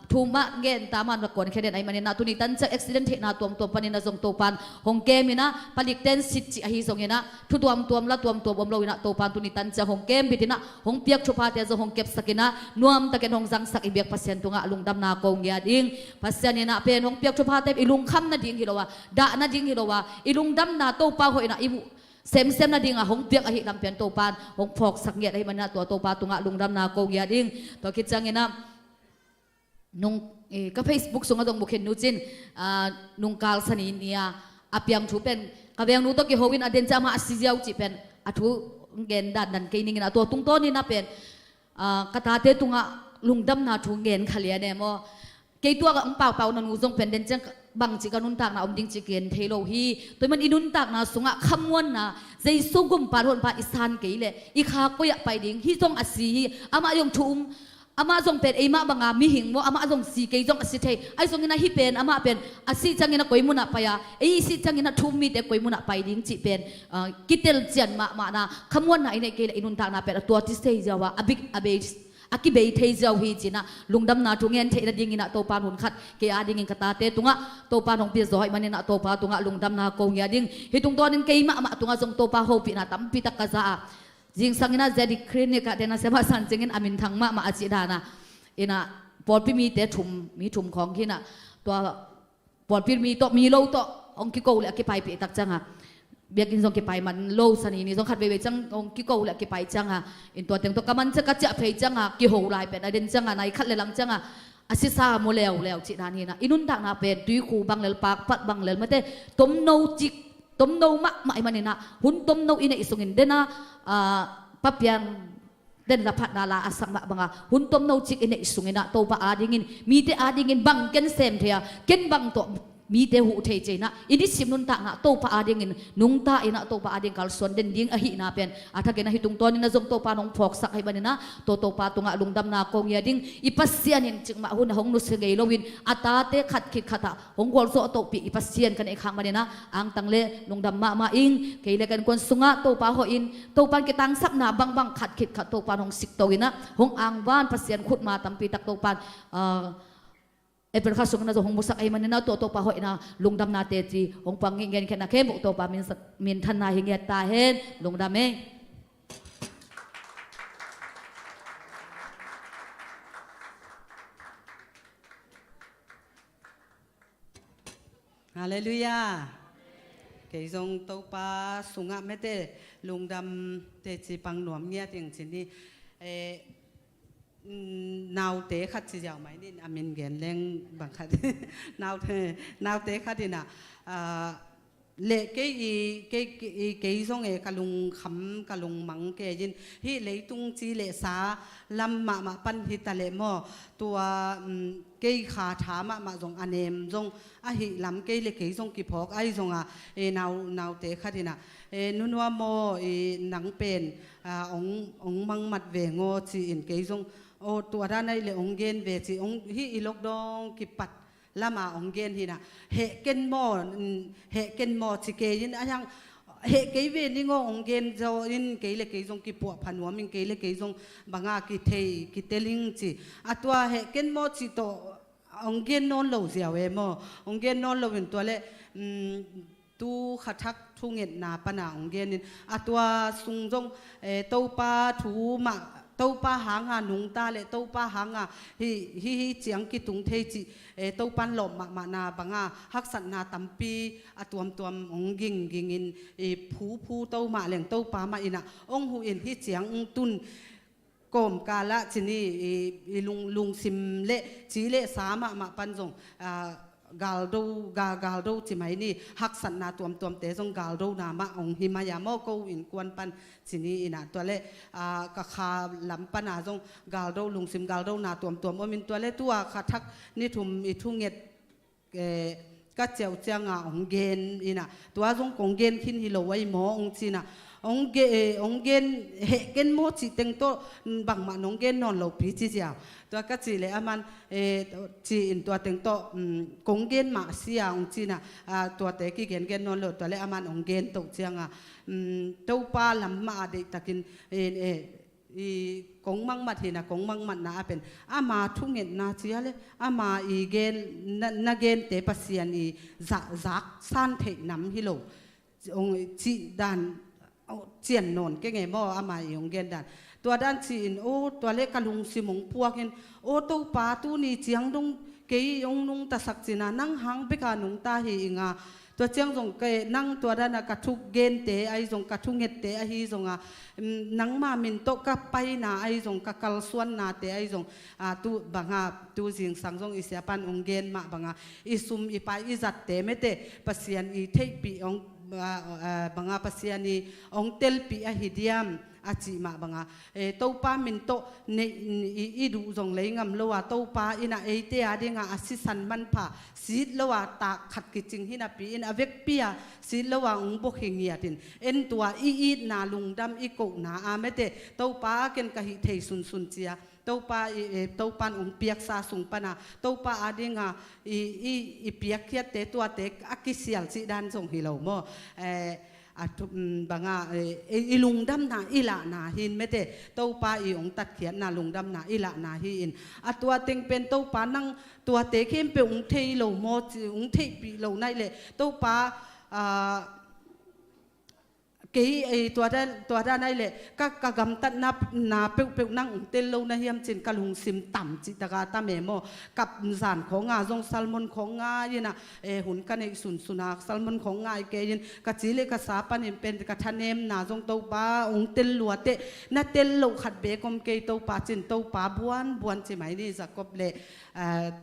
thuma gen taman ba kon kheden ai manina tuni tan chak accident he na tom panina jong to pan hong ke mina palik ten sit chi hi jong ina thu tuam la tuam bom lo ina to pan tuni tan cha hong kem bitina hong piak thupa te zo hong kep sakina nuam taken hong jang sak ibek pasien tunga lungdam na ko ngia ding pasien ina pen hong piak thupa te ilung kham na ding hilowa da na ding hilowa ilungdam na to pa ho ina ibu sem na ding a hong piak a hi lam pen to pan hong phok sak nge ai manina to pa tunga lungdam na ko ngia ding to kit chang ina nung ka Facebook sunga dong bukhen nujin nung kal sani nia apiam thu pen ka beng nu to ki howin aden chama asijiau chi pen athu gen dan ke ning na to tung to ni na pen kata te tunga lungdam na thu gen khalia ne mo ke tu ga pau na nu jong pen den chang bang chi kanun tak na om ding chi ken thelo hi toy man inun tak na sunga khamwon na jaisu gum parhon pa isan ke le i kha ko ya pai ding hi jong asi ama yong thum ama jong pen ema banga mi hing mo ama jong si ke jong asi thei ai jong ina hi pen ama pen asi changina koimuna paya ei si changina thumi te koimuna pai ding chi pen kitel jan ma na khamwon na ine ke inun tak na pen to ti sei jawa abik abe aki bei thei jaw hi china lungdam na tungen thei na ding ina to pan hun khat ke a ding in kata te tunga to pan hong pi zoi manina to pa tunga lungdam na ko ngia ding hi tung ton in keima ma tunga jong to pa ho pi na tam pi tak ka za jing sangina jadi krin ka dena sema san jingin amin thang ma achi dana ina porpi mi te mi thum khong kina to porpi mi to mi lo to ong ki ko le ki pai pi tak changa biakin jong ki pai man lo sani ni jong khat be chang ong ki ko le ki pai changa in to teng to kaman cha ka cha phei changa ki ho lai pe na den changa nai khat le lang changa asisa mo lew chi dan hi na inun tak na pe tui khu bang lel pak pat bang lel mate tom no chik tom no ma mai manina hun tom no ina isungin dena papian den la phat na la asak ma banga hun tom no chik ina isungina to pa adingin mi te adingin bang ken sem thea ken bang to mi te hu thei chena ini sim nun ta na to pa adingin nung ta ina to pa ading kal son den ding a hi na pen athake na hitung ton na jong to pa nong phok sak hai banina to pa tunga lungdam na ko ngia ding ipasian in chingma hun hong nu se ngei lowin ata te khat khit khata hong gol so to pi ipasian kan e khang banina ang tangle lungdam ma ing keile kan kon sunga to pa ho in to pan ke tang sak na bang khat khit khat to pa nong sik to ina hong ang ban pasian khut ma tampi tak to pan eper khasung na hong musak ay manina to pa ho ina lungdam na te ti hong pangingen ken na ke mo to pa min than na hinget ta hen lungdam e
Hallelujah ke jong to pa sunga mete lungdam te chi pang nuam ngia ting chin ni nào tế khát chỉ giàu mấy nên mình ghen lên bằng khát nào tế khát thì nào lệ cái giống cái kalung khăm kalung măng cái gì hi lấy tung chi lệ sa lâm mà pan hi ta lệ mò tua cái khá thả mà giống anh em giống hi làm cái lệ cái giống kịp học ai giống nào tế khát thì nào nôn hoa mò nắng pen ông măng mặt về ngô chỉ in cái giống ôตัวด้านในเลยองเกนเวทีองฮีอีลกดองกิปัดละมาองเกนทีน่ะเหเกนโมชิเกยินอะยัง hệ cái về đi ngô ông gen cho in cái là cái dòng cái bộ phản hóa mình cái là cái dòng bằng cái thầy cái telling chỉ tua hệ cái mò chỉ to ông gen non lâu dẻo em mò ông gen non lâu bên tua lệ tu khát thắc thu nghiệt na pana ông gen tua sung dòng tàu pa thu mà tàu pa hàng à nung ta lệ tàu pa hàng à hi chiang ki tung thei chi tàu pan lom mà na banga hắc sat na tampi tuam ong ging in phu tàu mà leng tàu pa mà ina ong hu in hi chiang tun kom kala chini lung sim le chi le sa ma pan jong gal do chi mai ni hak san na tuam te jong gal do na ma ong himaya mo ko in kwan pan chini ina to le ka kha lam pa na jong gal do lung sim gal do na tuam omin to le tua kha thak ni thum I thunget ka cheu changa ong gen ina tua jong kong gen khin hi lo wai mo ong china ông gen hệ gen mo chỉ tên to bằng mà ông gen non lâu phí chi chào tôi các chị lẽ aman chỉ in tôi tên to công gen mà xia ông chi na tôi té cái gen non lâu tôi lẽ aman ông gen tổ chiang đâu pa làm mà để takin công mang mặt thì là công mang mặt na apen ama thu nghiện na chia le ama gen na gen té pasian giác san thể nắm hi lo ông chị đàn chiên nón cái ngày mò ama yong gen dan tua dan chin tua le kalung simong puakin to pa tu ni chiang dong ke yong nung ta sak china nang hang beka nung ta hi inga tua chiang jong ke nang tua dan ka thuk gen te ai jong ka thunget te a hi jong nang ma min to ka pai na ai jong ka kal suan na te ai jong tu banga tu jing sang jong isiapan ong gen ma banga isum ipai izat te mete pasian I thei pi ong banga pasiani ong telpi a hidiam achi ma banga topa min to ne idu jong leingam lowa topa ina eite adinga asisan man pha sit lowa ta khat ki ching hina pi in avek pia sit lowa ong bo khingia tin en tua I na lungdam I ko na amete topa ken ka hi thei sun chia topa ong piak sa sung pana topa adinga I piak khiat te tua te akisial si dan jong hilo mo banga ilungdam na ila na hin mete topa ong tat khiat na lungdam na ila na hi in atua teng pen topa nang tua te khem pe ong thei lo mo ong thei pi lo nai le topa cái tua ra này lệ các gam tận na peu năng tên lâu na hiam trên kalung sim tẩm chỉ ta ta mẹ mo cặp giản khó ngà dòng salmon khó ngà như na hun cái này sunak salmon khó ngà cái như cái chỉ lệ cái sapa niệm pen cái thanh em na dòng tàu pa ông tên lúa tệ na tên lâu khát bé com cái tàu pa trên tàu pa buan chỉ mấy đi Jacob lệ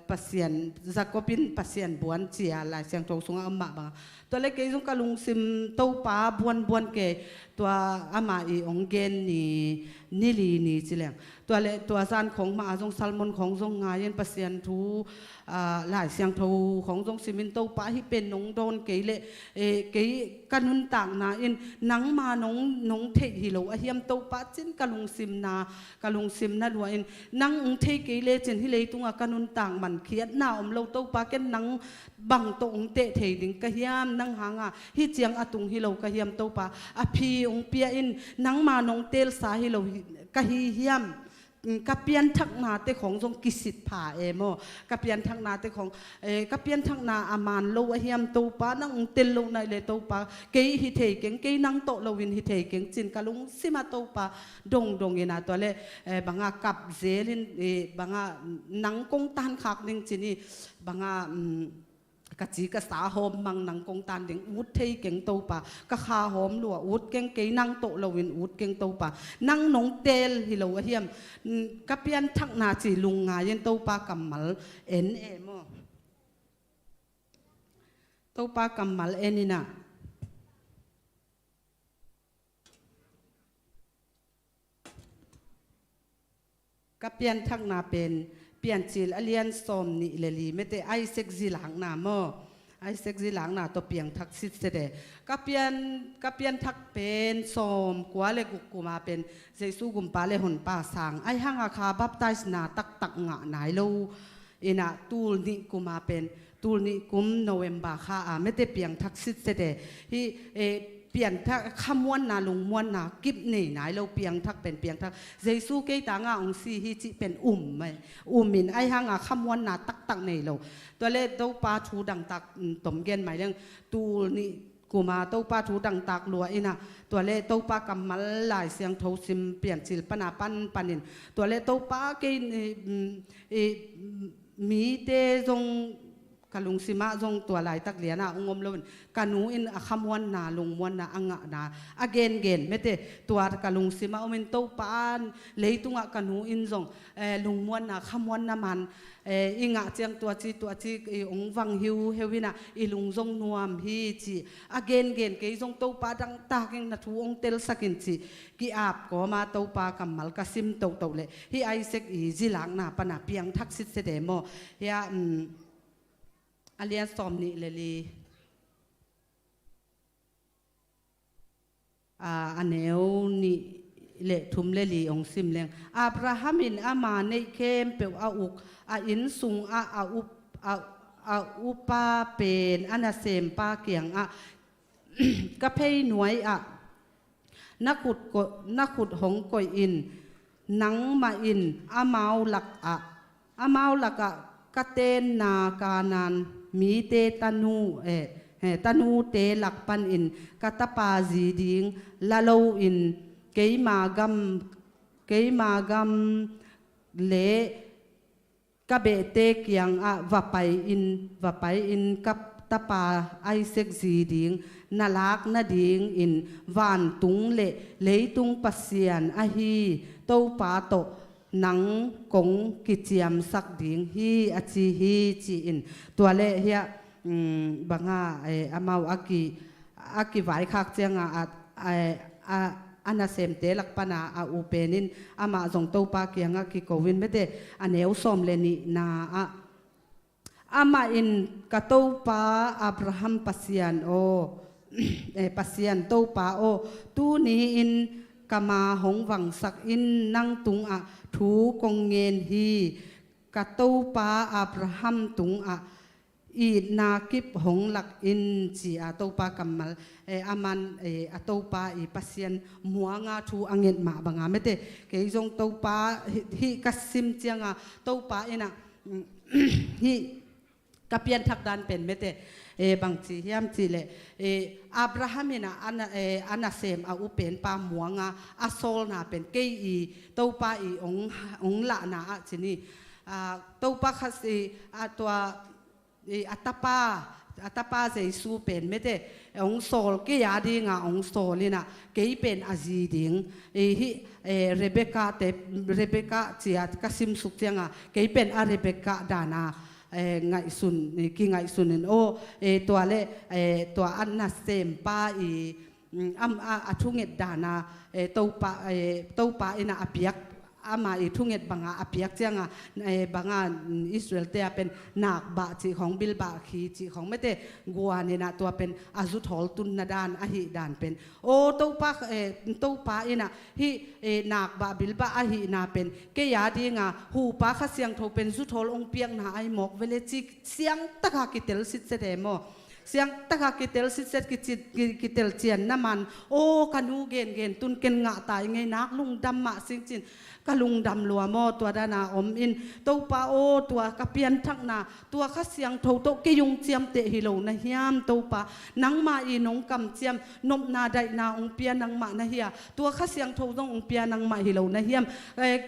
pasien Jacobin pasien buan chia lại sang tàu sung âm mạ bằng tôi lấy cái dòng kalung sim tàu pa buan cái tua ama ong gen ni li ni chileng tua le tua san khong ma jong salmon khong jong nga yen pasien thu lại sang thâu khong jong simin to pa hi pen nong don ke le ke kanun tang na in nang ma nong the hi lo a hiam to pa chin kalung sim na lo in nang ong the ke le chen hi le tunga kanun tang man khiat na om lo to pa ken nang bang to ong te thei ding ka hiam nang hanga hi chiang atung hi lo ka hiam to pa a phi ong pia in nang ma nong tel sa hi lo ka hi hiam ka pian thak na te khong jong kisit pha emo ka pian thak na te khong ka pian thak na aman lo a hiam to pa nang ong tel lo nai le to pa ke hi thei keng ke nang to lo win hi thei keng chin kalung sima to pa dong ina to le banga kap zelin banga nang kong tan khak ning chini banga cái chỉ cái xã hôm mang năng công tan đến út thấy keng tàu pa cái kha hôm lúa út keng cái năng tổ lâu in út keng tàu pa năng nông tel hi lâu hiểm cái pian thắc na chỉ lùng ngài yên tàu pa cầm mal en em tàu pa cầm mal enina cái pian thắc na pen pian chil alian som ni leli mete Isaac zilang na mo Isaac zilang na to piang thak sit se de ka pian thak pen som kwa le kuma pen Jesu gum pa le hon pa sang ai hanga kha baptize na tak nga nai lo ina tul ni kuma pen tul ni kum November kha a mete piang thak sit se de hi เปลี่ยนทักขมวนนาลงมวนนากิบนี่ไหนเราเปียงทักเป็นเปียงทักเยซูเกตางาองซีฮิจิเป็นไหมมินไอหางาขมวนนาตักนี่เราตัวเล็กตัวปลาทูดังตักตมเกนหมายเรื่องตูนี่กูมาตัวปลาทูดังตักลัวอินะตัวเล็กตัวปลากำมัลลายเสียงโทซิมเปลี่ยนศิลปนาปันปันินตัวเล็กตัวปลาเกนมีเตจงกะลุงสิมาจงตัวลายตักเหลียนะองมลวนกะนูอินขมวนนาลงมวนนาอังะนาอเกนเกนไม่เตตัวกะลุงสิมาอมินโตปานเลยตุงะกะนูอินจงลงมวนนาขมวนนามันอิงะเจียงตัวจีองวังฮิวเฮวินะอิลุงจงนวมฮีจีอเกนเกนเกยจงโตปาดังตาเกงนาทูองเตลสักินจีกีอาบก็มาโตปากำมัลกะซิมโตเลยฮีไอเซกอีจิหลังนาปนาเปียงทักษิตเสดโมเฮียอาเลียสอมนี่เลยอันเนวนี่เละทุมเลลีองซิมเลงอับราฮัมินอามาในเข้มเปียวอาอุกอินซุงอุปาเป็นอันเซมปาเกียงกะเพยหน่วยนักขุดหงกอยอินนังมาอินอาเมาหลักอาเมาหลักกะเตนนากานันมีเตตานูตานูเตหลักปันอินกะตะปาจีดิงละโลอินเกยมากำเลกะเบเตกยังวะไปอินกับตะปาไอเซกจีดิงนาลักนาดิงอินวานตุงเลตุงปัสเซียนฮีโตปาโตนังกงกิจยมสักดิ่งฮีอจีฮีจีอินตัวเล่เฮียบังอามาอากิไว้คักเจียงอันนั้นเสมเตลักปนาอุเปนินอามาจงโตปาเกียงกิโกวินไม่ได้อันเนวสมเลนินาอามาอินกะโตปาอับราฮัมปัสยันปัสยันโตปาตูนี้อินกามาหงวังสักอินนั่งตุงทูกงเงินฮีกะโตปาอับราฮัมตุงอีนากิบหงหลักอินจีโตปากำมัลอามันโตปาปัสยันมัวงาทูอังเงินมาบังอาไม่เตะเกยจงโตปาฮีกัสซิมเจียงโตปาอินะฮีกะเปียนทักดันเป็นไม่เตะบางทียามจีเลอับราฮัมนะอันเซมอุเป็นปามัวงาโซลนาเป็นเกยโตปาองละนาจีนี่โตปาคัสตัวอัตปาเจสูเป็นไม่ได้องโซลเกียดีงาองโซลินะเกยเป็นอาจีดิงเรเบคาเจียกัสิมสุกเจียงเกยเป็นเรเบคาดานาไงสุนกิไงสุนินตัวเล่ตัวอันนัสเซมปาทุงเงดดานาโตปาอินาอเปียกอามาทุงเงดบังอาเปียกเจียงบังอิสราเอลเตะเป็นนักบาจีของบิลบาคีจีของไม่เตะกัวเนี่ยนะตัวเป็นอาจุทอลตุนนาดานอหิดานเป็นโตปาอินะฮินักบาบิลบาอหินาเป็นเกียดีงาหูปาขเสียงโทเป็นจุทอลองเปียงนาไอหมกเวเลจิเสียงตะกากิเตลสิเสดโมเสียงตะกากิเตลสิเสดกิเตลเจียนน้ำมันกันูเกนตุนเกนงะตายไงนักลุงดำมาสิงจินกะลุงดำลัวโมตัวดานาอมอินโตปาตัวกะเปียนทักนาตัวข้าเสียงโทโตกิยุงเจียมเตะฮิโลนะเฮียมโตปานังมาอีนงกำเจียมนมนาได้นาองเปียนังมานะเฮียตัวข้าเสียงโทต้ององเปียนังมาฮิโลนะเฮียม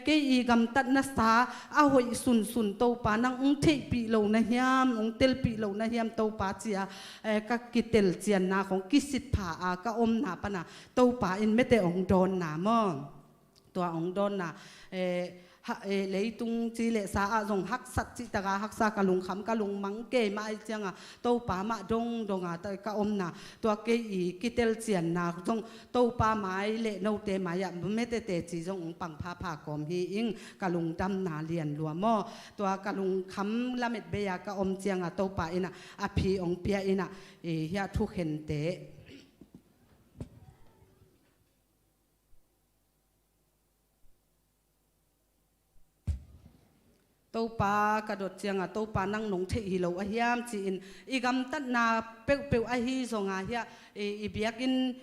เกอีกำตัดนัสตาอาหอยสุนโตปานังองเทปีโลนะเฮียมองเตลปีโลนะเฮียมโตปาเจียกะกิเตลเจียนนาของกิสิทผากะอมนาปนาโตปาอินไม่แต่องโดนนามอตัวองดอนนะเลยตุงจีเลสาจงฮักสัตจิตกาฮักซากะลุงคำกะลุงมังเกมาเจียงโตปามาดงแต่กะอมนะตัวเกอีกิเตลเจียนนะจงโตปาไม้เลโนเตมายะไม่เตจีจงปังพากอมฮีอิงกะลุงดำนาเลียนลัวมอตัวกะลุงคำละเม็ดเบียกะอมเจียงโตปาอินะอภีองเปียอินะเฮียทุกเห็นเต tàu pa cả đợt chiang à tàu pa năng nông thị hi lâu à hiam chỉ in igam tát na peu à hi zong à hiya biak in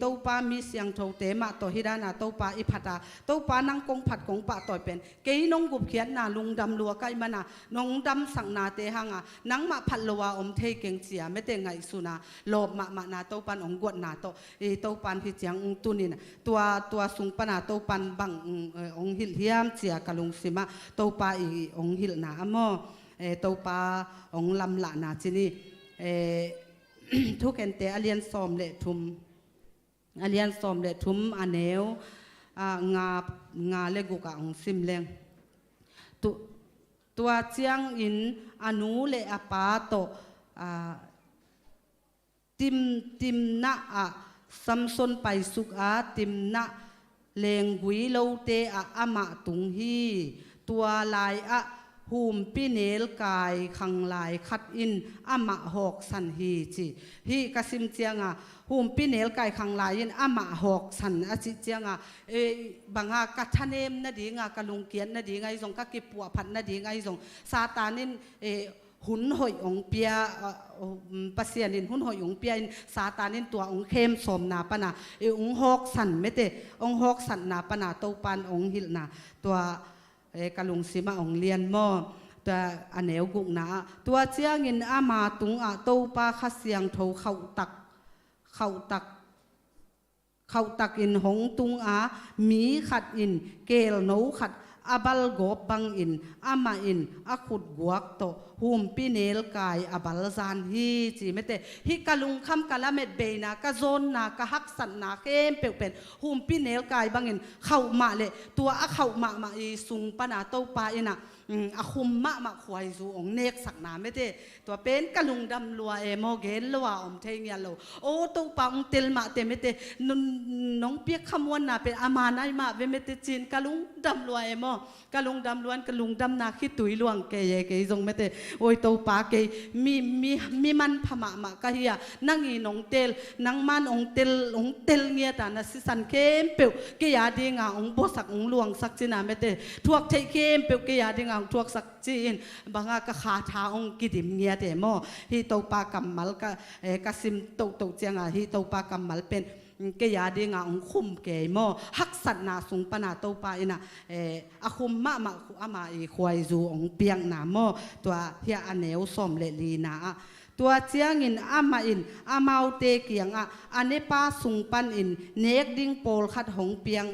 tàu pa mi siang thâu tế mà tổ hi na tàu pa phata tàu pa năng kong phat kong pa tỏi pen cái nông gup khiat na lung dam lua kai mana nông dam sang na te hang à nang ma phat lowa thei keng chia me te ngai su na lop ma na tàu pan ong guat na to tàu pan hi chiang tunin tua sung pa na tàu pan bang ong hil hiam chia kalung sima tàu pa ong hil na amo tàu pa ong lam la na chiniทุกเอนเตอเลียนซอมเลทุมอันเนวงาเลกุกะองซิมเลงตัวเจียงอินอนุเลอปาโตติมนะซัมซอนไปสุกติมนะเลงกุยโลเตอะมะตุงฮีตัวลายหูมปีเนลกายขังลายขัดอินอมะหอกสันฮีจีฮีกสิมเจียงหูมปีเนลกายขังลายอินอมะหอกสันอจิเจียงบางกัทเนมนาดีงากะลุงเกียนนาดีไงทรงกักิปัวพันนาดีไงทรงซาตานินหุนหอยองเปียปัสเซียนินหุนหอยองเปียซาตานินตัวองเข้มสมนาปนาองหอกสันไม่เตองหอกสันนาปนาโตปันองหิลนาตัวกะลุงสิมาองเลียนหม้อตัวอันเนวกุกนาตัวเจียงินอามาตุงโตปาขัดเสียงโทเข้าตักอินหงตุงมีขัดอินเกลโนขัดอาบัลกบบังอินอามาอินอาขุดกวกโตหุมปีเนลกายอาบัลซานฮีจีไม่เตฮิกะลุงคำกะละเม็ดเบนากะโซนนากะฮักสันนาเข้มเปียวเป็นหุมปีเนลกายบังอินเข้ามาเลยตัวเข้ามาอีสุงปนาโตปาอินะอาคุมมาควายซูองเนกสักนาไม่เตตัวเป็นกะลุงดำลัวโมเกนลัวอมเทียนโลโอ้โตปาองเตลมาเตไม่เตน้องเปียกขมวนนาเป็นอามาไนมาเวเมเตจินกะลุงดำลัวโมกะลุงดำล้วนกะลุงดำนาคิดตุยลวงเกยเกยทรงไม่เตโอ้ยโตปาเกยมีมันพม่ามากะเฮียนั่งอีน้องเตลนั่งมันองเตลเงียตานะสิสันเข้มเปียวเกียดีงาองโบสักองลวงสักจินาไม่เตทวกเทเข้มเปียวเกียดีงาทวกสักจีนบางก็ขาทาองกิดิมเงียเตโมฮีโตปากำมัลกะซิมโตเจียงฮีโตปากำมัลเป็นเกียดีงาองคุมเกยโมฮักสันนาสุงปนาโตปาอินะอาคุมมาอีควายจูองเปียงนาโมตัวเฮียอันเนวสมเลลีนาตัวเจียงอินอามาอินอามาเตเกียงอันเนปาสุงปันอินเนกดิงโปลขัดหงเปียง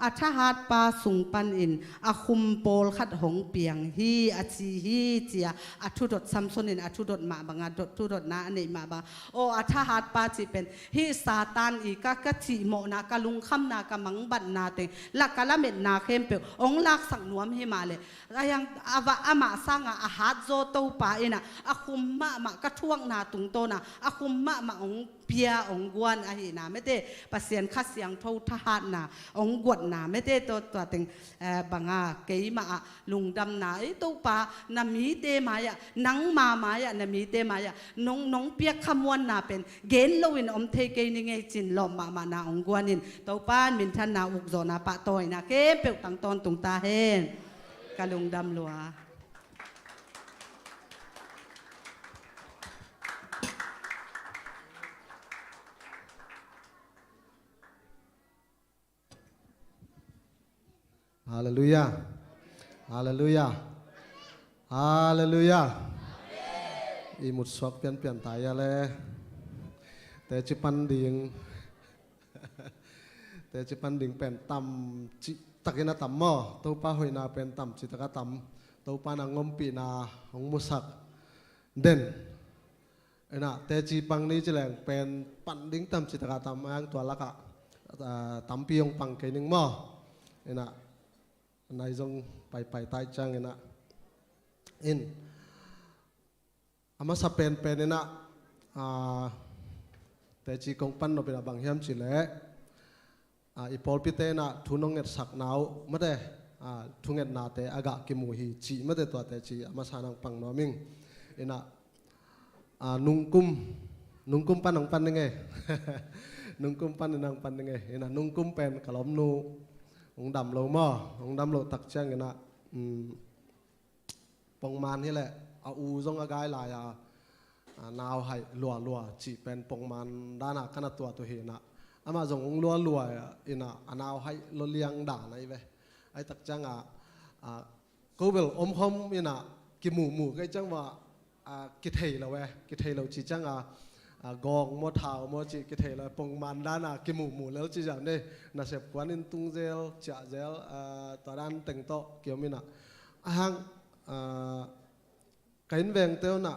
อัชฮัดปาสุงปันอินอาคุมโปลขัดหงเปียงฮีอาจีฮีเจียอัทุดดซัมซอนินอัทุดดมาบางดทุดดนาอันนี้มาบางโออัชฮัดปาจีเป็นฮีซาตานอีกะจีโมนากะลุงคำนากะมังบันนาเตงลักกะละเม็ดนาเข้มเปียวองลักสังนวมให้มาเลยยังอามาสร้างอาหารโซโตปาอินะอาคุมมากะช่วงนาตุงโตนะอาคุมมาองเปียองกวนอาหินาไม่เตปัสเซียนคัดเสียงทูทหารนาองกวนนาไม่เตตัวเต็งบางเกยมาลุงดำนาตู้ปานามีเตมายะนังมายะนามีเตมายะน้องเปียขมวนนาเป็นเกณฑ์ลวินอมเทเกนิเงจินลมมานาองกวนินตู้ปานมินทันนาอุกโซนาปะตอยนาเกเปียตังตอนตุงตาเฮนกะลุงดำลัว
ฮาเลลูยาฮาเลลูยาฮาเลลูยาอีมุดสวกเปลี่ยนตายอะไรแต่จิปันดิ่งเป็นต่ำจิตะกินต่ำหม้อตัวป้าหอยนาเป็นต่ำจิตะกะต่ำตัวป้านางงมปีนาของมุสักเด่นนะแต่จิปังนี้จะแหลงเป็นปันดิ่งต่ำจิตะกะต่ำอังตัวละกะต่ำปียงปังเกนึงหม้อนะนายจงไปใต้จังนะอินอามาสเปนเป็นนะแต่จีกงปันเราเป็นบางเฮียมจิเล่อีพอลพิเตนะทุนงเงินสักนาวไม่ได้ทุนเงินนาเตอากากิมูฮีจีไม่ได้ตัวแต่จีอามาสานังปังนอมิงอินะนุงกุมปันนังปันยังไงนุงกุมปันนังปันยังไงอินะนุงกุมเป็นกะล้อมนูองดำโลมาองดำโลตักเชียงนะ งมันนี่แหละเอาอูจงอากายลายนาวให้ลัวจีเป็นปงมันด้านักขนาดตัวเห็นนะอามาจงลัวอินะนาวให้ลเลียงด่าในเว้ไอ้ตักจังก็เวลอมคอมอินะกิหมู่ก็จังว่ากิเทยเราเว้กิเทยเราจีจังกองมอเท้ามอจีกิเทยเราปงมันด้านักกิหมู่แล้วจีจังเนี่ยน่าเสพกวนอินตุงเจลจ่าเจลตอนนั้นแต่งโต๊ะเกี่ยวมินะฮังการแบ่งเต้าน่ะ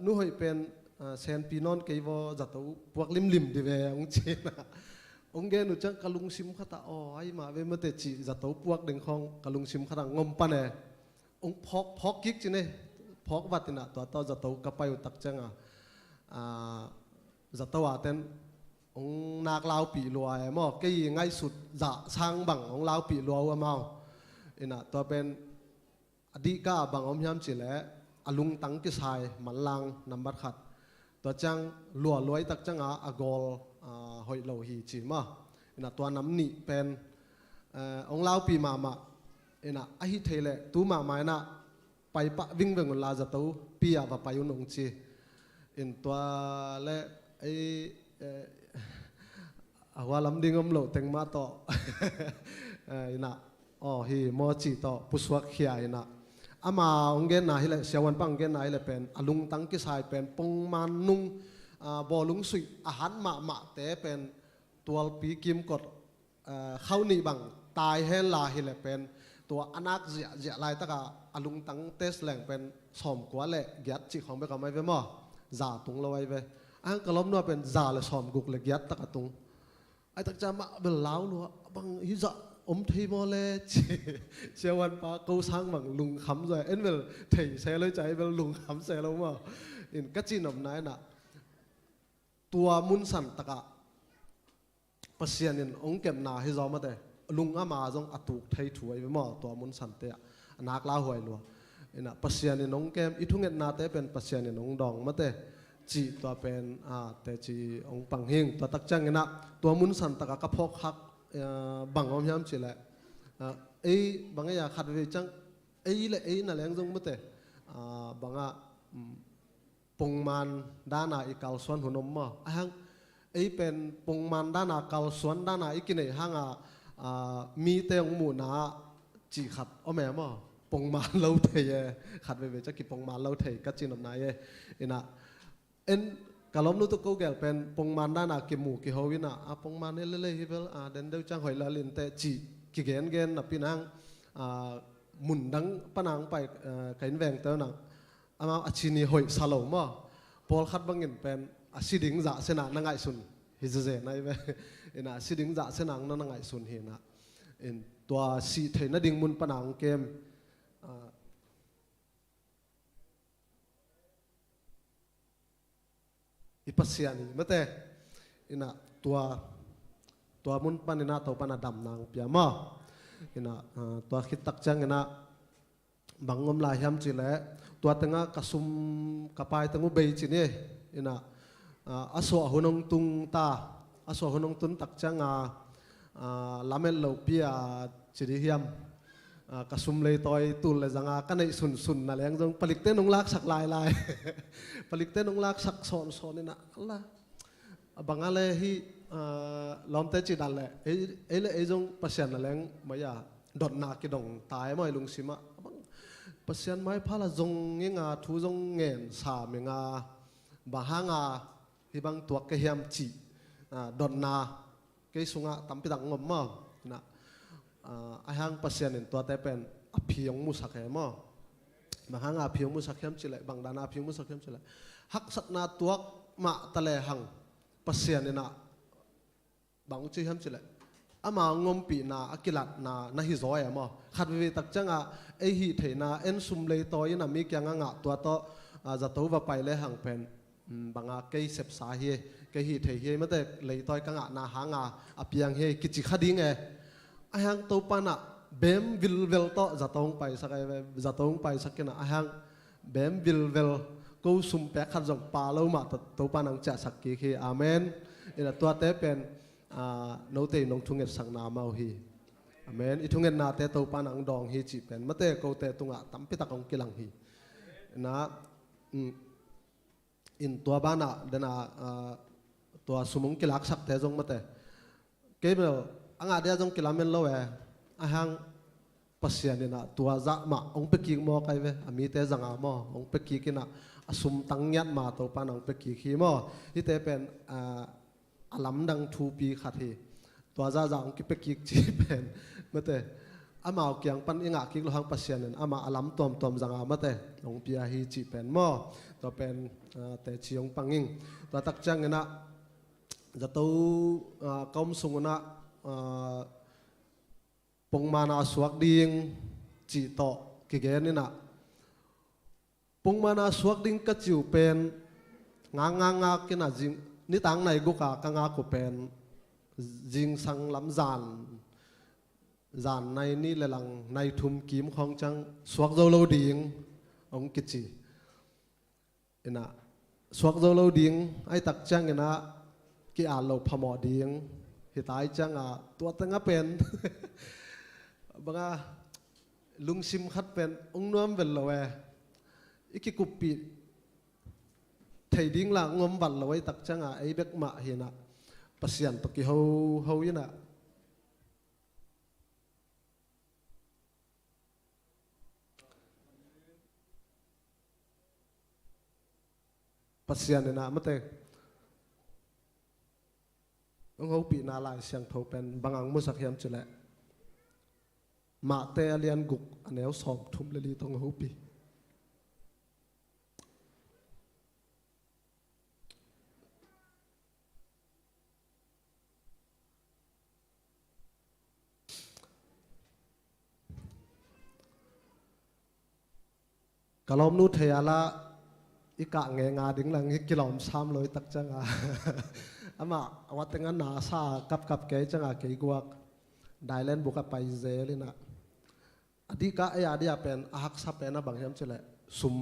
นู้ให้เป็นเซนปีนอนเกี่ยวจัตว์พวกลิมดีเวองเจนะองเกนุจังกะลุงซิมขตาอ๋อไอ้มาเวมเตจิจัตว์พวกเด้งของกะลุงซิมขตางมปะเนี่ยองพอกกิกจีเนี่ยพอกวัดน่ะตัวจัตว์กับไปอุตักจังจัตว์ว่าเต้นองนักลาวปีลัวไอ้หม้อกี่ง่ายสุดจะช่างบังองลาวปีลัวว่าเมาอินะตัวเป็นอดีก้าบางอมยามจีแหละอลุงตั้งที่ชายมันลังนำบัดขัดตัวจังลัวลอยตักจังกอลหอยเหลาหีจีมาอินะตัวน้ำนี่เป็นองลาวปีมาอินะไอฮิเทเลตูมาไม่นะไปปะวิ่งเวงลาจะตูปีอาบไปยุนงจีอินตัวเละไอว่าลำดิ่งอมเหลาเต็งมาต่ออินะอ๋อฮีมอจีต่อปุสวักเขียอินะอามาองเกนนาฮิเลเสียวันปังเกนนาฮิเลเป็นอลุงตั้งกิสายเป็นปงมันนุงบอลุงสุยอาหารมาแต่เป็นตัวปีกิมกดเข้านี่บังตายเฮลาฮิเลเป็นตัวอนักเจียลายตะกาอลุงตั้งเตสแหล่งเป็นสอมกว่าเละเกียรติของไปกับไม่ไปมั่วจ่าตุงเราไว้ไปอันกลมนัวเป็นจ่าเลยสอมกุกเลยเกียรติตะกาตุงไอ้ตะจะมาเป็นล้าวนัวบังฮิจ่าอมทีมอเลเชียวันปากูสร้างบังลุงคำใจเอ็นเวลเทยเซเลยใจเวลลุงคำเซลมาอินกัจจินอมนายน่ะตัวมุนสันตะกะปัสยานินองเก็บนาให้จอมาเตลุงอามาจงอตุกไทยถวยไปมั่วตัวมุนสันเตะนักลาหวยลัวอินะปัสยานินองเก็บอิทุงเงินนาเตเป็นปัสยานินองดองมาเตจีตัวเป็นแต่จีองปังเฮงตัวตักจังเงินะตัวมุนสันตะกะกระพกฮักบางอมยามจีแหละบางอย่างขัดไปจังเลยนั่นแหละจงมั่วเตบางปงมันด้านอีกาลส่วนหัวนมมาฮังเป็นปงมันด้านกาลส่วนด้านอีกินฮังมีเตงหมูนาจีขัดเอาแม่มาปงมันเล่าเทยขัดไปจะกินปงมันเล่าเทยกัจจินอมนายนะกะล้มนุตุกูแกเป็นปงมันด้านกิหมูกิฮาวินะปงมันเล่ฮิเบลเดนเดจังหอยละลินเตจีกิเกนนับปีนังหมุนดังปนังไปกันแวงเตอนังอามาชินีหอยสลมพอลขัดบังเงินเป็นสิดิงจ่าเสนานังไงสุนฮิเจนายเวนะสิดิงจ่าเสนานังไงสุนเฮนะตัวสีเทนดิ่งมุนปนังเกมอิปัสยานีมาเตอินะตัวมุนปันอินะตัวปันดำนางเปียมาอินะตัวคิดตักจังอินะบังงมลายยามจีเล่ตัวตั้งกสุมกระปายตั้งอุเบยจีนี่อินะอาสวะหุนงตุงตาอาสวะหุนงตุนตักจังลาเมลโลปียจีดิยามกสุมเลยต่อยตุลเลยจังกันในสุนนั่นแหละยังผลิตเต้นนงลักสักลายผลิตเต้นนงลักสักโซนนี่นะAllahบางอะไรที่ล้อมเตจิดันเลยไอ้จงปัสยันนั่นแหละไม่ยาดดนากิดงตายไม่ลุงสิมะปัสยันไม่พาละจงยังทูจงเงินสามยังบางหางที่บางตัวเกียมจีดดนาเกี่ยสุงตั้มปิดังงมมานะไอ้หางปัสยานินตัวแต่เป็นอภิยงมุสักเหมบางหางอภิยงมุสักเหมจิเลบางดานาอภิยงมุสักเหมจิเลหักสักนาตัวมาตะเลหังปัสยานินะบางอุจิเหมจิเลอามางมปีนาอกิลัดนาฮิโซยมขัดวิตักจังไอฮิเทนาเอ็นซุมเลยตอยนามีแกงตัวโตจะตัวว่าไปเลยหังเป็นบางเกยเสพสาเหเกยฮิเทเฮไม่ได้เลยตอยกังนาหางอภิยังเฮกิจิขัดดิ้งไอ้หังตัวปานะเบมวิลเวลโตจะต้องไปสักไอ้จะต้องไปสักนะไอ้หังเบมวิลเวลกูสุ่มแปะขัดจงปาแล้วมาตัวปานังจะสักกี่อาเมนอินะตัวเตเป็นโนเตนงทุงเอ็ดสังนามาฮี อเมนอิทุเงินนาเตตัวปานังดองฮีจีเป็นมาเตโกเตตุงะตั้มพิตากงกิลังฮีนะอินตัวบ้านะเดนะตัวสมุงกิลักสักเตจงมาเตเก็บเอาอังอาเดียจงกิลาเมนโลเออาหังปัสยานินะตัวจะมาองเปกิกมอไกเวอามีเตจังอามอองเปกิกินะสุมตังยัดมาตัวปานังเปกิขีมอฮิเตเป็นอาลัมดังทูปีขัดฮีตัวจะองกิเปกิกจีเป็นมาเตอามาเอาเกียงปันอิงากิกโลหังปัสยานินอามาอาลัมตอมจังอามาเตองปีอาฮีจีเป็นมอตัวเป็นเตชิองปังอิงตัวตักจังเนะจะตัวกอมสุงนะปงมานาสวกดิงจีโตกิเกนี่นะปงมานาสวกดิงก็จิวเป็นงากินะจิงนี่ตังในกุกะงากุเป็นจิงสังลำจานในนี่เลยหลังในทุมกิมของจังสวกโจโลดิงองกิจีเอ็นะสวกโจโลดิงไอตักจังเอ็นะกี่อ่านเราพมอดิงเหตุายจังตัวตั้งเป็นบางลุงซิมขัดเป็นองน้อมเป็นเราอีกกุปีไทยดิ้งละงมบัลเราไว้ตักจังไอเบกมาเห็นปัสยันตกี้เฮายินะปัสยันเนี่ยนะมันแต่องเขาปีนาลายเสียงโทเป็นบางอังมุสักยามจุแลมาเตอเลียนกุกอันเนี้ยสอบทุ่มเลลีตรงเขาปีกะลอมนูเทียละอีกะเงงาดิ้งหลังอีกกิโลมซ้ำเลยตักจังอามาวัดแต่งนาซากับเกยจังเกยกวักได้เล่นบุกไปเจลินะอดีกะไอ้อดีเป็นอักษรเป็นนะบางอย่างเฉลยซุม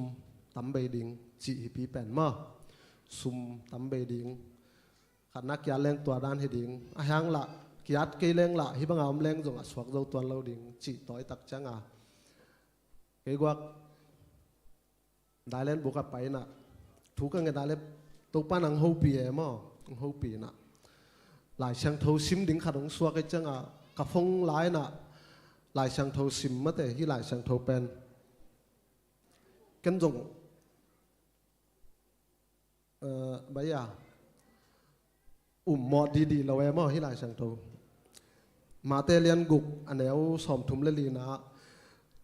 ตั้มเบดิงจีพีเป็นมาซุมตั้มเบดิงขันนักยาเล่งตัวด้านให้ดิงอาหังละกิยัดเกยเล่งละฮิบังอามเล่งจงสวกเจ้าตัวเราดิงจีต่อยตักจังเกยกวักได้เล่นบุกไปนะถูกกันได้เล่นตัวป้านังฮูปีเอมอฮูปีนะหลายช่างทูซิมดิ้งขัดของสวกไอ้จังกับฟงหลายนะหลายช่างทูซิมมาแต่ที่หลายช่างทูเป็นกันจงใบยาหมอดีเราเอมอที่หลายช่างทูมาเตเลียนกุกอันเดียวสอมทุ่มเลลีนะ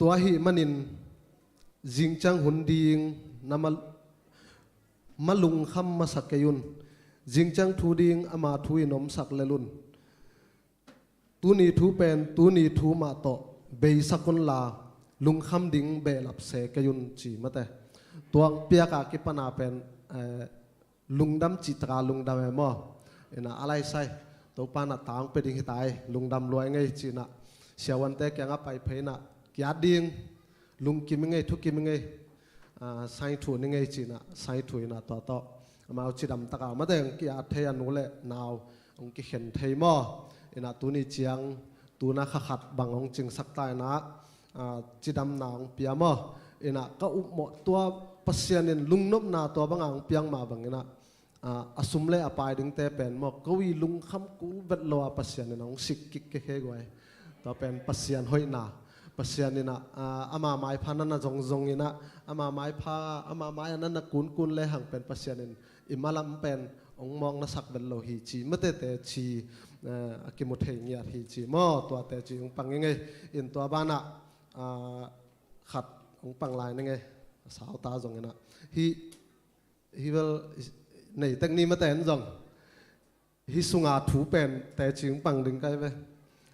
ตัวหิมันินจิงจังหุ่นดีงนมาลุงคำมาสักเกยุนจิงจังทูดิงอามาทุยนมสักเลลุนตูนีทูเป็นตูนีทูมาโตเบยสักุนลาลุงคำดิงเบลับเสกยุนจีมาแต่ตัวเปียกากิปนาเป็นลุงดำจิตราลุงดำเอมอเอ็นะอะไรใส่ตัวปานาตางไปดิ้งตายลุงดำรวยไงจีนะเสียวันเตกยังไปเพนะกิอาดิงลุงกิมไงทุกกิมไงไซถูนี่ไงจีนะไซถูนะต่อมาเอาจีดำตะกามาแต่งกิอาเทียนุเล่นาวองกิเข็นเทียมอเอ็นะตัวนี้เจียงตัวน่าขัดบางองจิงสักตายนะจีดำนางเปียมอเอ็นะก็อุโมตัวปัสยานินลุงนบนาตัวบางองเปียงมาบางนะอสุมเล่อปายดึงเตเป็นมอกวีลุงคำกูเบ็ดโลปัสยานินองสิกกิกเกกวยตัวเป็นปัสยานห้อยนาปัสยานินะอามาไม้พานันนะจงอินะอามาไม้พาอามาไม้อันนั้นนะกุนเลยหังเป็นปัสยานินอิมาลัมเป็นองมองนัสักเป็นโลหิจีไม่เตชีกิมุเทียหิจีมอตัวเตจีองปังยังไงอินตัวบ้านะขัดองปังลายยังไงสาวตาจงอินะฮิเวลในตั้งนี้มาแต่นจงฮิสุงาถูเป็นแต่จีองปังดึงไกไป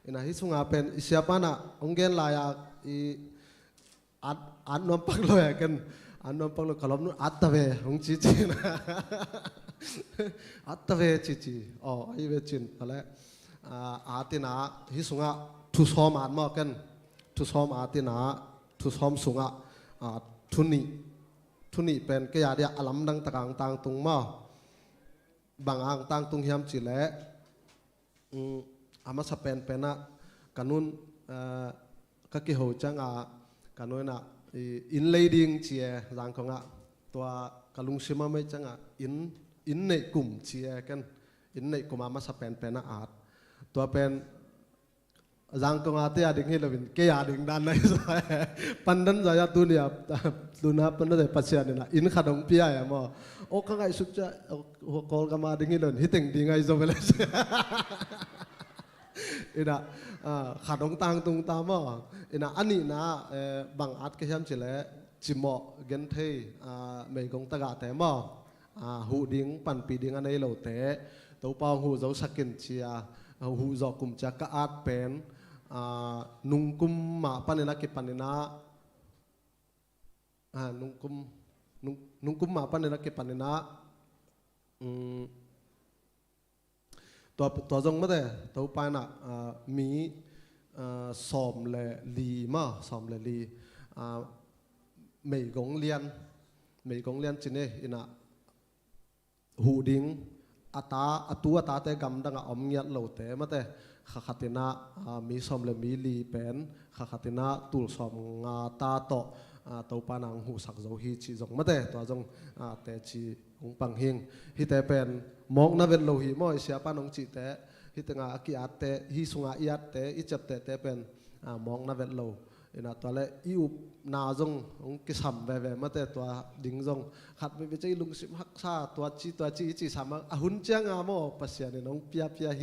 อินะฮิสุงาเป็นเสียบ้านะองเกนลายอัดนวมปังลอยกันอันนั้นปังลูกขลุ่มนู้นอัตตะเวของจีจีนะอัตตะเวจีอ๋อไอเวจินอะไรอาตินาฮิสุงะทุสอมอันมอกันทุสอมอาตินาทุสอมสุงะทุนีเป็นก็อยากเดียอลัมดังตะกังตังตุงมอบางอ่างตังตุงเฮียมจีเล่อามาสเปนเป็นนะกันนู้น các cái hồ chẳng cái nói là inlading chia rằng không tua kalung sima mấy chẳng in này cùng chia kan in này cùng mà sắp pen tua pen rằng không tia ading hilovin ke ading dan này rồi pandan zaya dunia dunia pandan zaya pasian này in khadong pia ya mo o ka ngai suk cha kol ka ma ading hilon hiteng di ngai zo vele ina khadong tang tung ta mo ina ani na bang at ke ham chile chimo gen thei mei gong ta ga te mo hu ding pan pi ding anei lo te to pa hu zo sakin chia hu zo kum cha ka at pen nung kum ma panina ki panina nung kum ma panina ki paninaตัวจงมาแต่ตัวไปน่ะมีสอมเลยลีมาสอมเลยลีไม่กงเลียนจีเนี่ยอินะหูดิ้งตัวตาแต่กำดังอมเงียดเหล่าแต่มาแต่ขัดตินะมีสอมเลยมีลีเป็นขัดตินะตุลสอมงาตาโตตัวปานังหูสักโจฮีจีจงมาแต่ตัวจงแต่จีองปังหิงฮิแต่เป็นมองนาเวลโลหิมอยเสียปานองจีแต่ฮิตงากิอาแต่ฮิสุงาอิอาแต่อิจับแต่เป็นมองนาเวลโลอินะตัวเล่อิอุปนาจงองกิสัมเวมาแต่ตัวดิ่งจงขัดไปไปใจลุงสิมฮักซาตัวจีสามหุ่นเจียงอาโมปัสยานี่น้องเปียเฮ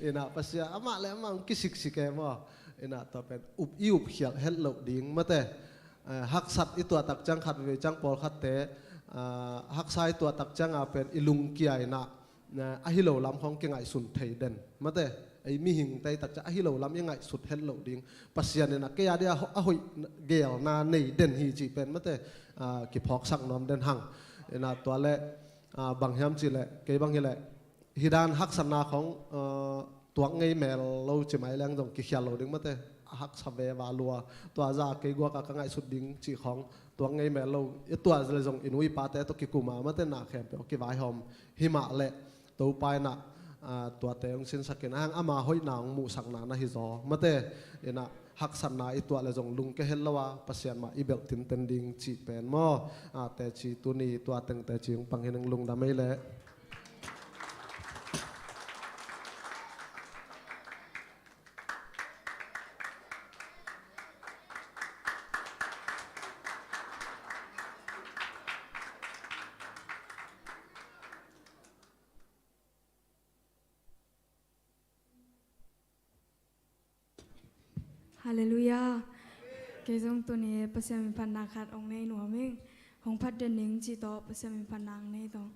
อินะปัสยาอามาแล้วองกิสิกแกมอินะตัวเป็นอิอุปเขียกเฮลโลดิ่งมาแต่ฮักสัตอิตัวตักจังขัดไปจังปอลขัดแต่ฮักไซตัวตักจังเป็นอิลุงเกียนะอหิโลลำของเก่งไอสุนเทเดนมาแต่ไอมีหิงไตตักจะอหิโลลำยังไงสุดเฮลโลดิ้งปัสยานี่นะเกียเดียอหุยเกลนาในเดนฮีจีเป็นมาแต่กิพอกสักน้อมเดนหังนะตัวเล่บางยามจีเล่เกยบางฮีเล่ฮิดานฮักษณะของตัวไงแมลเราจะไม่แรงจงกิเขียโลดิ้งมาแต่ฮักสเววาลัวตัวจ่าเกยกัวกับไงสุดดิ้งจีของตัวไงแม่เราตัวเลยจงอินุยปาเตตัวกิกุมามาเตน่าแข็งไปกิวายหอมหิมะเละตัวไปน่ะตัวเตงสินสักนังอามาห้อยนางมูสักนานะฮิโซมาเตน่ะฮักสันนาอีตัวเลยจงลุงเกเฮลละวะปัสยานมาอีเบลตินเตนดิงจีเป็นมอแต่จีตัวนี้ตัวเต็งแต่จีงปังเฮนึงลุงดำไม่เละ
ฮาเลลูยาเกจงตัวนี้ประเสริฐพันนาขาดองในหนัวเมงของพัดเดนิงจีโตประเสริฐพันนางในตอง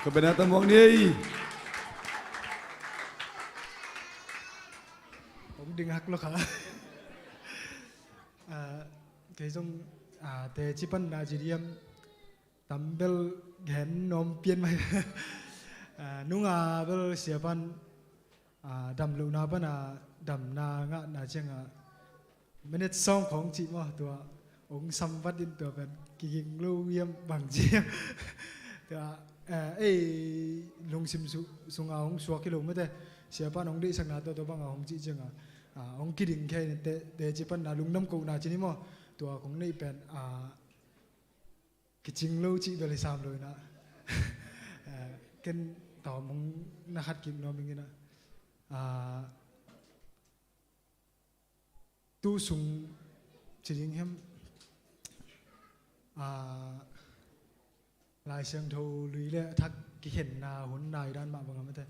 Kebenatan mong ni.
Ông đừng hắc lo hả? Cái giống để chỉ ban là chỉ điểm tầm bel hẹn nom piên mày. Nung bel siapa ban đầm lưu na ban đầm na ngã na chăng minute song ของ chị màตัวองค์สัมวัดดินตัวเป็นกิ่งลูเยี่ยมบางเจียมตัวลุงซิมสุงองสัวกิโลไม่ได้เสียป้าน้องได้สักนาตัวบางองจีจังองกิดิ่งแค่เดจิปันนาลุงน้ำกูนาจีนี่มั้งตัวของนี่เป็นกิจิงลูจีเบลิสามเลยนะกันต่อมงนักขัดกินน้องมิงนะตู้สุงจริงๆhemลายเสียงโทลุยเล่ทักกิเห็นนาหุ่นนายด้านมาบังไม่ได้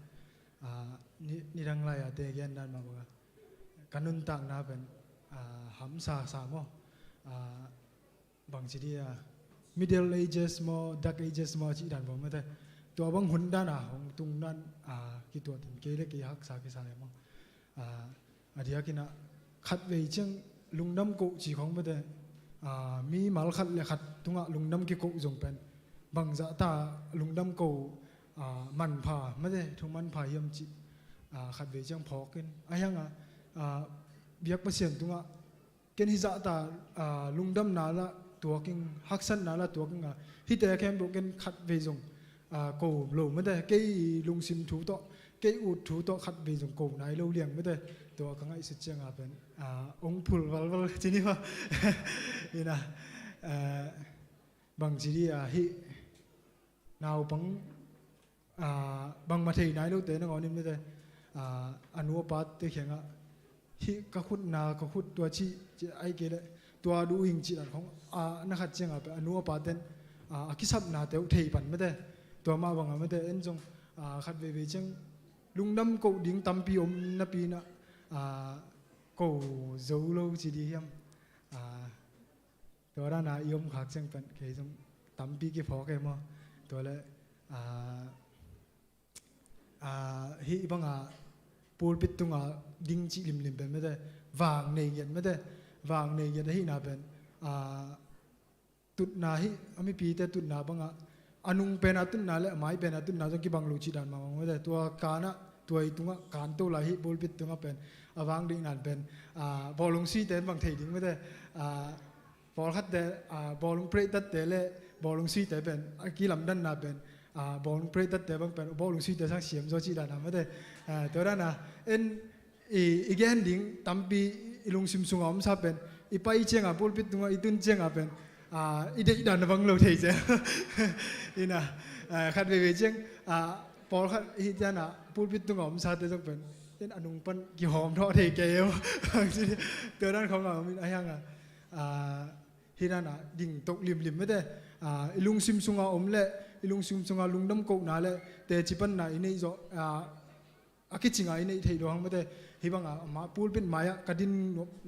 นี่ดังไรเตะแกนด้านมาบังกันนุนต่างนาเป็นหำสาสามบางทีmiddle ages มอ dark ages มอจีด้านบังไม่ได้ตัวบางหุ่นด้านของตุงด้านกี่ตัวถึงเกล็กกี่ฮักสากี่สายมั้งเดี๋ยวกินขัดเวจังลุงน้ำกุจีของไม่ได้มีมาลขัดเลยขัดตุงลุงน้ำกี่กุจงเป็นบางจะตาลุงน้ำกุมันผ่าไม่ได้ทุกมันผ่าเยี่ยมจีขัดเวจังพอกินไอ้ยังเบียกเปอร์เซ็นต์ตุงเกณฑ์ที่จะตาลุงน้ำนาละตัวกินฮักสันนาละตัวกินที่แต่แค่บอกกินขัดเวจงกูโลไม่ได้เกี่ยลุงซิมถูโตเกี่ยอุดถูโตขัดเวจงกูนายเราเลี้ยงไม่ได้ตัวกังไอ้สุดเจ้าเป็นองค์พุลวัลจีนี่ว่านี่นะบางทีฮินาวบางมาเทนายเราเตะนักอ่อนนี่ไม่ได้อนุปัตเตะแข่งฮิก็ขุดนาก็ขุดตัวชีไอ้เกล้ตัวดูหิงจีนั่นของนักขัดเจ้าเป็นอนุปัตเต้นคิดสับนาเตะเทปันไม่ได้ตัวมาบางไม่ได้เอ็นจงขัดเวจังลุงดำกูดิ้งตั้มปีอมนับปีนะกูโจโลจีดีhemตัวนั้นยมขักจังเป็นเคยจงตั้มปีกี่พอแกมั้งตัวเลยฮิบังปูลปิดตุงดิ้งจีลิมเป็นไม่ได้วางในเย็นไม่ได้วางในเย็นฮินาเป็นตุดนาฮิไม่ปีแต่ตุดนาบังอนุงเป็นตุดนาและไม้เป็นตุดนาจงกี่บังลูจีดันมาไม่ได้ตัวกานะตัวตุงการตัวละฮิปูลปิดตุงเป็นวางดิ้งนั่นเป็นบอลลงซีเต้นบางทีดิ้งไม่ได้บอลคัดเตะบอลลงเปรตเตะเล่บอลลงซีเตะเป็นกี่ลำดันน่ะเป็นบอลลงเปรตเตะบางเป็นบอลลงซีเตะสังเสียมโซจีดานะไม่ได้ตัวนั้นนะอีกแห่งดิ้งตั้มปีลงซิมซุงอมซาเป็นอีไปเชียงปูลปิดตุงอีตุนเชียงเป็นอีเด็กดันบังโลเทเจ้นี่นะคัดเวเชียงบอลคัดอีเจ้านะปูลปิดตุงอมซาเตะต้องเป็นเช่นอนุปันกี่หอมทอดเทเกลตัวนั้นของเรามีอะไรยังฮินั่นดิ่งตกริมไม่ได้ลุงซิมซุงอมเล่ลุงซิมซุงลุงดำกกนาเล่แต่จีปันไหนนี่จะคิดจริงไงนี่ที่ดวงไม่ได้ฮิบังมาปูลเป็นไม้กระดิน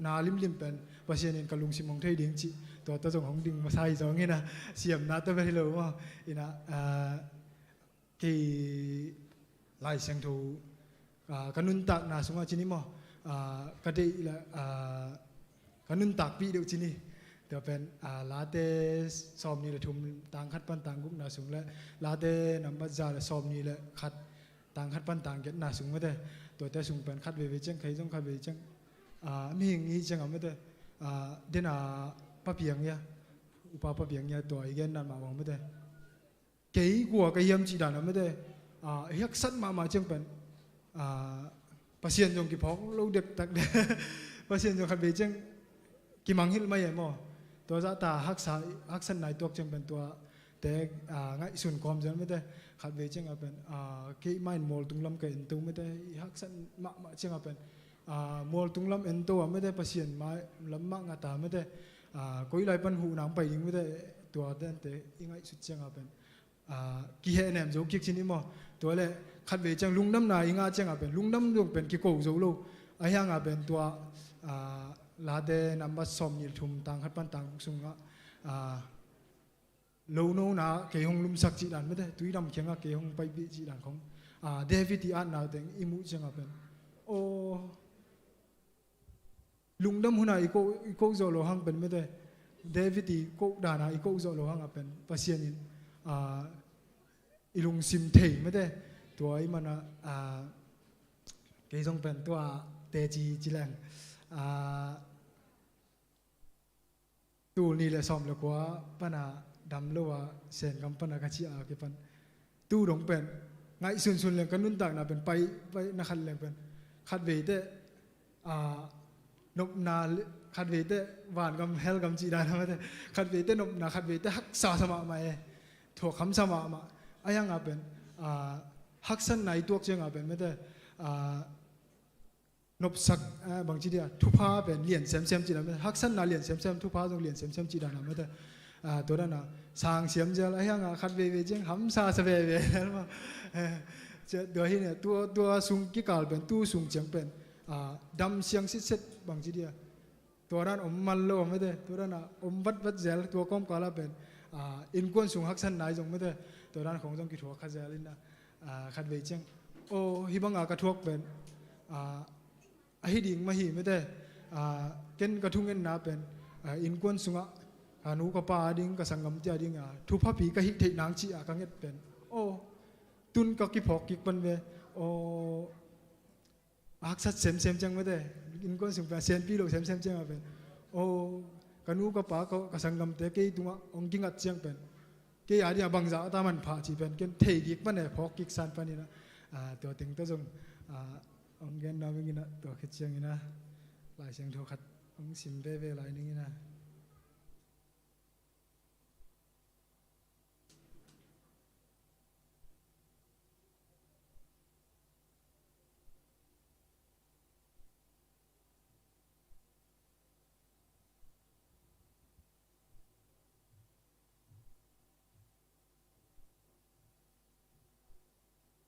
นาลิมเป็นภาษาเนี่ยกับลุงซิมของไทยดิ่งจีตัวตาจงของดิ่งมาใส่จงงี้นะเสียมนาตัวไปเลยว่าอีน่ะกี่ลายเสียงทูกันนุนตักนาสุงาจินิมอกระดิละกันนุนตักปีเดียวจินี่เดี๋ยวเป็นลาเตซอมนี่เลยทุ่มต่างคัดปันต่างกุ๊กนาสุงและลาเตนำบัจจาละซอมนี่เลยคัดต่างคัดปันต่างเก็ตนาสุงไม่ได้ตัวแต่สุงเป็นคัดเวจังใครต้องคัดเวจังมีอย่างนี้จังไม่ได้เดินป้าเพียงเนี่ยอุปป้าเพียงเนี่ยตัวอีกแกนั่นมาบอกไม่ได้เกี่ยกว่ากับยมจีดานไม่ได้ยักษ์สัตว์มาจังเป็นpasien jong ki phok lo dek tak de pasien jong khat be chang ki manghil mai mo to za ta hak san nai tok chang ben to te ngai sun kom jan me de khat be chang apen ki main mol tunglam ka en tu me de hak san ma chang apen mol tunglam en to me de pasien mai lam ma nga ta me de koi lai pan hu nang pai ding me de to den te ingai su chang apen ki he nem jo ki chini mo to leขัดเวจังลุงน้ำนายงาจังเป็นลุงน้ำดวงเป็นกี่โกโจโลไอ้ยังเป็นตัว ลาเดนัมบัสสมยิลทุมตังขัดปันตังสุงะโลโนนาเกยงลุมสักจีดันไม่ได้ตุยดำเขียงเกยงไปบิจีดันของเดวิดที่อ่านนาเต็งอิมุจังเป็นโอลุงดำหุ่นอีโกโซโลหังเป็นไม่ได้เดวิดที่โกดานาอีโกโซโลหังเป็นปัสยานินอีลุงซิมเทไม่ได้ตัวไอ้มันเกยงเป็นตัวเตจีจีแรงตูนี่แหละซ้อมแล้วกว่าปนาดำลัวเส้นกำปนากาชิอาเก็บปันตู้ดงเป็นไงส่วนเรื่องกันนุ่นต่างนะเป็นไปนักขัดเรื่องเป็นขัดเวทนบนาขัดเวทหวานกำเฮลกำจีดานะไม่ได้ขัดเวทนบนาขัดเวทฮักษาสมาไม่ถั่วคำสมามาอายังเป็นฮักสันไหนตัวเชียงเป็นไม่ได้นบสักบางทีเดียทุพาเป็นเหรียญเซมจีดาไม่ได้ฮักสันนาเหรียญเซมทุพาต้องเหรียญเซมจีดานะไม่ได้ตัวนั้นนะสางเสียมเจออะไรยังขัดเวเจียงหำซาสเวแล้วมาเจอเดี๋ยวเนี่ยตัวสุงกิกาลเป็นตู้สุงเจียงเป็นดำเสียงซิดบางทีเดียตัวนั้นอมมันโลไม่ได้ตัวนั้นอมวัดเจลตัวก้มกาลเป็นอินกวนสุงฮักสันไหนจงไม่ได้ตัวนั้นของจงกิถัวขัดเจลินนะขัดเวเจียงโอ้ฮิบังกระทวกเป็นฮิดิงมาหิไม่ได้เกินกระทุ่งเงินนาเป็นอินกวนสุงนูกปาดิ้งกับสังกมเจ้าดิ้งทุพปีก็หิเทนางชีกังเงิดเป็นโอ้ตุนก็กิพอกกิปันเวโอ้ฮักสัดเซมจังไม่ได้อินก้นสุงเป็นเซนปีโลเซมจังเป็นโอ้กันูกปาก็กับสังกมเตะเกยตัวองกิงัดจังเป็นเกยอาดีบางจ่าตามันผ่าจีเป็นเกนเทกิกปันเนี่ยพอกกิกสันปันนี่นะตัวติงตัวจงองเกนนาวิงินะตัวคิดจังนี่นะหลายเสียงโทขัดองสิมเบหลายนี่นะ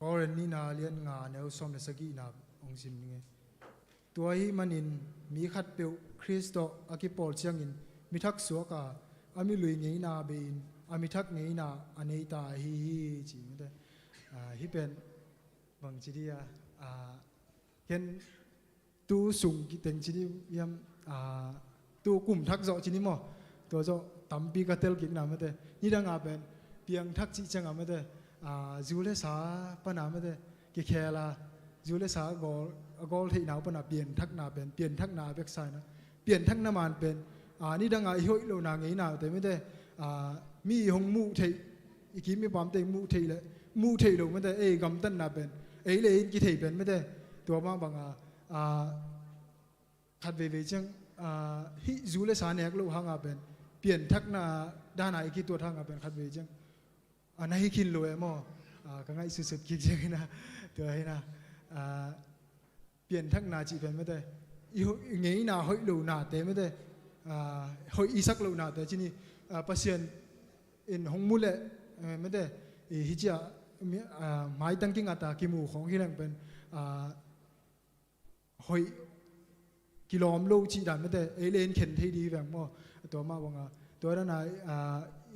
พอเรนนี่นาเลียนงาเนวสมเลสกีนาองซิมนี่ตัวฮีมันินมีขัดเปียวคริสโตอากิปอลเชียงอินมีทักสัวกาอามิลุยเงยนาเบนอามิทักเงยนาอันนี้ตาฮีจีไม่ได้ฮีเป็นบางจีดีเห็นตู้สูงกิเต็งจีดียามตู้กลุ่มทักเจาะจีนี่มั้งตัวเจาะตั้มปีกเตลกินนาไม่ได้นี่ดังเป็นเพียงทักจีจังไม่ได้จูเลสาปนาไม่ได้กิเคลาจูเลสากอลที่หนาวปนาเปลี่ยนทักนาเป็นเปลี่ยนทักนาเบกไซนะเปลี่ยนทักน้ำมันเป็นนี่ดังอีห้อยโลนางงี้นาแต่ไม่ได้มีหงมูเทอีกทีมีความเต็มมูเทเลยมูเทโลไม่ได้กำตันนาเป็นเลยกิเทเป็นไม่ได้ตัวบ้างบางขัดเวจังฮิจูเลสาเนี่ยกโลหางเป็นเปลี่ยนทักนาด้านไหนกี่ตัวทางเป็นขัดเวจังอันนั้นให้กินรวยมั้งก็ง่ายสุดๆกินยังไงนะตัวให้นะเปลี่ยนทักนาจีเป็นไม่ได้เงี้ยนาหอยลูนาแต่ไม่ได้หอยอีสักลูนาแต่ที่นี่พัศยันอินหงมุเล่ไม่ได้ฮิจิอาไม้ตั้งกิ้งอัตากิมูของที่นั่นเป็นหอยกิโลมโลจีดันไม่ได้เลนเข็นที่ดีแบบมั้งตัวมาว่าตัวนั้นนะ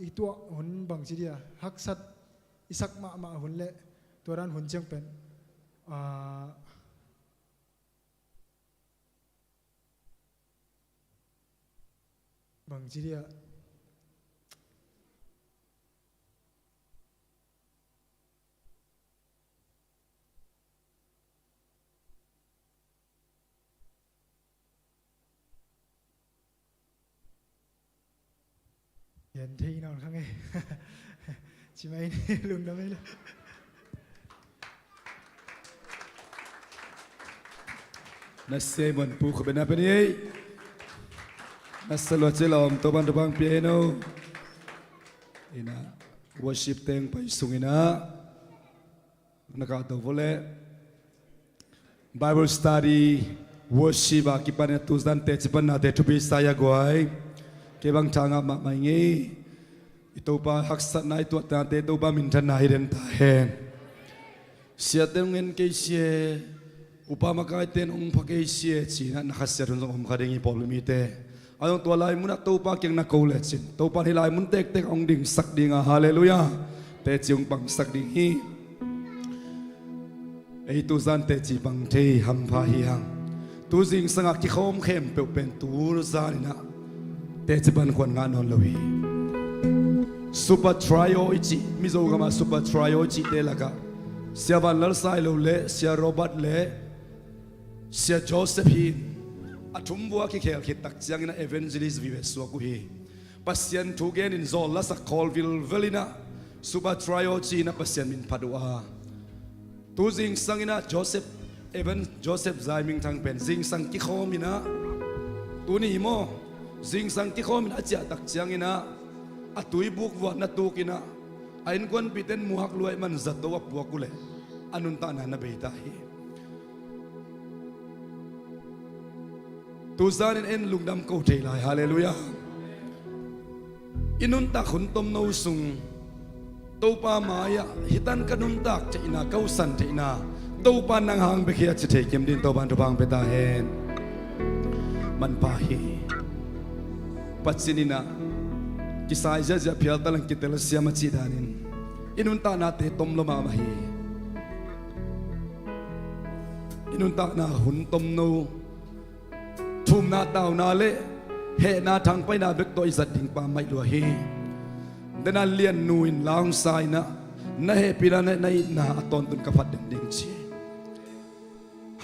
อีตัวหุ่นบางทีเดียฮักสัตอิสักมาหุ่นเละตัวนั้นหุ่นจังเป็นบางทีเดียเห็นที่นอนข้างไงใช่ไหมลุงทำไมล่ะ
นัสเซมันปูขเป็นอะไรนี่นัสสลวัชลอมตัวบันทบังเปียโนอินะวอร์ชิปเต็งไปสุงินะนักตัววอลเล่ Bible study worship อากิปันตุสดันเตจิปันนาเดทุบิสายกวยเก็บังทางมาไม่งี้ตัวป้าฮักษณะตัวตาเตตัวป้ามินทันนายเดินตาเฮงเสียเต็มเงินเกษีย อุปมาไกเตนองพักเอเชียจีนะนักเสียรุ่งองคดีงี้พอลมีเตอายองตัวลายมุนักตัวปาเก่งนักโกเลจินตัวปาที่ลายมุนเตกเตกองดิ่งสักดิ่งฮาเลลูยาเตจิองปังสักดิ่งฮีไอตุซันเตจิปังเทฮัมพาฮิฮังตัวจิงสังกิขอมเข้มเปเป็นตัวซาลินะเตจิบันควันงานนนลวีซูเปอร์ทริโออิจิมิโซกามาซูเปอร์ทริโออิจิเตลักะเสียวันลลไซโลเลเสียโรบัตเลเสียโจเซฟฮีอัทุมบัวคิเคลคิดตักจังนะเอเวนเจลิสวิเวสวกุฮีปัสยันทูเกนินโซลลัสคอลวิลเวลินะซูเปอร์ทริโอจีนะปัสยันมินพัดวาตูจิงสังอินะโจเซฟเอเวนโจเซฟไซมิงทางเป็นจิงสังกิโคมินะตูนี่โมจิงสังกิโคมินะเจ้าตักจังอินะอัตุยบุกวัดนัตุกินะไอ้นกวนปิเตนมุฮักลวยมันจัตตัวปัวกุเลอันุนตานานาเบยตาฮีตูซานินเอ็นลุงดำกูเทลายฮาเลลูยาอินุนตาขุนตมโนสุงตูปามายะฮิตันกันุนตากเจอินาเกาสันเจอินาตูปานังหางเบเคียจะเทเกมดินตูปานทุบังเปตาเฮนมันปาฮีปัจจินินะกิสายจะจะเพียลตะลังกิเตลเสียมาจีดานินอินุนตานาเตตมลมามาฮีอินุนตานาหุนตมโนทุ่มนาเต่านาเล่เฮนาทางไปนาเบกตัวอิสัดดิ่งปาไม่ลัวเฮเดนันเลียนนูอินลางสายนะนาเฮปิลาในนาตอนตุนกับพัดดิ่งชี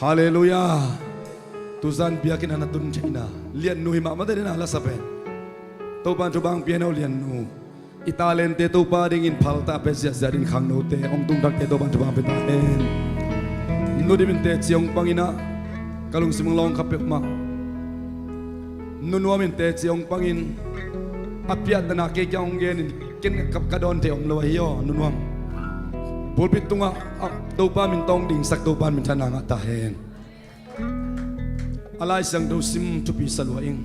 ฮาเลลูยาตุซันเบียกินนาตุนเจนาเลียนนูหิมามาเดนาลาสเปนตัวปันจุบังเปียโนเลียนนูอิตาเลนเตตัวปาดิ่งอินพัลตาเปเซียซาดินขังโนเตองตุงดักเตตัวปันจุบังเปตาเอนนูดิมินเตเจียงปังอินะกาลุงสิมงลองขับเปมานุนวามินเตจิองปังอินอภิญญาเกี่ยวกับเงินกินกับกระดอนเทองลอยย่อนุนวามบุญพิตุงะตัวบ้านมินตองดิ่งสักตัวบ้านมินทนางตาเฮนอะไรสังดูซิมทุปีสลวยอิง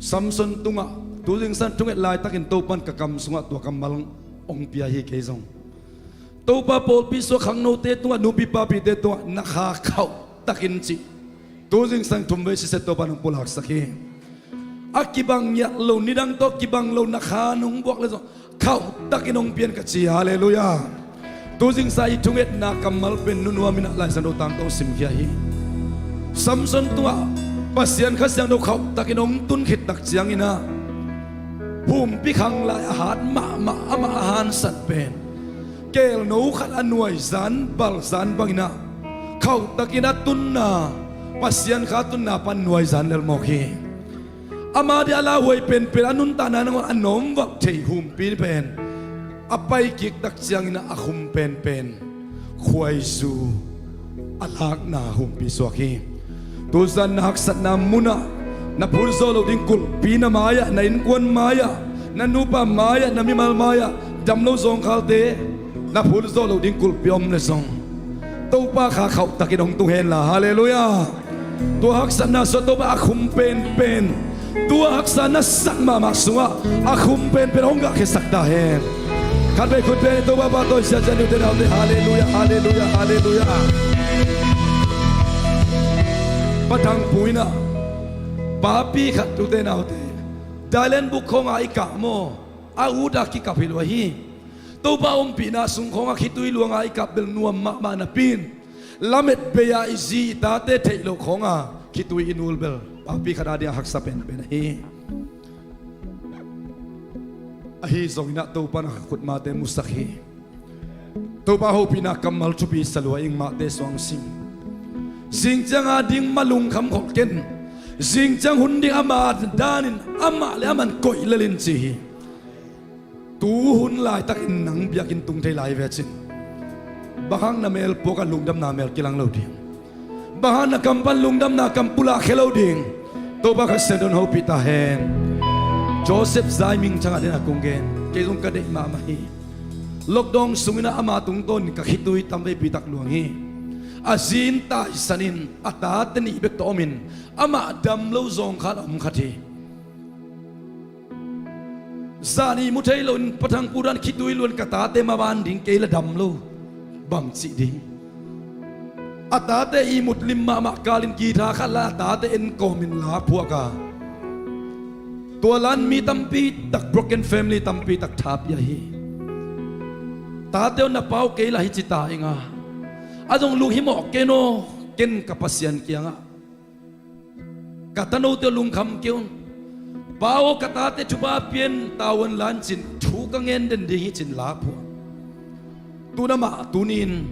ซัมซุนตุงะตัวจิงสันตุงะลายตักินตัวบ้านกะกำสุงะตัวกำมัลองเปียฮีเกซงตัวบ้านโพลพิสวขังโนเตตัวนูปิปาปิเตตัวนักหาเขาตักินจิตัวจิงสังทุ่มไปสิเซตัวบ้านปุลักสักเฮอากิบังยะโลนิดังโตกิบังโลนักขานุงบวกเลยส่งเขาตักินองเปียนกัจจิฮาเลลูยาตัวจิงใส่ทุ่งเอ็ดนักกำมัลเป็นนุนวามินะลายสันโดตังโตสิมเขียฮีซัมซุนตัวปัสยันขัดยังโดเขาตักินองตุนขิดตักเจียงอินะภูมิพิขังลายอาหารมาอาหารสัตว์เป็นเกลโนขัดอนวยสันบัลสันบังอินะเขาตักินตุนนาปัสยันขาตุนนาปันนวยสันเดลโมกีอามาเดียลาหวยเป็นอนุนตานันงอนนมวักเทหุมปีเป็นอไปกิกตักเจียงนะอาคุมเป็นควยซูอาลักนาหุมปีสวกีตัวสันนักสัตนามุนะนับพูดโซโลดิงกุลปีนามายะนันกวนมายะนันนูปามายะนัมิมัลมายะจำโลซองคาลเตนับพูดโซโลดิงกุลปีอมเนซองตัวป้าขาเขาตะกินองตุเฮนละฮาเลลูยาตัวฮักสันนาสตัวป้าอาคุมเป็นตัวฮักสันนาสักมามักสุงะอาคุมเป็นองค์กะเคสักตาเฮนขันไปขุดเป็นตัวป้าตัวเสียจันยุเตนาเตฮาเลลูยาฮาเลลูยาฮาเลลูยาปะทังปุยนะปาปีขัดตุเตนาเตดาเลนบุคคงอาอิกะโมอาอูดากิกะพิลวะฮีตัวป้าอมปีนาสุงคงอาคิตุยลวงอาอิกะเบลนัวมานาปินลาเม็ดเบียอิซีตาเตเทโลคงอาคิตุยอินูลเบลปาปีขนาดเดียหักสะเป็นฮีฮีส่งนักตัวป้านักขุดมาเตมุสกีตัวป้าหูปีนักกำมัลชุบีสลวยอิงมาเตสวงซิงสิงจังอาดิงมาลุงคำขบเกนสิงจังหุ่นดิงอามาดานินอามาเลมันก่อยเลลินจีตูหุ่นลายตักอินหนังเบียกินตุงไทยลายเวชินบางนาเมลพวกันลุงดำนาเมลกิลังเลวดิ่งบางนักกำปั้นลุงดำนากัมปุลาเคลวดิ่งตัวบักเซดอนฮูปิตาเฮนโจเซฟไซมิงจังอาดินักกงเกนเกยุงกระเดมามาฮีล็อกดองสุมินาอามาตุงต้นกับฮิตุยตั้มไปปิตักหลวงฮีอาซินตาอิสันินอัตตาเตนีเบกโตมินอามาดำเลวซองขาดอมขัดีซานีมุทัยลุนปะทังปูรันคิดุยลุนกตาเตมาบานดิ่งเกลดำเลวบังจีดิ่ง Atate i Muslim ma kalin kita kala atate en komin la puaka. Tualan mi tampi tak broken family tampi tak tap ya hi. Tate on na pau ke la hi cita inga. Adong lung himo keno ken kapasian kianga. Katano te lung kam kion. Pao katate cuba pien tawan lancin chukangen den dingi cin lapu. Tunama tunin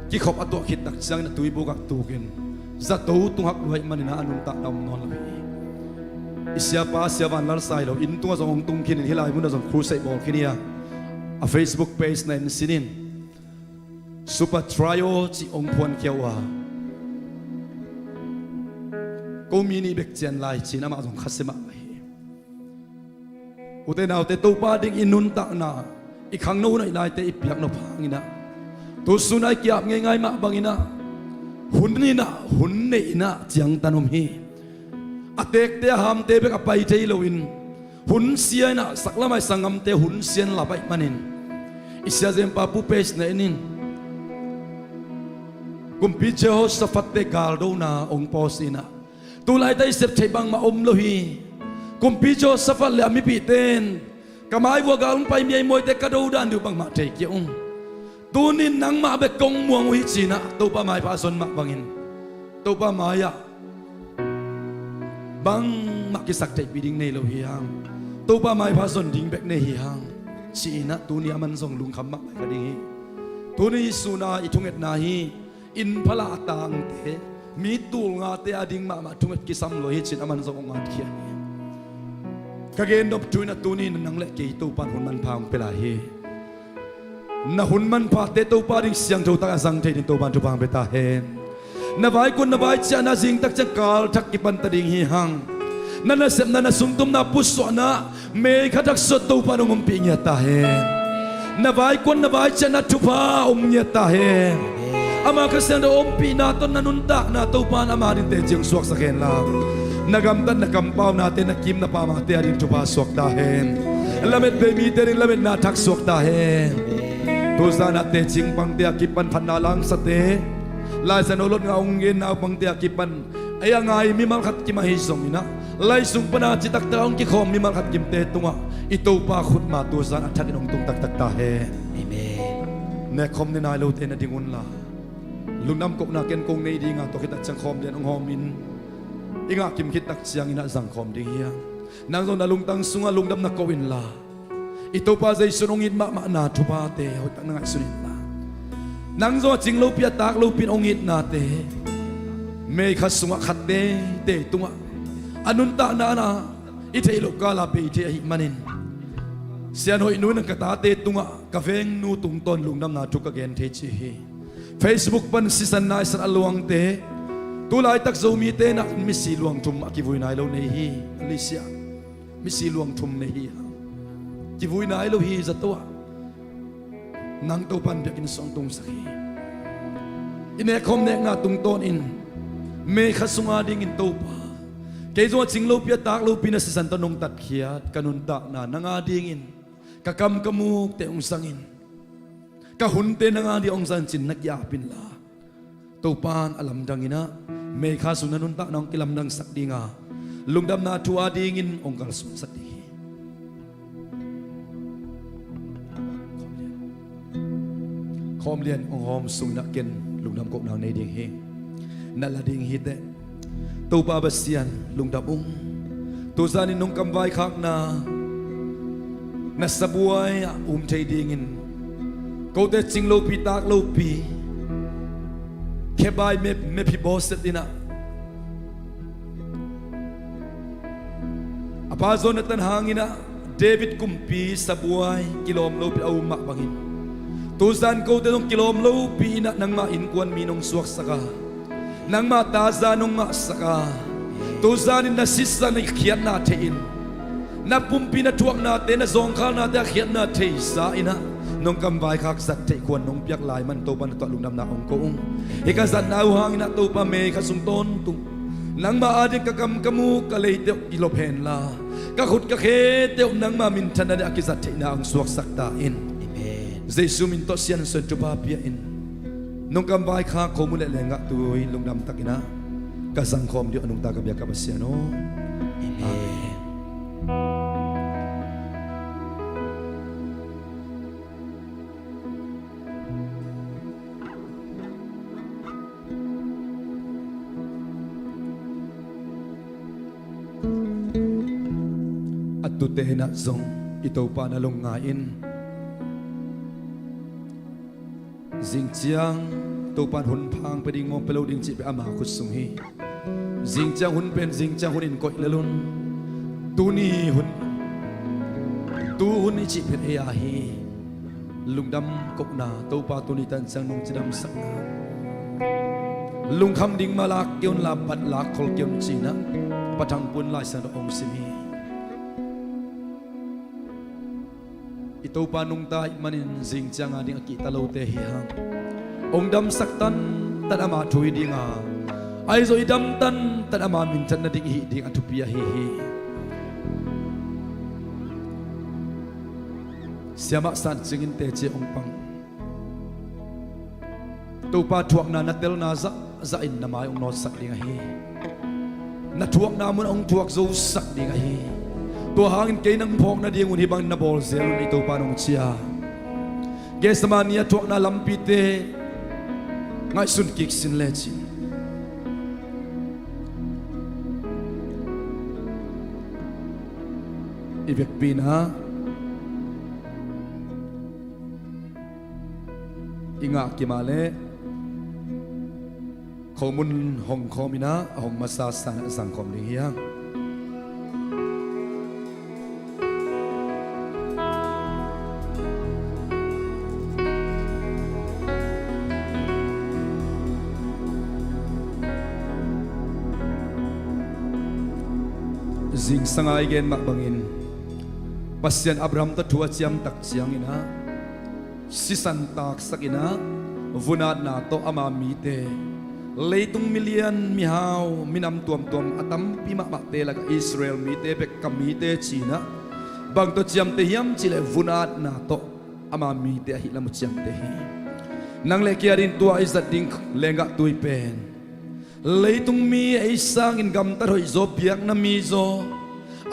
kikop ato kit tak siang na tuibo kak tukin. Zato tunghak luhay manina anun tak nam non labi. Isya pa siya van lar sai lo in tunga zong tung kin hilai muna zong crusade ball kinia. A Facebook page na sinin. Super trio ci ong puan kiawa. Ko mini bek chen lai ci na ma zong khasema. Ute nào te to pa ding inun ta na ikhang no na ilai te ipiak no phangina to sunai kiap ngai ngai ma bangina hun ni na hun nei na chiang tanom hi atek te ham te be ka pai te loin hun sia na saklamai sangam te hun sian la bai manin isya zem pa pu pes na enin kumpi che ho safat te kal do na ong posina tu lai tai sep thei bang ma om lo hi kumpi jo safal le ami pi ten kamai wo ga un pai mi moi te ka do dan du bang ma te ki ong tunin nang ma be kong muang wi china to pa mai pa son ma bangin to pa ma ya bang ma ki sak te pi ding nei lo hi hang to pa mai pa son ding bek nei hi hang china tuni aman song lung kham ma ka ding hi tuni suna i thunget na hi in phala tang te mi tul nga te ading ma thunget ki sam lo hi chin aman song nga thia kagain dop tuina tuni nang le ke to pan hun man phang pela hi na hun man pha te to pa ding siang tho ta sang the din to ban to bang beta hen na vai kun na vai cha na jing tak chakal thak ki pan ta ding hi hang na na sem na na sum tum na puso na me khadak so to pa ngom pi nya ta hen na vai kun na vai cha na tu pa nya ta hen ama ka sen do om pi na ton na nun ta na to pa na ma din te jing suak sa ken la nagam tan nakam pau na te na kim na pa ma te adin tu pa suak ta hen lamet baby te rin lamet na thak suak ta hen tu sa na te ching pang te akipan phan na lang sa te lai sa no lot nga ong gen na pang te akipan aya ngai mi mal khat ki ma hi song ina lai sung pa na chi tak ta ong ki khom mi mal khat kim te tunga ito pa khut ma tu sa na thak inong tung tak tak ta hen amen ne khom ne na lo te na dingun la lunam kok na ken kong nei dinga to kita chang khom den ong homin inga kim khit tak chiang ina zang khom ding hiya nang zo na lung tang sunga lungdam na ko in la ito pa zai sunong in ma na thu pa te ho tak na sunin la nang zo ching lo pia tak lo pin ong it na te me kha sunga khat te tunga anun ta na na i thei lo ka la pe te hi manin sian hoi nu nang ka ta te tunga ka veng nu tung ton lungdam na thu ka gen the chi hi Facebook pan sisan na isan aluang te tulai tak zo mi te na mi si luang thum ki vui nai lo nei hi Alicia mi si luang thum nei hi ki vui nai lo hi za to nang to pan biakin song tung sakhi ine khom ne nga tung ton in me khasunga ding in to pa ke zo ching lo pia tak lo pina sisan to nong tat khiat kanun ta na nanga ding in ka kam kamuk te ong sangin ka hun te nanga di ong san chin nak ya pin la to pan alam dangina me kha sunanun ta nong kilam dang sak dinga lungdam na thua ding in ong kal sun sak di khom lian ong hom sung na ken lungdam ko nang nei ding he na la ding hi te to pa basian lungdam to zanin nong kam vai khak na sabuai thei ding in ko te ching lo pi tak lo pi kebai me pi boss tina apa zon tan hangina David kumpi sabuai kilom lo pi au mak bangin tuzan ko te nong kilom lo pi na nang ma in kwan minong suak saka nang ma taza nong ma saka tuzan in na sisa na khiat na the in na pumpi na tuak na te na zong khal na te khiat na the sa ina nong kam vai khak sat te kwan nong piak lai man to pan to lungnam na ong ko ikazat na hang na to pa me khasung ton tung nang ma ade ka kam kamu ka le te ilop hen la ka khut ka khe te nang ma min thana de akizat te na ang suak sak ta in amen jesu min to sian so tu pa pia in นงกำไว้ข้าโคมุเลเลงะตุยลุงดำตักินะกสังคมเดียวนุงตากับยากับเสียโนอาเมนat tuteh na zong ito pa na lungain zing chiang to pan hun phang pe ding ngom pelo ding chi pe ama khut sung hi zing chiang hun pen zing chiang hun in koi lalun tu ni hun tu hun ni chi pe e a hi lungdam kok na to pa tu ni tan sang nong chidam sak na lung kham ding malak kyon la pat la khol kyon chi na patang pun lai san ong simi ito pa nung ta manin zing chang ading akita lo te hi hang ong dam saktan tan ama thui dinga ai zo idam tan tan ama min chan na ding hi ding atupia hi hi siama san chingin te che ong pang to pa thuak na na tel na za in na mai ong no sak dinga hi na thuak na mun ong thuak zo sak dinga hiตัวหางเกนังพองนาดีงุนฮิบังนาบอลเซลในตัวปานองเชียเกสมานียทวกนาลัมปีเตง่ายสุนกิกสินเลจิอีเวกปีนะอิงากิมาเลข้อมูลห้องคอมินะห้องมาซาสานสังคมนี้ยังzing sangai gen mak bangin pasien Abraham ta thua chiam tak chiang ina sisan tak sakina vunat na to ama mi te leitung million mi hau minam tuam atam pi mak te la Israel mi te be kam mi te china bang to chiam te hiam chile vunat na to ama mi te hi lam chiam te hi nang le kiarin tua izat ding lenga tui pen leitung mi ai sang in gam tar hoi zo biak na mi zo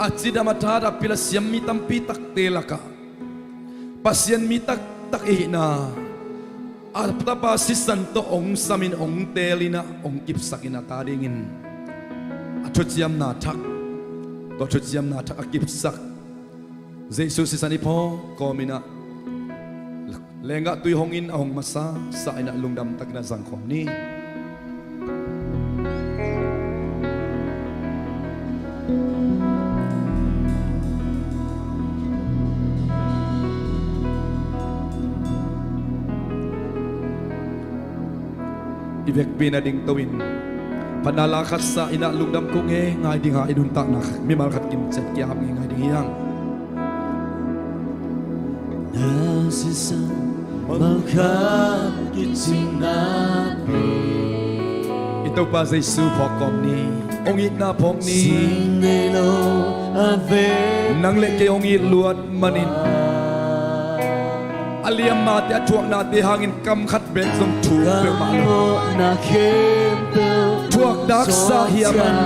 achida mathada pila siam mi tampi tak telaka pasien mi tak na apta pa sisan to ong samin ong telina ong kipsakina taringin achuchiam na thak to chuchiam na thak akipsak Jesus sisani po komina lenga tui hongin ahong masa sa ina lungdam tak na sangkom ni ivek pina ding tawin panalakat sa ina lugdam ko nge ngai ding ha idun tak nak mi mal khat kim chat kya nge ngai ding yang nasisa malkhat kiching na pe ito pa Jesus phokom ni ong it na phok ni sinelo ave nang le ke ong it luat manin aliam mate athuak na te hangin kam khat bek som thu pe ma na kem pe thuak dak sa hi aman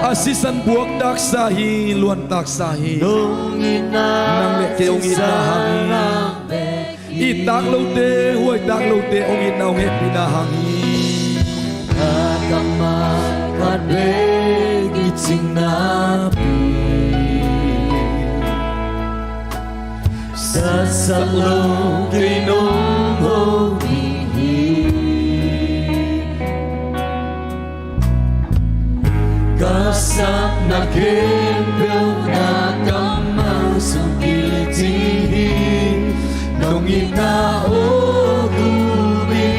asisan buak dak sa hi luan tak sa hi nang le ke ong ina hangin i tak lo te huai tak lo te ong ina ong he pina hangin akama kat bek iching na sa lông cây nông hô hi ca sap na kem bel na kamang sukiti nong ina o gubi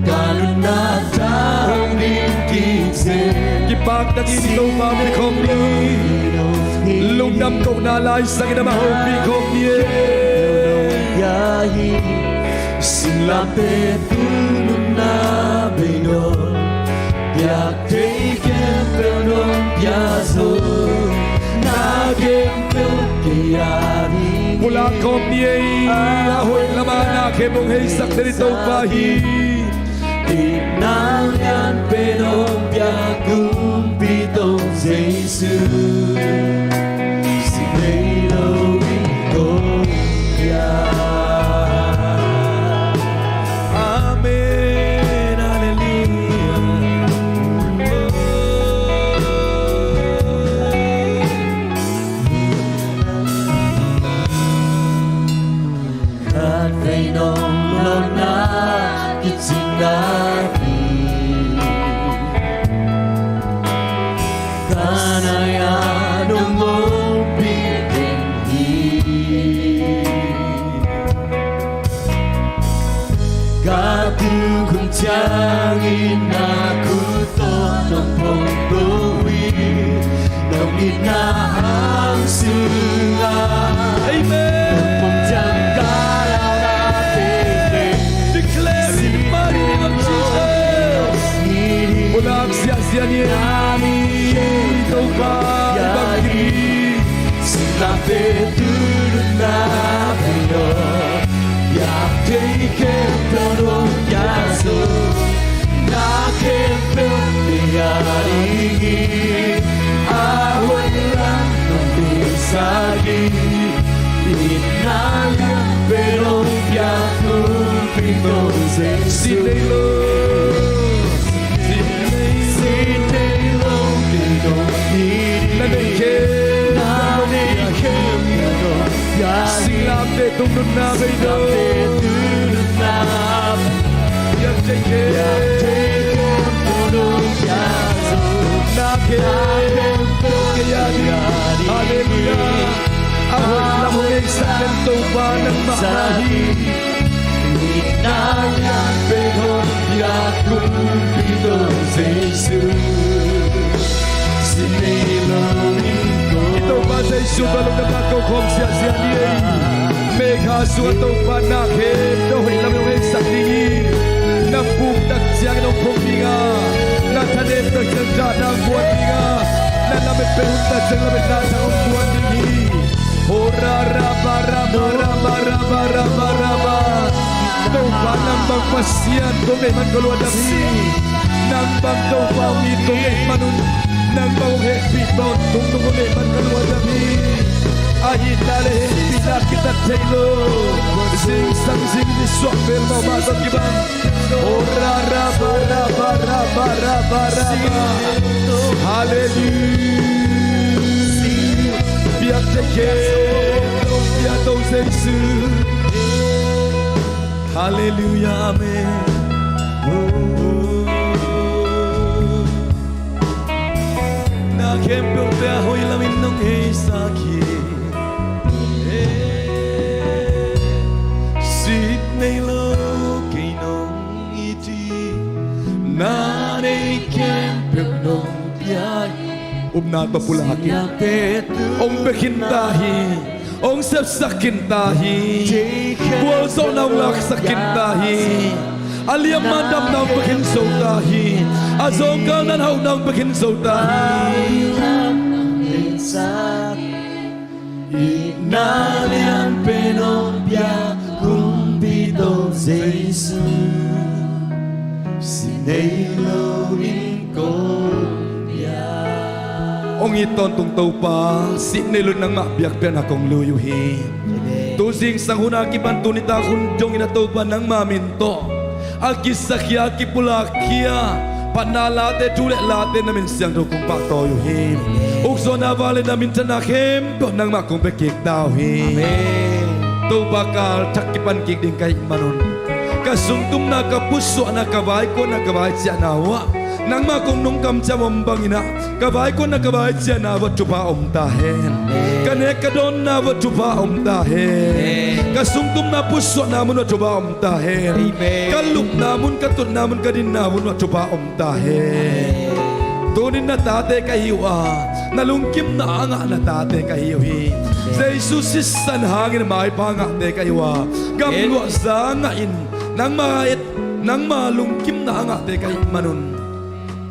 kalun na tang din kitse kipak na dito pa mi kom ni lung đâm cậu na lai sang cái đâm hồng bị không nhé yahi xin làm tê tu lung na bê no ya thấy kem pel non ya zo na kem pel kia đi mula kom ye ahoy lama na ke bong hei sak dari to pa hi
nang yan penong biagum bito Jesu sinelo iko ya amen hallelujah at penong lona kitsindahi kanaya nungo bidenhi Gatu kuncangin aku tolong pongdowi Nongin na ang sungai Amen Pemjangkala
Ulang sia-sia ni kau bagi
Sinape turun na pino Ya teke pelong yaso Na kepe tiaringi Awan lang numbisagi Inaya pelong yaku pito Sinelo
Silap de tundun na bedo Ya teke tundun yaso Na ke Hallelujah Ahoy na mo eksaken toba ng mahahi
Inaya behon yakung pito Jesus Sinilong
Ito ba sa isubalong na pagkukong siya niya Mekha suwato pa na kim Dohin lang yung eksak niyi Nabuktag siya ng puminga Natanim na siya ng buwan niya Nalamit perunta siya lamit na sa kong buwan niyi Hora raba raba raba raba raba raba Ito ba nang magpasyan Kung ay man kaluwa dami Nang bang ito pa Kung ay manun Nang bang happy bound Kung ay man kaluwa dami Ahit dali Bila kita tayo Sing sang sing di swak Bel mau masuk gibang Ora raba raba raba raba raba Hallelujah Biar teke Biar tau Yesu
Hallelujah amen Na kempel pe ahoy lamin nong hei saki Sydney lo kay nong iti Na ne kempel nong biyahe
Nato pulaki Ong bekintahi Ong sepsakintahi Buwalso na ulak sakintahi Aliyam mandam na bekinsotahi Azongkal na hau na bekinsotahi
Inalian penobia Kumbito Jesu Sinelo inkombia
Ong iton tung tau pa Sinelo nang mabiyak pian akong luyuhin Tusing sang hunaki pantunita kunjong inatau pa ng maminto Akisakya kipulakia Panalate tulek late namin siyang dukong patoyuhin Ukso na vale namin tanakim Doon nang makong pekik tauhin Tau bakal cakipan kik ding kahit manon Kasungtum na kapuso na kabay ko na kabay siya nawa Nang makong nung kamsa mambangina Kabay ko na kabay siya na wat chupa tahen Kanek ka doon na wat chupa tahen Kasungtum na puso namun wat chupa tahen Kalup namun katun namun kadin namun wat chupa tahen Tunin na tate kahiwa Nalungkim na anga na tate kahiwi Sa Jesus sisan hangin may pangate kahiwa Gamwa sa ngain Nang mait Nang malungkim na anga te kahit manun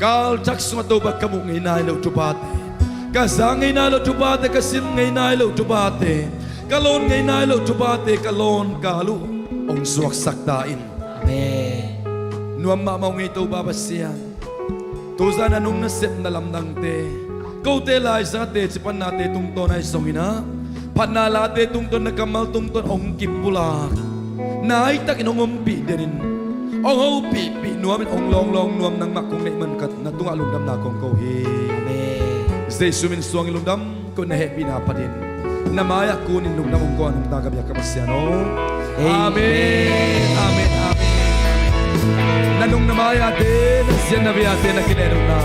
Kal jakso nga tubag kamu ngay nailaw tubate Kasang ngay nailaw tubate Kasim ngay nailaw tubate
กะโลนไงนายโลจุบาเตกะโลนกาลุองสวกสักดาอินนวมมาเมาไงตัวบาบเสียงตัวจานันุ่งนัสเซปนัลำดังเตกูเตลายสักเตจิปันนาเตตุงตนายสงินะพันนาลาเตตุงตนนักมัลตุงตนองกิปุลานายตักอินองปีเดรินองเอาปีนวมเป็นองลองนวมนังมักคงในมันกัดนัตุงอลุงดำนาของเขาเฮเจสุมินสวงลุงดำก็ในเฮปีนาปดินนามายกูนินลุงดำองกอนตากระเบียกับเสียโนอาเมนอาเมนอาเมนนันลุงนามายเตนัสเซนนาเบียเตนักกิเลนุนา